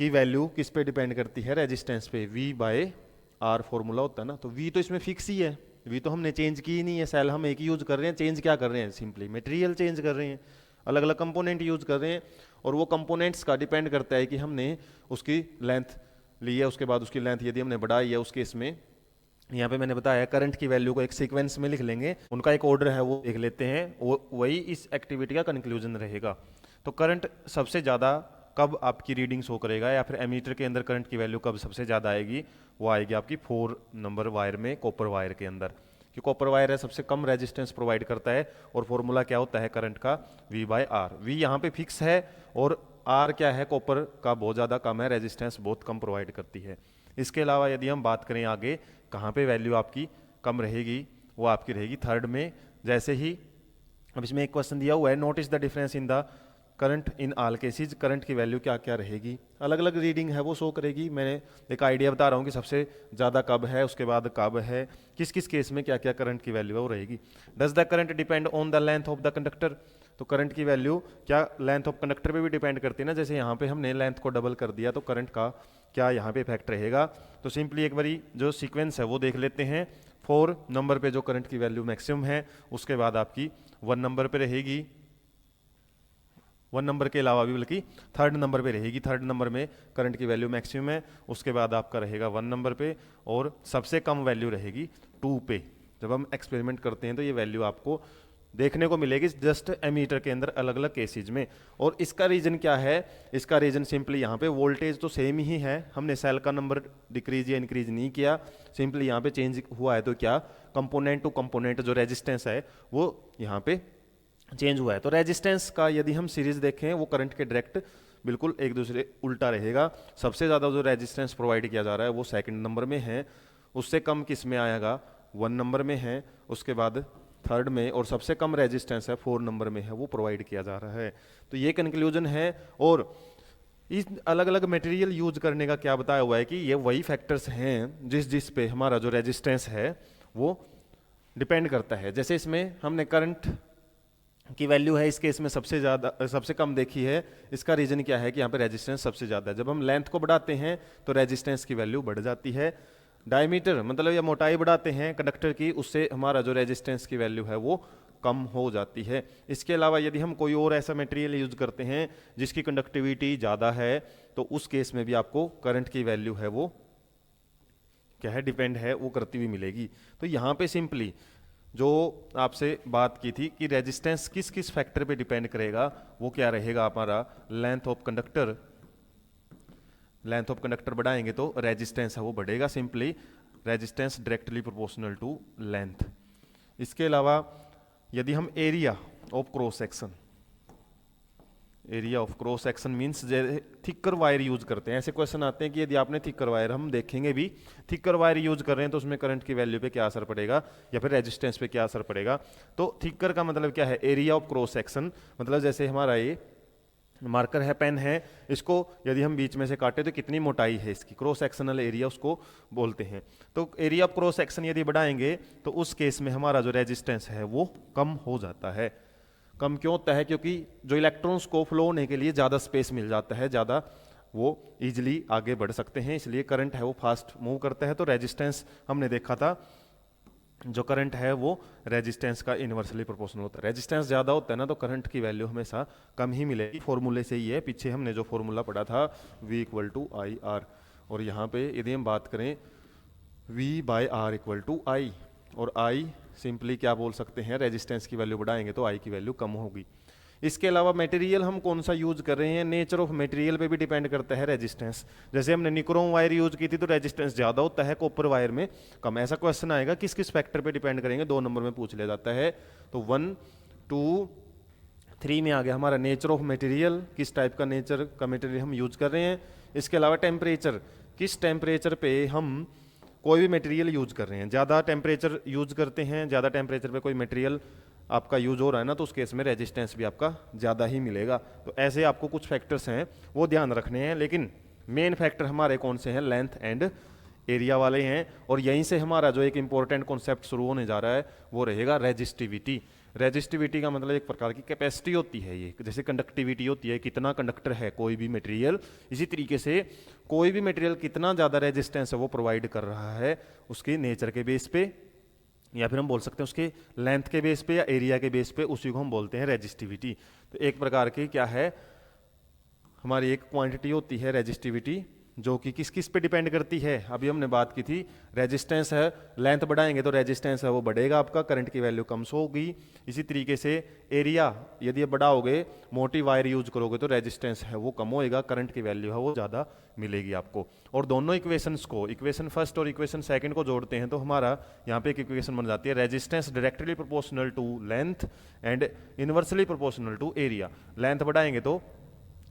की वैल्यू किस पे डिपेंड करती है? रेजिस्टेंस पे। V/R फॉर्मूला होता है ना, तो V तो इसमें फिक्स ही है, V तो हमने चेंज की ही नहीं है, सेल हम एक ही यूज कर रहे हैं। चेंज क्या कर रहे हैं? सिंपली मटेरियल चेंज कर रहे हैं, अलग अलग कंपोनेंट यूज कर रहे हैं, और वो कंपोनेंट्स का डिपेंड करता है कि हमने उसकी लेंथ ली है, उसके बाद उसकी लेंथ यदि हमने बढ़ाई है, उस केस में यहाँ पे मैंने बताया करंट की वैल्यू को एक सीक्वेंस में लिख लेंगे, उनका एक ऑर्डर है वो देख लेते हैं, वो वही इस एक्टिविटी का कंक्लूजन रहेगा। तो करंट सबसे ज़्यादा कब आपकी रीडिंग शो करेगा, या फिर एमीटर के अंदर करंट की वैल्यू कब सबसे ज़्यादा आएगी? वो आएगी आपकी 4 नंबर वायर में, कॉपर वायर के अंदर, कि कॉपर वायर है सबसे कम रेजिस्टेंस प्रोवाइड करता है। और फॉर्मूला क्या होता है करंट का? V/R। V यहाँ पे फिक्स है, और R क्या है? कॉपर का बहुत ज़्यादा कम है, रेजिस्टेंस बहुत कम प्रोवाइड करती है। इसके अलावा यदि हम बात करें आगे कहाँ पे वैल्यू आपकी कम रहेगी, वो आपकी रहेगी थर्ड में। जैसे ही अब इसमें एक क्वेश्चन दिया हुआ है, notice the difference in the current in all cases, current की वैल्यू क्या क्या रहेगी? अलग अलग रीडिंग है वो शो करेगी। मैंने एक आइडिया बता रहा हूँ कि सबसे ज़्यादा कब है, उसके बाद कब है, किस किस केस में क्या क्या करंट की वैल्यू है वो रहेगी। Does the current depend on the length of the conductor? तो करंट की वैल्यू क्या लेंथ ऑफ कंडक्टर पे भी डिपेंड करती है ना? जैसे यहाँ पे हमने लेंथ को डबल कर दिया, तो करंट का क्या यहाँ पे इफेक्ट रहेगा? तो सिंपली एक बारी जो सीक्वेंस है वो देख लेते हैं। 4 नंबर पे जो करंट की वैल्यू मैक्सिमम है, उसके बाद आपकी 1 नंबर पे रहेगी, 1 नंबर के अलावा भी बल्कि 3rd नंबर पे रहेगी। 3rd नंबर में करंट की वैल्यू मैक्सिमम है, उसके बाद आपका रहेगा 1 नंबर पे, और सबसे कम वैल्यू रहेगी 2 पे। जब हम एक्सपेरिमेंट करते हैं तो ये वैल्यू आपको देखने को मिलेगी जस्ट एमीटर के अंदर अलग अलग केसेज में। और इसका रीजन क्या है? इसका रीजन सिंपली यहाँ पे वोल्टेज तो सेम ही है, हमने सेल का नंबर डिक्रीज या इंक्रीज नहीं किया, सिंपली यहाँ पे चेंज हुआ है। तो क्या कंपोनेंट टू कंपोनेंट जो रेजिस्टेंस है वो यहाँ पे चेंज हुआ है। तो रेजिस्टेंस का यदि हम सीरीज देखें, वो करंट के डायरेक्ट बिल्कुल एक दूसरे उल्टा रहेगा। सबसे ज़्यादा जो रेजिस्टेंस प्रोवाइड किया जा रहा है वो 2nd नंबर में है, उससे कम किस में आएगा? 1 नंबर में है, उसके बाद 3rd में, और सबसे कम रेजिस्टेंस है 4 नंबर में है, वो प्रोवाइड किया जा रहा है। तो ये कंक्लूजन है। और इस अलग अलग मटेरियल यूज करने का क्या बताया हुआ है कि ये वही फैक्टर्स हैं जिस जिस पे हमारा जो रेजिस्टेंस है वो डिपेंड करता है। जैसे इसमें हमने करंट की वैल्यू है इस केस में सबसे ज़्यादा सबसे कम देखी है, इसका रीजन क्या है कि यहाँ पे रेजिस्टेंस सबसे ज़्यादा है। जब हम लेंथ को बढ़ाते हैं तो रेजिस्टेंस की वैल्यू बढ़ जाती है। डायमीटर मतलब या मोटाई बढ़ाते हैं कंडक्टर की, उससे हमारा जो रेजिस्टेंस की वैल्यू है वो कम हो जाती है। इसके अलावा यदि हम कोई और ऐसा मटेरियल यूज करते हैं जिसकी कंडक्टिविटी ज़्यादा है, तो उस केस में भी आपको करंट की वैल्यू है वो क्या है? डिपेंड है वो करती हुई मिलेगी। तो यहाँ पे सिंपली जो आपसे बात की थी कि रेजिस्टेंस किस किस फैक्टर पे डिपेंड करेगा, वो क्या रहेगा? हमारा length of conductor. Length of conductor बढ़ाएंगे तो रेजिस्टेंस है वो बढ़ेगा, simply resistance directly proportional to length. इसके अलावा यदि हम area of cross section, area of cross section means thicker wire use करते हैं। ऐसे क्वेश्चन आते हैं कि यदि आपने थिकर वायर, हम देखेंगे भी थिकर वायर यूज कर रहे हैं तो उसमें करंट की वैल्यू पे क्या असर पड़ेगा या फिर रेजिस्टेंस पे क्या असर पड़ेगा। तो थिकर का मतलब क्या है? एरिया ऑफ क्रॉस सेक्शन, मतलब जैसे हमारा ये मार्कर है, पेन है, इसको यदि हम बीच में से काटे तो कितनी मोटाई है इसकी, क्रॉस सेक्शनल एरिया उसको बोलते हैं। तो एरिया ऑफ क्रॉस सेक्शन यदि बढ़ाएंगे तो उस केस में हमारा जो रेजिस्टेंस है वो कम हो जाता है। कम क्यों होता है? क्योंकि जो इलेक्ट्रॉन्स को फ्लो होने के लिए ज़्यादा स्पेस मिल जाता है, ज़्यादा वो ईजिली आगे बढ़ सकते हैं, इसलिए करंट है वो फास्ट मूव करता है। तो रेजिस्टेंस हमने देखा था, जो करंट है वो रेजिस्टेंस का इनवर्सली प्रोपोर्शनल होता है। रेजिस्टेंस ज़्यादा होता है ना तो करंट की वैल्यू हमेशा कम ही मिलेगी। फॉर्मूले से ही है, पीछे हमने जो फॉर्मूला पढ़ा था V equal to I R, और यहाँ पे यदि हम बात करें V by R equal to I, और आई सिंपली क्या बोल सकते हैं, रेजिस्टेंस की वैल्यू बढ़ाएंगे तो आई की वैल्यू कम होगी। इसके अलावा मटेरियल हम कौन सा यूज कर रहे हैं, नेचर ऑफ मटेरियल पे भी डिपेंड करता है रेजिस्टेंस। जैसे हमने निक्रोम वायर यूज की थी तो रेजिस्टेंस ज़्यादा होता है, कॉपर वायर में कम। ऐसा क्वेश्चन आएगा किस किस फैक्टर पे डिपेंड करेंगे, 2 नंबर में पूछ लिया जाता है। तो 1, 2, 3 में आ गया हमारा नेचर ऑफ मटेरियल, किस टाइप का नेचर का मटेरियल हम यूज कर रहे हैं। इसके अलावा टेम्परेचर, किस टेम्परेचर पे हम कोई भी मटेरियल यूज कर रहे हैं। ज़्यादा टेम्परेचर यूज करते हैं, ज़्यादा टेम्परेचर पे कोई मटेरियल आपका यूज हो रहा है ना, तो उस केस में रेजिस्टेंस भी आपका ज़्यादा ही मिलेगा। तो ऐसे आपको कुछ फैक्टर्स हैं वो ध्यान रखने हैं, लेकिन मेन फैक्टर हमारे कौन से हैं, लेंथ एंड एरिया वाले हैं। और यहीं से हमारा जो एक इंपॉर्टेंट कॉन्सेप्ट शुरू होने जा रहा है वो रहेगा रेजिस्टिविटी। रेजिस्टिविटी का मतलब एक प्रकार की कैपेसिटी होती है, ये जैसे कंडक्टिविटी होती है, कितना कंडक्टर है कोई भी मटेरियल, इसी तरीके से कोई भी मटेरियल कितना ज़्यादा रेजिस्टेंस है वो प्रोवाइड कर रहा है उसके नेचर के बेस पे, या फिर हम बोल सकते हैं उसके लेंथ के बेस पे या एरिया के बेस पे, उसी को हम बोलते हैं रेजिस्टिविटी। तो एक प्रकार की क्या है, हमारी एक क्वांटिटी होती है रेजिस्टिविटी, जो कि किस किस पे डिपेंड करती है। अभी हमने बात की थी रेजिस्टेंस है, लेंथ बढ़ाएंगे तो रेजिस्टेंस है वो बढ़ेगा, आपका करंट की वैल्यू कम होगी। इसी तरीके से एरिया यदि आप बढ़ाओगे, मोटी वायर यूज करोगे तो रेजिस्टेंस है वो कम होएगा, करंट की वैल्यू है वो ज़्यादा मिलेगी आपको। और दोनों इक्वेशंस को, इक्वेशन फर्स्ट और इक्वेशन सेकंड को जोड़ते हैं तो हमारा यहाँ पे एक इक्वेशन बन जाती है, resistance directly proportional to length and inversely proportional to area. Length बढ़ाएंगे तो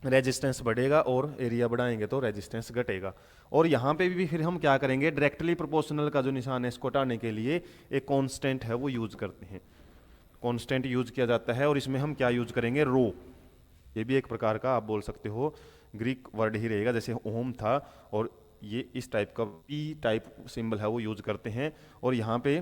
रेजिस्टेंस बढ़ेगा और एरिया बढ़ाएंगे तो रेजिस्टेंस घटेगा। और यहाँ पे भी फिर हम क्या करेंगे, डायरेक्टली प्रोपोर्शनल का जो निशान है इसको हटाने के लिए एक कांस्टेंट है वो यूज करते हैं, कांस्टेंट यूज किया जाता है। और इसमें हम क्या यूज करेंगे, रो। ये भी एक प्रकार का आप बोल सकते हो ग्रीक वर्ड ही रहेगा, जैसे ओम था, और ये इस टाइप का पी टाइप सिंबल है वो यूज करते हैं। और यहाँ पे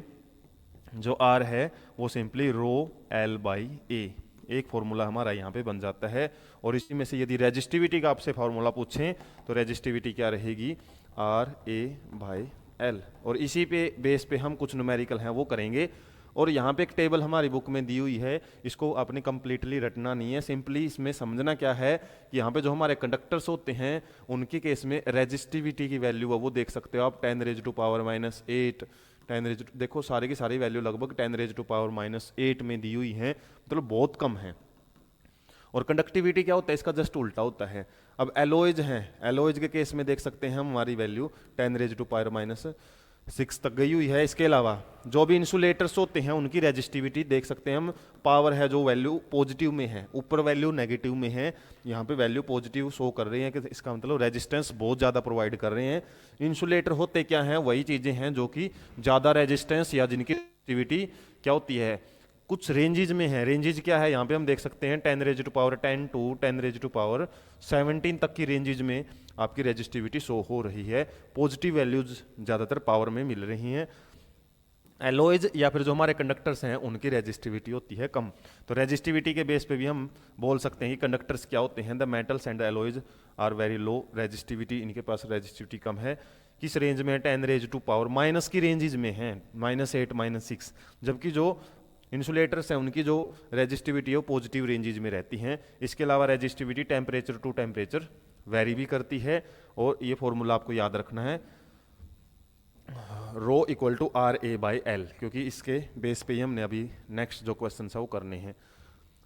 जो आर है वो सिंपली रो एल बाई ए, एक फॉर्मूला हमारा यहाँ पे बन जाता है। और इसी में से यदि रेजिस्टिविटी का आपसे फॉर्मूला पूछें तो रेजिस्टिविटी क्या रहेगी, आर ए बाई एल। और इसी पे बेस पे हम कुछ न्यूमेरिकल हैं वो करेंगे। और यहाँ पे एक टेबल हमारी बुक में दी हुई है, इसको आपने कंप्लीटली रटना नहीं है, सिंपली इसमें समझना क्या है कि यहाँ पे जो हमारे कंडक्टर्स होते हैं उनके केस में रेजिस्टिविटी की वैल्यू है वो देख सकते हो आप 10⁻⁻⁸, 10 देखो सारे की सारी वैल्यू लगभग 10⁻⁻⁸ में दी हुई है, मतलब बहुत कम है। और कंडक्टिविटी क्या होता है, इसका जस्ट उल्टा होता है। अब एलोइज हैं, एलोइज के केस में देख सकते हैं हम हमारी वैल्यू 10⁻⁻⁶ तक गई हुई है। इसके अलावा जो भी इंसुलेटर्स होते हैं उनकी रेजिस्टिविटी देख सकते हैं हम, पावर है जो वैल्यू पॉजिटिव में है, ऊपर वैल्यू नेगेटिव में है, यहाँ पे वैल्यू पॉजिटिव शो कर रही है कि इसका मतलब रेजिस्टेंस बहुत ज़्यादा प्रोवाइड कर रहे हैं। इंसुलेटर होते क्या हैं, वही चीज़ें हैं जो कि ज़्यादा रेजिस्टेंस या जिनकी रेजिस्टिविटी क्या होती है, कुछ रेंजेज में है। रेंजेज क्या है, यहाँ पे हम देख सकते हैं 10⁻10 टू 10⁻17 तक की रेंजेज में आपकी रेजिस्टिविटी शो हो रही है। पॉजिटिव वैल्यूज ज़्यादातर पावर में मिल रही हैं। एलोइज या फिर जो हमारे कंडक्टर्स हैं उनकी रेजिस्टिविटी होती है कम। तो रेजिस्टिविटी के बेस पे भी हम बोल सकते हैं कि कंडक्टर्स क्या होते हैं, the metals and alloys are very low resistivity, इनके पास रेजिस्टिविटी कम है। किस रेंज में है, 10⁻⁻⁻ की रेंजेज में है, -8 -6, जबकि जो इंसुलेटर्स हैं उनकी जो रेजिस्टिविटी है वो पॉजिटिव रेंजेज में रहती हैं। इसके अलावा resistivity temperature to temperature vary भी करती है। और ये फॉर्मूला आपको याद रखना है, rho equal to R A by L, क्योंकि इसके बेस पे ही हमने अभी नेक्स्ट जो क्वेश्चन है वो करने हैं।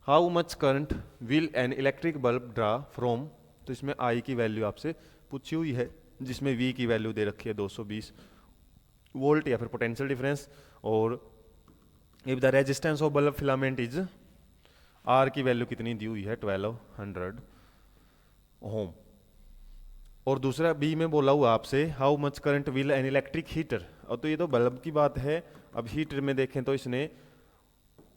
How much current will an electric bulb draw from, तो इसमें आई की वैल्यू आपसे पूछी हुई है, जिसमें वी की वैल्यू दे रखी है 220 वोल्ट या फिर पोटेंशियल डिफरेंस। और if the resistance of bulb filament is, R की वैल्यू कितनी दी हुई है 1200 ओम। और दूसरा बी में बोला हुआ आपसे how much current will an electric heater, और तो ये तो बल्ब की बात है। अब हीटर में देखें तो इसने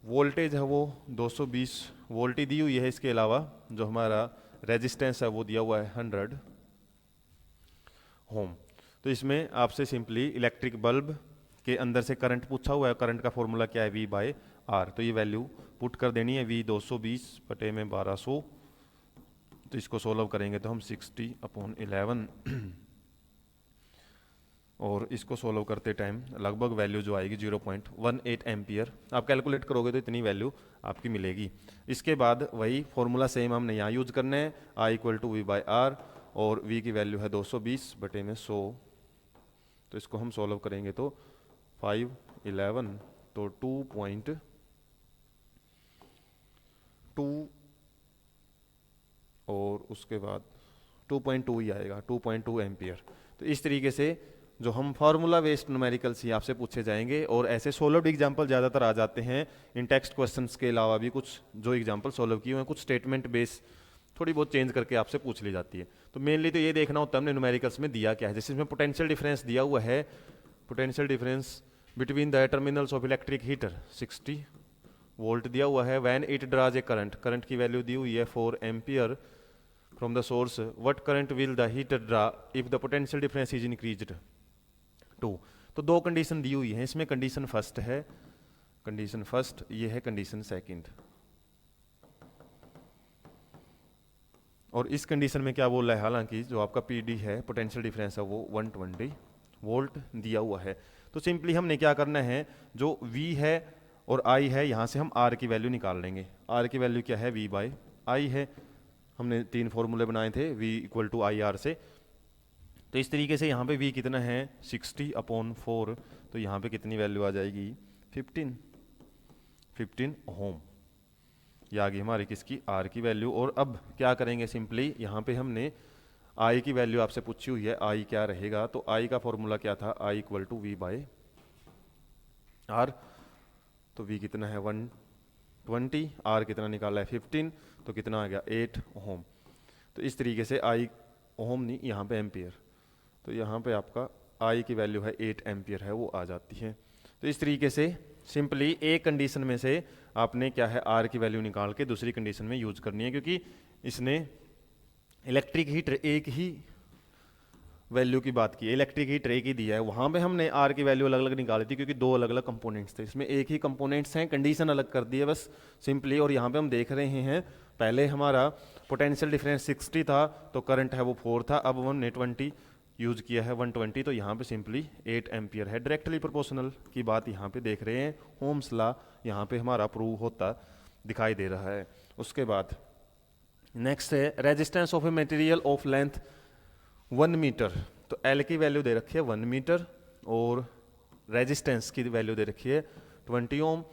वोल्टेज है वो 220 वोल्ट ही दी हुई है, इसके अलावा जो हमारा रेजिस्टेंस है वो दिया हुआ है 100 ओम। तो इसमें आपसे सिंपली इलेक्ट्रिक बल्ब के अंदर से करंट पूछा हुआ है, करंट का फॉर्मूला क्या है, V बाई आर। तो ये वैल्यू पुट कर देनी है, V 220 बटे में 1200 तो इसको सोल्व करेंगे तो हम 60/11 और इसको सोल्व करते टाइम लगभग वैल्यू जो आएगी 0.18 एम्पियर। आप कैलकुलेट करोगे तो इतनी वैल्यू आपकी मिलेगी। इसके बाद वही फॉर्मूला सेम हमने यहाँ यूज करना है, I = V/R, और V की वैल्यू है 220/100। तो इसको हम सोल्व करेंगे तो 511 तो 2.2 और उसके बाद 2.2 ही आएगा, 2.2 एम्पियर। तो इस तरीके से जो हम फार्मूला बेस्ड न्यूमेरिकल्स ही आपसे पूछे जाएंगे, और ऐसे सोल्व्ड एग्जांपल ज़्यादातर आ जाते हैं इन टेक्स्ट क्वेश्चंस के अलावा भी कुछ जो एग्जांपल सोल्व किए हुए हैं, कुछ स्टेटमेंट बेस थोड़ी बहुत चेंज करके आपसे पूछ ली जाती है। तो मेनली तो ये देखना होता है हमने न्यूमेरिकल्स में दिया क्या है। जैसे इसमें पोटेंशियल डिफरेंस दिया हुआ है, potential difference between the terminals of electric heater 60 volt दिया हुआ है। When it draws A current, current की वैल्यू दी हुई है 4 ampere from the source, what current will the heater draw if the potential difference is increased 2। तो दो condition दी हुई है इसमें, कंडीशन फर्स्ट है, कंडीशन फर्स्ट, ये है कंडीशन सेकंड। और इस कंडीशन में क्या बोल रहा है, हालांकि जो आपका पीडी है पोटेंशियल डिफरेंस है वो 120 वोल्ट दिया हुआ है। तो सिंपली हमने क्या करना है, जो V है और I है, यहाँ से हम R की वैल्यू निकाल लेंगे। R की वैल्यू क्या है, V/I है। हमने 3 फॉर्मूले बनाए थे V = IR से। तो इस तरीके से यहाँ पे V कितना है 60/4, तो यहाँ पे कितनी वैल्यू आ जाएगी 15 ओम। ये आ गई हमारी किसकी, R की वैल्यू। और अब क्या करेंगे, सिंपली यहाँ पे हमने I की वैल्यू आपसे पूछी हुई है, I क्या रहेगा, तो I का फॉर्मूला क्या था, I = V/R। तो V कितना है 120, R कितना निकाला है 15, तो कितना आ गया 8 ओम। तो इस तरीके से I ओम नहीं, यहाँ पे एम्पियर, तो यहाँ पे आपका I की वैल्यू है 8 एम्पियर है, वो आ जाती है। तो इस तरीके से सिंपली एक कंडीशन में से आपने क्या है R की वैल्यू निकाल के दूसरी कंडीशन में यूज करनी है, क्योंकि इसने इलेक्ट्रिक हीटर एक ही वैल्यू की बात की है, इलेक्ट्रिक हीटर एक ही दिया है, वहाँ पे हमने R की वैल्यू अलग अलग निकाली थी क्योंकि दो अलग अलग कंपोनेंट्स थे, इसमें एक ही कंपोनेंट्स हैं, कंडीशन अलग कर दी है बस सिंपली। और यहाँ पे हम देख रहे हैं पहले हमारा पोटेंशियल डिफरेंस 60 था तो करंट है वो 4 था, अब हमने 20 यूज किया है 120, तो यहाँ पे सिंपली 8 एम्पियर है। डायरेक्टली प्रोपोर्शनल की बात यहाँ पे देख रहे हैं, ओम्स लॉ यहाँ पे हमारा प्रूव होता दिखाई दे रहा है। उसके बाद नेक्स्ट है resistance of a material of length 1 metre. तो L की वैल्यू दे रखी है 1 मीटर और रेजिस्टेंस की वैल्यू दे रखी है 20 ओम।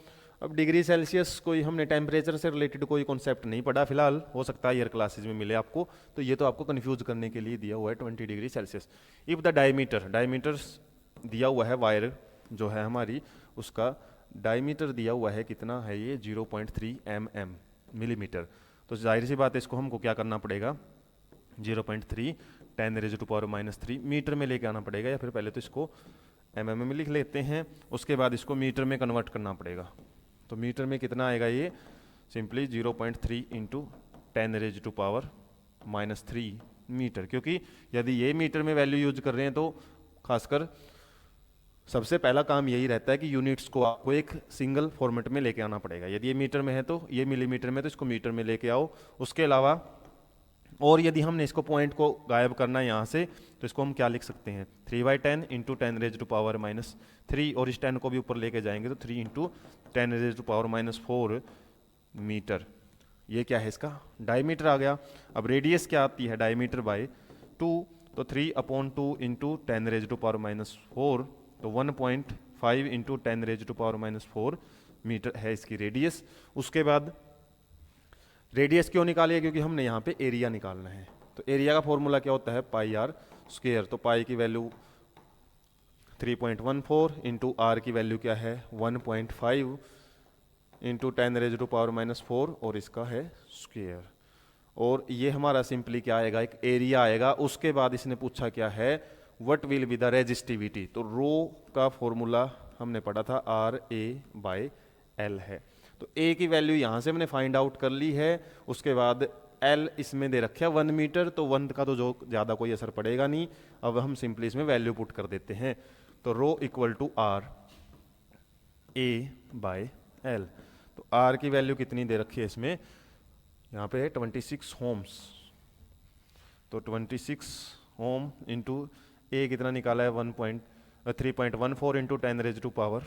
अब डिग्री सेल्सियस कोई हमने टेम्परेचर से रिलेटेड कोई कॉन्सेप्ट नहीं पढ़ा फिलहाल, हो सकता है ईयर क्लासेज में मिले आपको, तो ये तो आपको कंफ्यूज करने के लिए दिया हुआ है 20 degree Celsius. If the diameter दिया हुआ है वायर जो है हमारी, उसका डायमीटर दिया हुआ है कितना है, ये 0.3 mm मिलीमीटर। तो जाहिर सी बात है इसको हमको क्या करना पड़ेगा, 0.3 10⁻³ मीटर में लेके आना पड़ेगा, या फिर पहले तो इसको mm में लिख लेते हैं, उसके बाद इसको मीटर में कन्वर्ट करना पड़ेगा। तो मीटर में कितना आएगा, ये सिंपली 0.3 × 10⁻³ मीटर, क्योंकि यदि ये मीटर में वैल्यू यूज कर रहे हैं तो खासकर सबसे पहला काम यही रहता है कि यूनिट्स को आपको एक सिंगल फॉर्मेट में लेके आना पड़ेगा। यदि ये मीटर में है तो ये मिलीमीटर में, तो इसको मीटर में लेके आओ। उसके अलावा और यदि हमने इसको पॉइंट को गायब करना है यहाँ से, तो इसको हम क्या लिख सकते हैं, 3/10 × 10⁻³ और इस 10 को भी ऊपर लेके जाएंगे तो 3 × 10⁻⁴ मीटर। ये क्या है, इसका डायमीटर आ गया। अब रेडियस क्या आती है, डायमीटर बाय 2, तो 3/2 × 10⁻⁴, तो 1.5 × 10⁻⁴ मीटर है इसकी रेडियस। उसके बाद रेडियस क्यों निकालिए, क्योंकि हमने यहाँ पे एरिया निकालना है। तो एरिया का फॉर्मूला क्या होता है, πr²। तो पाई की वैल्यू 3.14 × r की वैल्यू क्या है 1.5 × 10⁻⁴, और इसका है स्क्वायर। और ये हमारा सिंपली क्या आएगा, एक एरिया आएगा। उसके बाद इसने पूछा क्या है, what will be the resistivity. तो रो का फॉर्मूला हमने पढ़ा था RA/L है। तो A की वैल्यू यहाँ से हमने फाइंड आउट कर ली है। उसके बाद L इसमें दे रखा है 1 मीटर, तो 1 का तो जो ज़्यादा कोई असर पड़ेगा नहीं। अब हम सिंपली इसमें वैल्यू पुट कर देते हैं, तो रो = RA/L। तो R की वैल्यू कितनी दे रखी है इसमें, यहाँ पे 26 ओम्स, तो 26 ओम इंटू ए कितना निकाला है 3.14 into 10 raise to power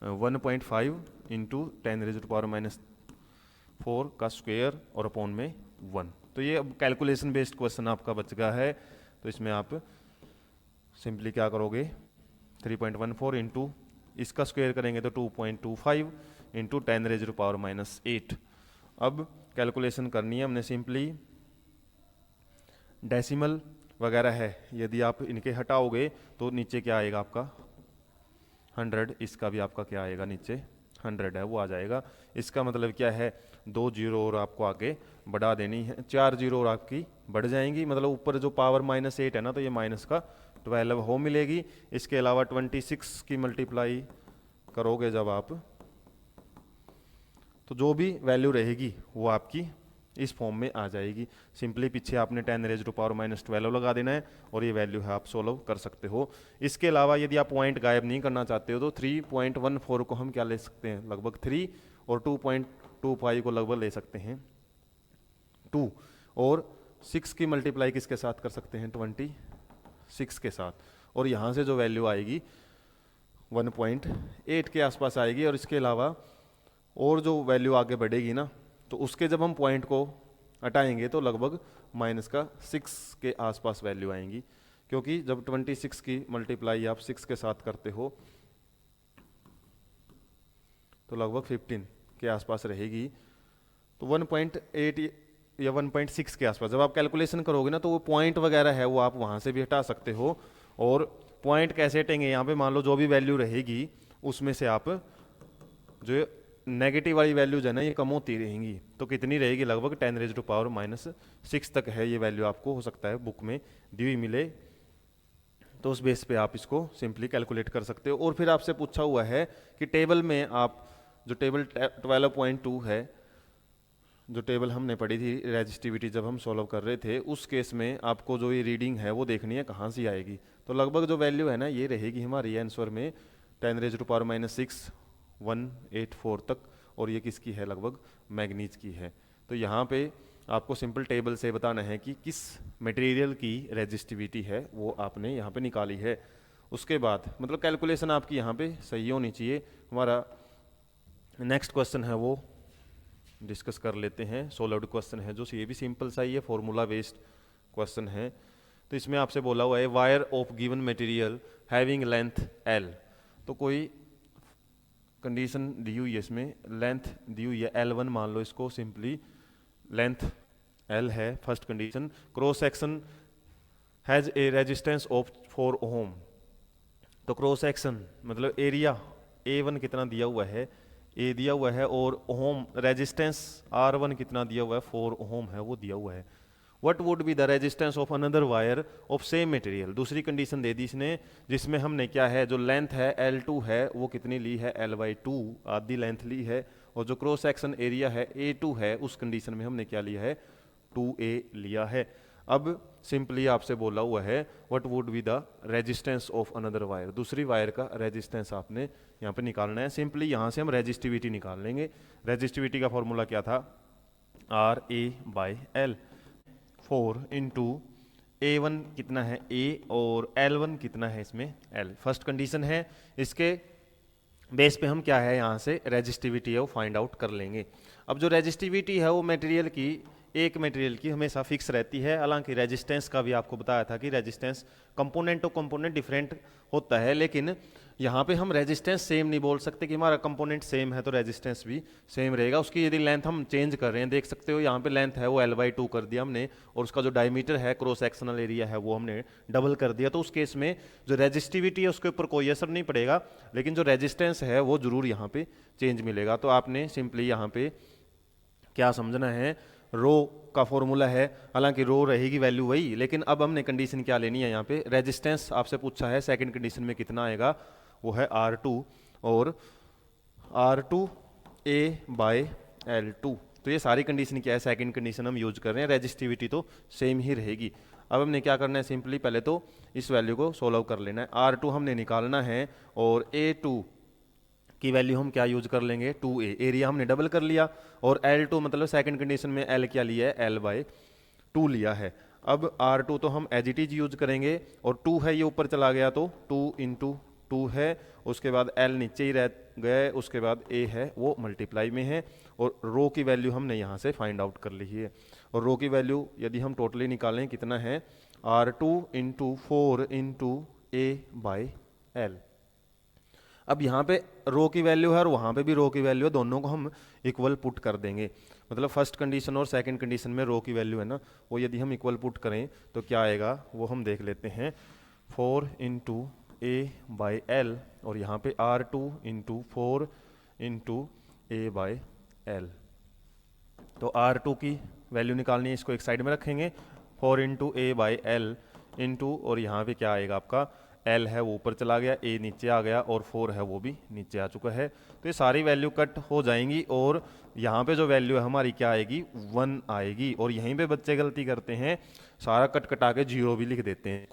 1.5 into 10 raise to power -4 का स्क्वायर और अपॉन में 1। तो ये अब कैलकुलेशन बेस्ड क्वेश्चन आपका बच गया है। तो इसमें आप सिंपली क्या करोगे 3.14 इंटू इसका स्क्वायर करेंगे तो 2.25 इंटू 10 रेज टू पावर -8। अब कैलकुलेशन करनी है हमने सिंपली डेसिमल वगैरह है, यदि आप इनके हटाओगे तो नीचे क्या आएगा आपका 100, इसका भी आपका क्या आएगा नीचे 100 है वो आ जाएगा। इसका मतलब क्या है 2 जीरो और आपको आगे बढ़ा देनी है, 4 जीरो और आपकी बढ़ जाएंगी, मतलब ऊपर जो पावर -8 है ना तो ये माइनस का 12 हो मिलेगी। इसके अलावा 26 की मल्टीप्लाई करोगे जब आप तो जो भी वैल्यू रहेगी वो आपकी इस फॉर्म में आ जाएगी। सिंपली पीछे आपने 10 रेज टू पावर -12 लगा देना है और ये वैल्यू है आप सोल्व कर सकते हो। इसके अलावा यदि आप पॉइंट गायब नहीं करना चाहते हो तो 3.14 को हम क्या ले सकते हैं लगभग 3 और 2.25 को लगभग ले सकते हैं 2 और 6 की मल्टीप्लाई किसके साथ कर सकते हैं 26 के साथ, और यहाँ से जो वैल्यू आएगी 1.8 के आसपास आएगी। और इसके अलावा और जो वैल्यू आगे बढ़ेगी ना तो उसके जब हम पॉइंट को हटाएंगे तो लगभग -6 के आसपास वैल्यू आएंगी, क्योंकि जब 26 की मल्टीप्लाई आप 6 के साथ करते हो तो लगभग 15 के आसपास रहेगी। तो 1.8 या 1.6 के आसपास जब आप कैलकुलेशन करोगे ना तो वो पॉइंट वगैरह है वो आप वहाँ से भी हटा सकते हो। और पॉइंट कैसे हटेंगे, यहाँ पे मान लो जो भी वैल्यू रहेगी उसमें से आप जो नेगेटिव वाली वैल्यूज है ना ये कम होती रहेंगी। तो कितनी रहेगी लगभग 10 रेज टू पावर -6 तक है ये वैल्यू, आपको हो सकता है बुक में दी हुई मिले, तो उस बेस पे आप इसको सिंपली कैलकुलेट कर सकते हो। और फिर आपसे पूछा हुआ है कि टेबल में आप जो टेबल 12.2 है, जो टेबल हमने पढ़ी थी रेजिस्टिविटी जब हम सॉल्व कर रहे थे, उस केस में आपको जो ये रीडिंग है वो देखनी है कहाँ से आएगी। तो लगभग जो वैल्यू है ना ये रहेगी हमारी आंसर में 10 रेज टू पावर -6 184 तक, और ये किसकी है लगभग मैग्नीज की है। तो यहाँ पे आपको सिंपल टेबल से बताना है कि किस मटेरियल की रेजिस्टिविटी है वो आपने यहाँ पे निकाली है। उसके बाद मतलब कैलकुलेशन आपकी यहाँ पे सही होनी चाहिए। हमारा नेक्स्ट क्वेश्चन है वो डिस्कस कर लेते हैं। सॉलिड क्वेश्चन है जो ये भी सिंपल सा ही है, फॉर्मूला बेस्ड क्वेश्चन है। तो इसमें आपसे बोला हुआ है wire of given material having length L। तो कोई कंडीशन दी हुई है, इसमें लेंथ दी हुई है L1 मान लो इसको, सिंपली लेंथ L है first condition. Cross section has a resistance of 4 ओम। तो क्रॉस सेक्शन मतलब एरिया A1 कितना दिया हुआ है, A दिया हुआ है, और ओम रेजिस्टेंस R1 कितना दिया हुआ है 4 ओम है वो दिया हुआ है। What would be the resistance of another wire of same material. दूसरी कंडीशन दे दी इसने जिसमें हमने क्या है जो लेंथ है L2 है वो कितनी ली है L/2 आधी लेंथ ली है, और जो क्रॉस सेक्शन एरिया है A2 है उस कंडीशन में हमने क्या लिया है 2A लिया है। अब सिंपली आपसे बोला हुआ है what would be the resistance of another wire, दूसरी वायर का रेजिस्टेंस आपने यहाँ पे निकालना है। सिंपली यहाँ से हम रेजिस्टिविटी निकाल लेंगे। रेजिस्टिविटी का फॉर्मूला क्या था RA/L 4 इंटू A1 कितना है A और L1 कितना है इसमें L। फर्स्ट कंडीशन है, इसके बेस पे हम क्या है यहाँ से रेजिस्टिविटी है वो फाइंड आउट कर लेंगे। अब जो रेजिस्टिविटी है वो मटेरियल की एक मटेरियल की हमेशा फिक्स रहती है, हालांकि रेजिस्टेंस का भी आपको बताया था कि resistance component to component different होता है, लेकिन यहाँ पे हम रेजिस्टेंस सेम नहीं बोल सकते कि हमारा कंपोनेंट सेम है तो रेजिस्टेंस भी सेम रहेगा। उसकी यदि लेंथ हम चेंज कर रहे हैं, देख सकते हो यहाँ पे लेंथ है वो L/2 कर दिया हमने, और उसका जो डायमीटर है क्रॉस सेक्शनल एरिया है वो हमने डबल कर दिया। तो उस केस में जो रेजिस्टिविटी है उसके ऊपर कोई असर नहीं पड़ेगा, लेकिन जो रेजिस्टेंस है वो जरूर यहाँ पे चेंज मिलेगा। तो आपने सिंपली यहाँ पे क्या समझना है, रो का फॉर्मूला है, हालांकि रो रहेगी वैल्यू वही, लेकिन अब हमने कंडीशन क्या लेनी है यहाँ पे रेजिस्टेंस आपसे पूछा है सेकंड कंडीशन में कितना आएगा वो है R2 और R2A/L2। तो ये सारी कंडीशन क्या है सेकंड कंडीशन हम यूज कर रहे हैं, रेजिस्टिविटी तो सेम ही रहेगी। अब हमने क्या करना है सिंपली पहले तो इस वैल्यू को सोल्व कर लेना है। R2 हमने निकालना है और A2 की वैल्यू हम क्या यूज कर लेंगे 2A, एरिया हमने डबल कर लिया, और L2 मतलब सेकंड कंडीशन में L क्या लिया है L/2 2 लिया है। अब R2 तो हम एज इट इज यूज करेंगे, और 2 है ये ऊपर चला गया तो 2 इंटू 2 है, उसके बाद L नीचे ही रह गए, उसके बाद A है वो मल्टीप्लाई में है, और रो की वैल्यू हमने यहाँ से फाइंड आउट कर ली है। और रो की वैल्यू यदि हम टोटली निकालें कितना है, R2 into 4 into A by L। अब यहाँ पे रो की वैल्यू है और वहाँ पे भी रो की वैल्यू है, दोनों को हम इक्वल पुट कर देंगे। मतलब फर्स्ट कंडीशन और सेकंड कंडीशन में रो की वैल्यू है ना, वो यदि हम इक्वल पुट करें तो क्या आएगा वो हम देख लेते हैं। 4 इंटू A बाई L, और यहाँ पे R2 into 4 into A by L। तो R2 की वैल्यू निकालनी है, इसको एक साइड में रखेंगे, 4 into A by L into, और यहाँ पे क्या आएगा आपका L है वो ऊपर चला गया, A नीचे आ गया, और 4 है वो भी नीचे आ चुका है। तो ये सारी वैल्यू कट हो जाएंगी, और यहाँ पे जो वैल्यू है हमारी क्या आएगी, 1 आएगी। और यहीं पे बच्चे गलती करते हैं, सारा कट कटा के 0 भी लिख देते हैं,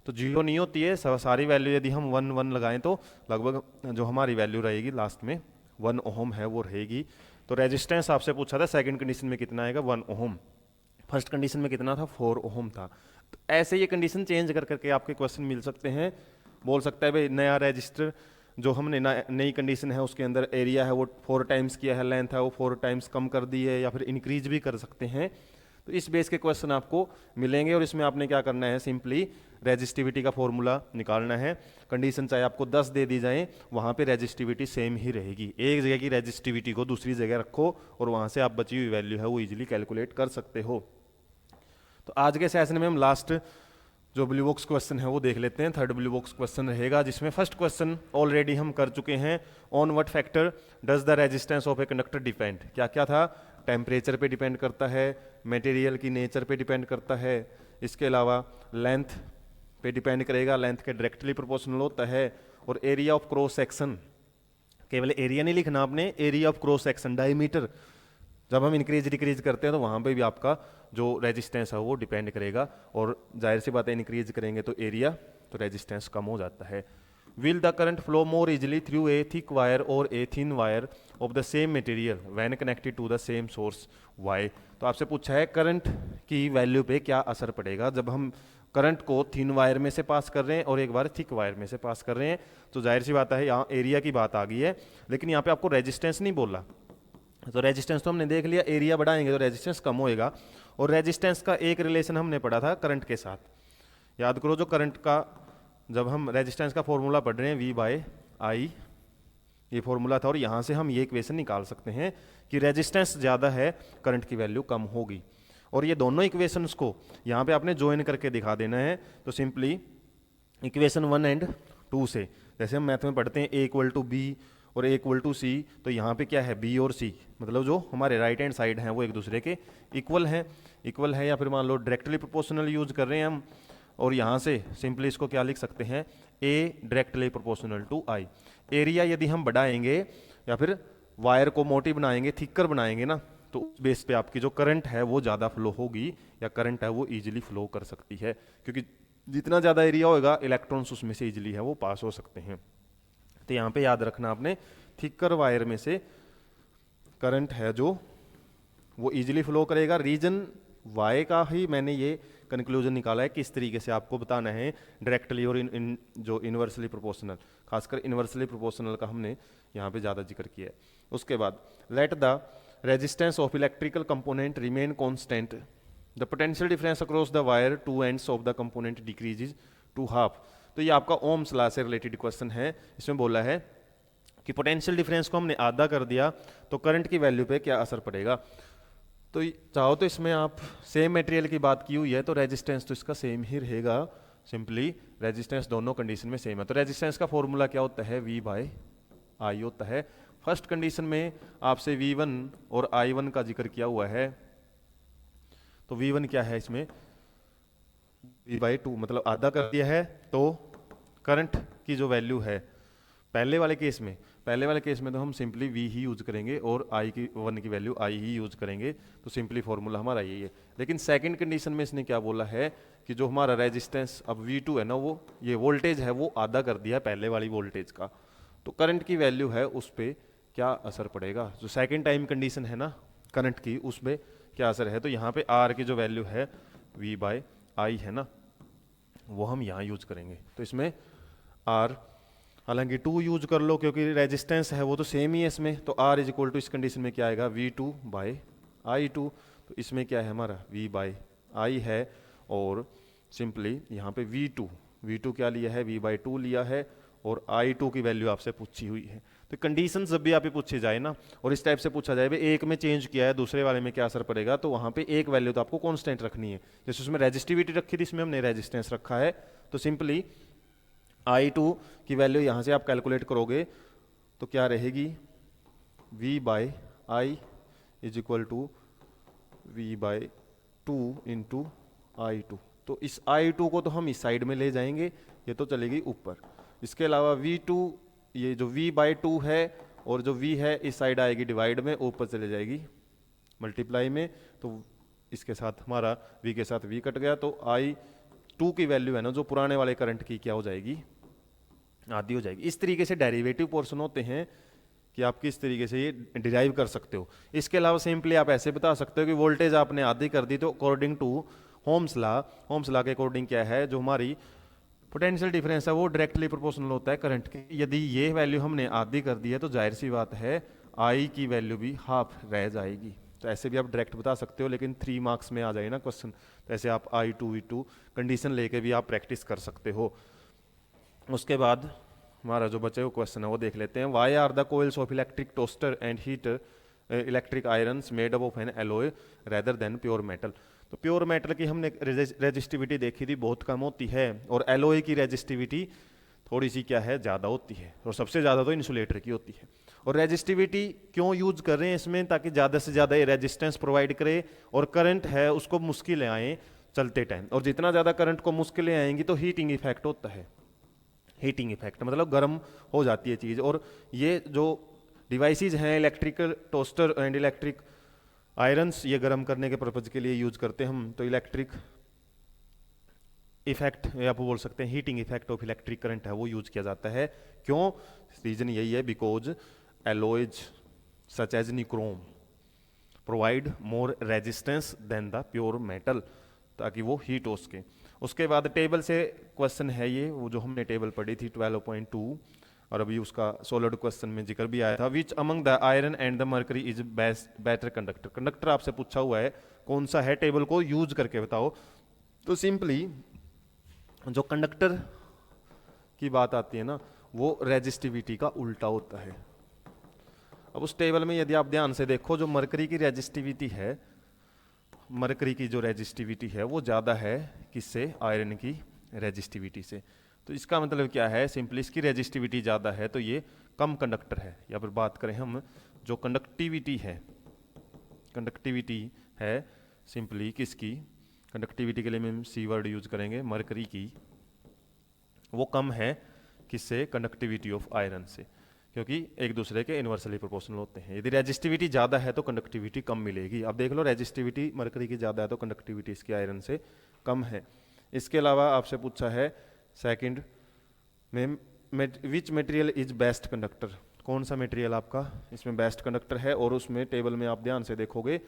तो 0 नहीं होती है। सारी वैल्यू यदि हम 1 1 लगाएं तो लगभग जो हमारी वैल्यू रहेगी लास्ट में 1 ओहम है वो रहेगी। तो रेजिस्टेंस आपसे पूछा था सेकंड कंडीशन में कितना आएगा, 1 ओहम। फर्स्ट कंडीशन में कितना था, 4 ओहम था। तो ऐसे ये कंडीशन चेंज कर करके आपके क्वेश्चन मिल सकते हैं। बोल सकता है भाई नया रजिस्टर जो हमने नई कंडीशन है उसके अंदर एरिया है वो 4 टाइम्स किया है, लेंथ है वो 4 टाइम्स कम कर दी है, या फिर इंक्रीज भी कर सकते हैं। तो इस बेस के क्वेश्चन आपको मिलेंगे, और इसमें आपने क्या करना है, सिंपली रेजिस्टिविटी का फॉर्मूला निकालना है। कंडीशन चाहे आपको 10 दे दी जाए, वहाँ पे रेजिस्टिविटी सेम ही रहेगी। एक जगह की रेजिस्टिविटी को दूसरी जगह रखो और वहाँ से आप बची हुई वैल्यू है वो इजीली कैलकुलेट कर सकते हो। तो आज के सेशन में हम लास्ट जो ब्लू बॉक्स क्वेश्चन है वो देख लेते हैं। थर्ड ब्लू बॉक्स क्वेश्चन रहेगा, जिसमें फर्स्ट क्वेश्चन ऑलरेडी हम कर चुके हैं। On what factor does the resistance of a conductor depend. क्या क्या था, टेम्परेचर पे डिपेंड करता है, मटेरियल की नेचर पे डिपेंड करता है, इसके अलावा लेंथ पे डिपेंड करेगा, लेंथ के डायरेक्टली प्रोपोर्शनल होता है, और एरिया ऑफ क्रॉस सेक्शन, केवल एरिया नहीं लिखना आपने, area of cross section, diameter जब हम इंक्रीज डिक्रीज करते हैं तो वहाँ पे भी आपका जो रेजिस्टेंस है वो डिपेंड करेगा, और जाहिर सी बात है इंक्रीज करेंगे तो एरिया, तो रेजिस्टेंस कम हो जाता है। Will the current flow more easily through a thick wire और a thin wire of the same material when connected to the same source why. तो आपसे पूछा है करंट की वैल्यू पे क्या असर पड़ेगा जब हम करंट को थिन वायर में से पास कर रहे हैं और एक बार थिक वायर में से पास कर रहे हैं। तो जाहिर सी बात है यहाँ एरिया की बात आ गई है, लेकिन यहाँ पे आपको रेजिस्टेंस नहीं बोला। तो रेजिस्टेंस तो हमने देख लिया, एरिया बढ़ाएंगे तो रेजिस्टेंस कम होएगा। और रेजिस्टेंस का एक रिलेशन हमने पढ़ा था करंट के साथ, याद करो, जो करंट का जब हम रेजिस्टेंस का फॉर्मूला पढ़ रहे हैं V बाय आई, ये फॉर्मूला था, और यहाँ से हम ये इक्वेशन निकाल सकते हैं कि रेजिस्टेंस ज़्यादा है करंट की वैल्यू कम होगी। और ये दोनों इक्वेशंस को यहाँ पे आपने ज्वाइन करके दिखा देना है। तो सिंपली इक्वेशन 1 एंड 2 से, जैसे हम मैथ में पढ़ते हैं A इक्वल टू B और A इक्वल टू C, तो यहाँ पे क्या है B और C, मतलब जो हमारे राइट हैंड साइड हैं वो एक दूसरे के इक्वल है, या फिर मान लो डायरेक्टली प्रोपोर्शनल यूज कर रहे हैं हम, और यहाँ से सिंपली इसको क्या लिख सकते हैं, A directly proportional to I। Area यदि हम बढ़ाएंगे या फिर वायर को मोटी बनाएंगे, थिकर बनाएंगे ना, तो उस बेस पे आपकी जो करंट है वो ज़्यादा फ्लो होगी, या करंट है वो ईजिली फ्लो कर सकती है, क्योंकि जितना ज़्यादा एरिया होगा इलेक्ट्रॉन्स उसमें से ईजिली है वो पास हो सकते हैं। तो यहाँ पे याद रखना आपने, थिकर वायर में से करंट है जो वो इजीली फ्लो करेगा। रीजन वाई का ही मैंने ये कंक्लूजन निकाला है, किस तरीके से आपको बताना है डायरेक्टली और जो इन्वर्सली प्रोपोर्शनल, खासकर इन्वर्सली प्रोपोर्शनल का हमने यहाँ पे ज़्यादा जिक्र किया है। उसके बाद let the resistance of electrical component remain constant, the potential difference across the wire two ends of the component decreases to half. तो ये आपका ओम्स लॉ से रिलेटेड क्वेश्चन है। इसमें बोला है कि पोटेंशियल डिफरेंस को हमने आधा कर दिया तो करंट की वैल्यू पे क्या असर पड़ेगा। तो चाहो तो इसमें आप सेम मटेरियल की बात की हुई है तो रेजिस्टेंस तो इसका सेम ही रहेगा, सिंपली रेजिस्टेंस दोनों कंडीशन में सेम है। तो रेजिस्टेंस का फॉर्मूला क्या होता है, V बाय आई होता है। फर्स्ट कंडीशन में आपसे V1 और I1 का जिक्र किया हुआ है, तो V1 क्या है इसमें, V बाई 2, मतलब आधा कर दिया है। तो करंट की जो वैल्यू है पहले वाले केस में तो हम सिंपली V ही यूज करेंगे और I1 की वैल्यू I ही यूज करेंगे, तो सिंपली फॉर्मूला हमारा यही है। लेकिन सेकंड कंडीशन में इसने क्या बोला है कि जो हमारा रेजिस्टेंस अब V2 है ना, वो ये वोल्टेज है वो आधा कर दिया पहले वाली वोल्टेज का, तो करंट की वैल्यू है उस पर क्या असर पड़ेगा, जो सेकेंड टाइम कंडीशन है ना करंट की, उस पर क्या असर है। तो यहाँ पे R की जो वैल्यू है v बाय आई है ना, वो हम यहाँ यूज करेंगे। तो इसमें r, हालांकि 2 यूज कर लो क्योंकि रेजिस्टेंस है वो तो सेम ही है इसमें, तो r इज इक्वल टू इस कंडीशन में क्या आएगा v2 बाई i2। तो इसमें क्या है हमारा v बाई आई है, और सिंपली यहाँ पे v2 क्या लिया है, v बाई 2 लिया है, और i2 की वैल्यू आपसे पूछी हुई है। तो कंडीशन जब भी आप पूछी जाए ना, और इस टाइप से पूछा जाए भाई एक में चेंज किया है दूसरे वाले में क्या असर पड़ेगा, तो वहाँ पे एक वैल्यू तो आपको कांस्टेंट रखनी है। जैसे उसमें रेजिस्टिविटी रखी थी, इसमें हमने रेजिस्टेंस रखा है, तो सिंपली i2 की वैल्यू यहाँ से आप कैलकुलेट करोगे तो क्या रहेगी, v by I is equal to v by 2 into i2। तो इस i2 को तो हम इस साइड में ले जाएंगे, ये तो चलेगी ऊपर। इसके अलावा v2, ये जो v बाई 2 है और जो v है इस साइड आएगी डिवाइड में, ऊपर चले जाएगी मल्टीप्लाई में, तो इसके साथ हमारा v के साथ v कट गया, तो i2 की वैल्यू है ना जो पुराने वाले करंट की क्या हो जाएगी, आधी हो जाएगी। इस तरीके से डेरिवेटिव पोर्शन होते हैं कि आप किस तरीके से ये डिराइव कर सकते हो। इसके अलावा सिंपली आप ऐसे बता सकते हो कि वोल्टेज आपने आधी कर दी, तो अकॉर्डिंग टू होम्स लॉ के अकॉर्डिंग क्या है, जो हमारी पोटेंशियल डिफरेंस है वो डायरेक्टली प्रोपोर्शनल होता है करंट के। यदि ये वैल्यू हमने आधी कर दी है तो जाहिर सी बात है आई की वैल्यू भी हाफ रह जाएगी। तो ऐसे भी आप डायरेक्ट बता सकते हो, लेकिन 3 मार्क्स में आ जाए ना क्वेश्चन, तो ऐसे आप i2 v2 कंडीशन लेके भी आप प्रैक्टिस कर सकते हो। उसके बाद हमारा जो बचे हुए क्वेश्चन है वो देख लेते हैं। Why are the coils of electric toaster and heater electric irons made up of an alloy rather than pure metal. तो प्योर मेटल की हमने रेजिस्टिविटी देखी थी बहुत कम होती है, और एलॉय की रेजिस्टिविटी थोड़ी सी क्या है ज़्यादा होती है, और सबसे ज़्यादा तो इंसुलेटर की होती है। और रेजिस्टिविटी क्यों यूज कर रहे हैं इसमें, ताकि ज़्यादा से ज़्यादा ये रेजिस्टेंस प्रोवाइड करे और करंट है उसको मुश्किलें आए चलते टाइम, और जितना ज़्यादा करंट को मुश्किलें आएंगी तो हीटिंग इफेक्ट होता है। हीटिंग इफेक्ट मतलब गर्म हो जाती है चीज़। और ये जो डिवाइसेस हैं electrical toaster and electric irons, ये गर्म करने के पर्पज के लिए यूज करते हैं हम। तो इलेक्ट्रिक इफेक्ट या आप बोल सकते हैं heating effect of electric current है वो यूज किया जाता है। क्यों, रीजन यही है, because alloys such as nichrome provide more resistance than the pure metal, ताकि वो हीट हो सके। उसके बाद टेबल से क्वेश्चन है ये, वो जो हमने टेबल पढ़ी थी 12.2, और अभी उसका सॉलिड क्वेश्चन में जिक्र भी आया था। Which among the iron and the mercury is better conductor. Conductor आपसे पूछा हुआ है कौन सा है, टेबल को यूज करके बताओ। तो सिंपली जो कंडक्टर की बात आती है ना, वो रेजिस्टिविटी का उल्टा होता है। अब उस टेबल में यदि आप ध्यान से देखो, जो मरकरी की रेजिस्टिविटी है, मरकरी की जो रेजिस्टिविटी है वो ज़्यादा है किससे, आयरन की रेजिस्टिविटी से। तो इसका मतलब क्या है, सिंपली इसकी रेजिस्टिविटी ज़्यादा है तो ये कम कंडक्टर है। या फिर बात करें हम जो कंडक्टिविटी है सिंपली किसकी, कंडक्टिविटी के लिए हम सी वर्ड यूज करेंगे, मरकरी की, वो कम है किससे, कंडक्टिविटी ऑफ आयरन से, क्योंकि एक दूसरे के इन्वर्सली प्रोपोर्शनल होते हैं। यदि रेजिस्टिविटी ज़्यादा है तो कंडक्टिविटी कम मिलेगी। अब देख लो, रेजिस्टिविटी मरकरी की ज़्यादा है तो कंडक्टिविटी इसकी आयरन से कम है। इसके अलावा आपसे पूछा है सेकंड में, which material is best conductor, कौन सा मटेरियल आपका इसमें बेस्ट कंडक्टर है। और उसमें टेबल में आप ध्यान से देखोगे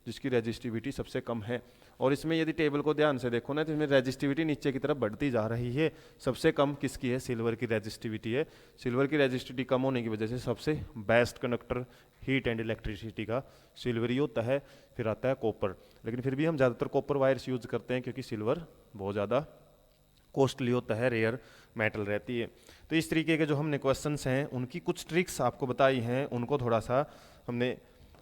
जिसकी रेजिस्टिविटी सबसे कम है। और इसमें यदि टेबल को ध्यान से देखो ना, तो इसमें रेजिस्टिविटी नीचे की तरफ बढ़ती जा रही है। सबसे कम किसकी है, सिल्वर की रेजिस्टिविटी है। सिल्वर की रेजिस्टिविटी कम होने की वजह से सबसे best conductor heat and electricity का सिल्वर ही होता है। फिर आता है कॉपर, लेकिन फिर भी हम ज़्यादातर कॉपर वायर्स यूज करते हैं क्योंकि सिल्वर बहुत ज़्यादा कॉस्टली होता है, रेयर मेटल रहती है। तो इस तरीके के जो हमने क्वेश्चंस हैं उनकी कुछ ट्रिक्स आपको बताई हैं, उनको थोड़ा सा हमने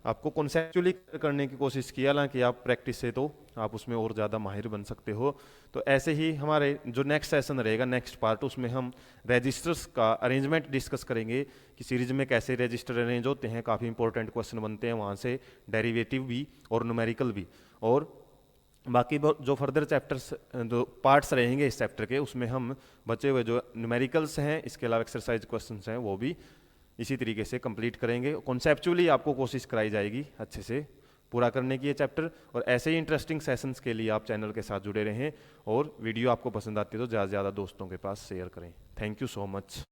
आपको कॉन्सेप्चुअली करने की कोशिश की। हालांकि आप प्रैक्टिस से तो आप उसमें और ज़्यादा माहिर बन सकते हो। तो ऐसे ही हमारे जो नेक्स्ट सेशन रहेगा, नेक्स्ट पार्ट, उसमें हम रजिस्टर्स का अरेंजमेंट डिस्कस करेंगे कि सीरीज में कैसे रजिस्टर अरेंज होते हैं। काफ़ी इंपॉर्टेंट क्वेश्चन बनते हैं वहाँ से, डेरिवेटिव भी और न्यूमेरिकल भी। और बाकी जो फर्दर चैप्टर्स जो पार्ट्स रहेंगे इस चैप्टर के, उसमें हम बचे हुए जो न्यूमेरिकल्स हैं, इसके अलावा एक्सरसाइज क्वेश्चंस हैं, वो भी इसी तरीके से कंप्लीट करेंगे। कॉन्सेप्चुअली आपको कोशिश कराई जाएगी अच्छे से पूरा करने की ये चैप्टर। और ऐसे ही इंटरेस्टिंग सेशंस के लिए आप चैनल के साथ जुड़े रहें, और वीडियो आपको पसंद आती है तो ज़्यादा से ज़्यादा दोस्तों के पास शेयर करें। Thank you so much.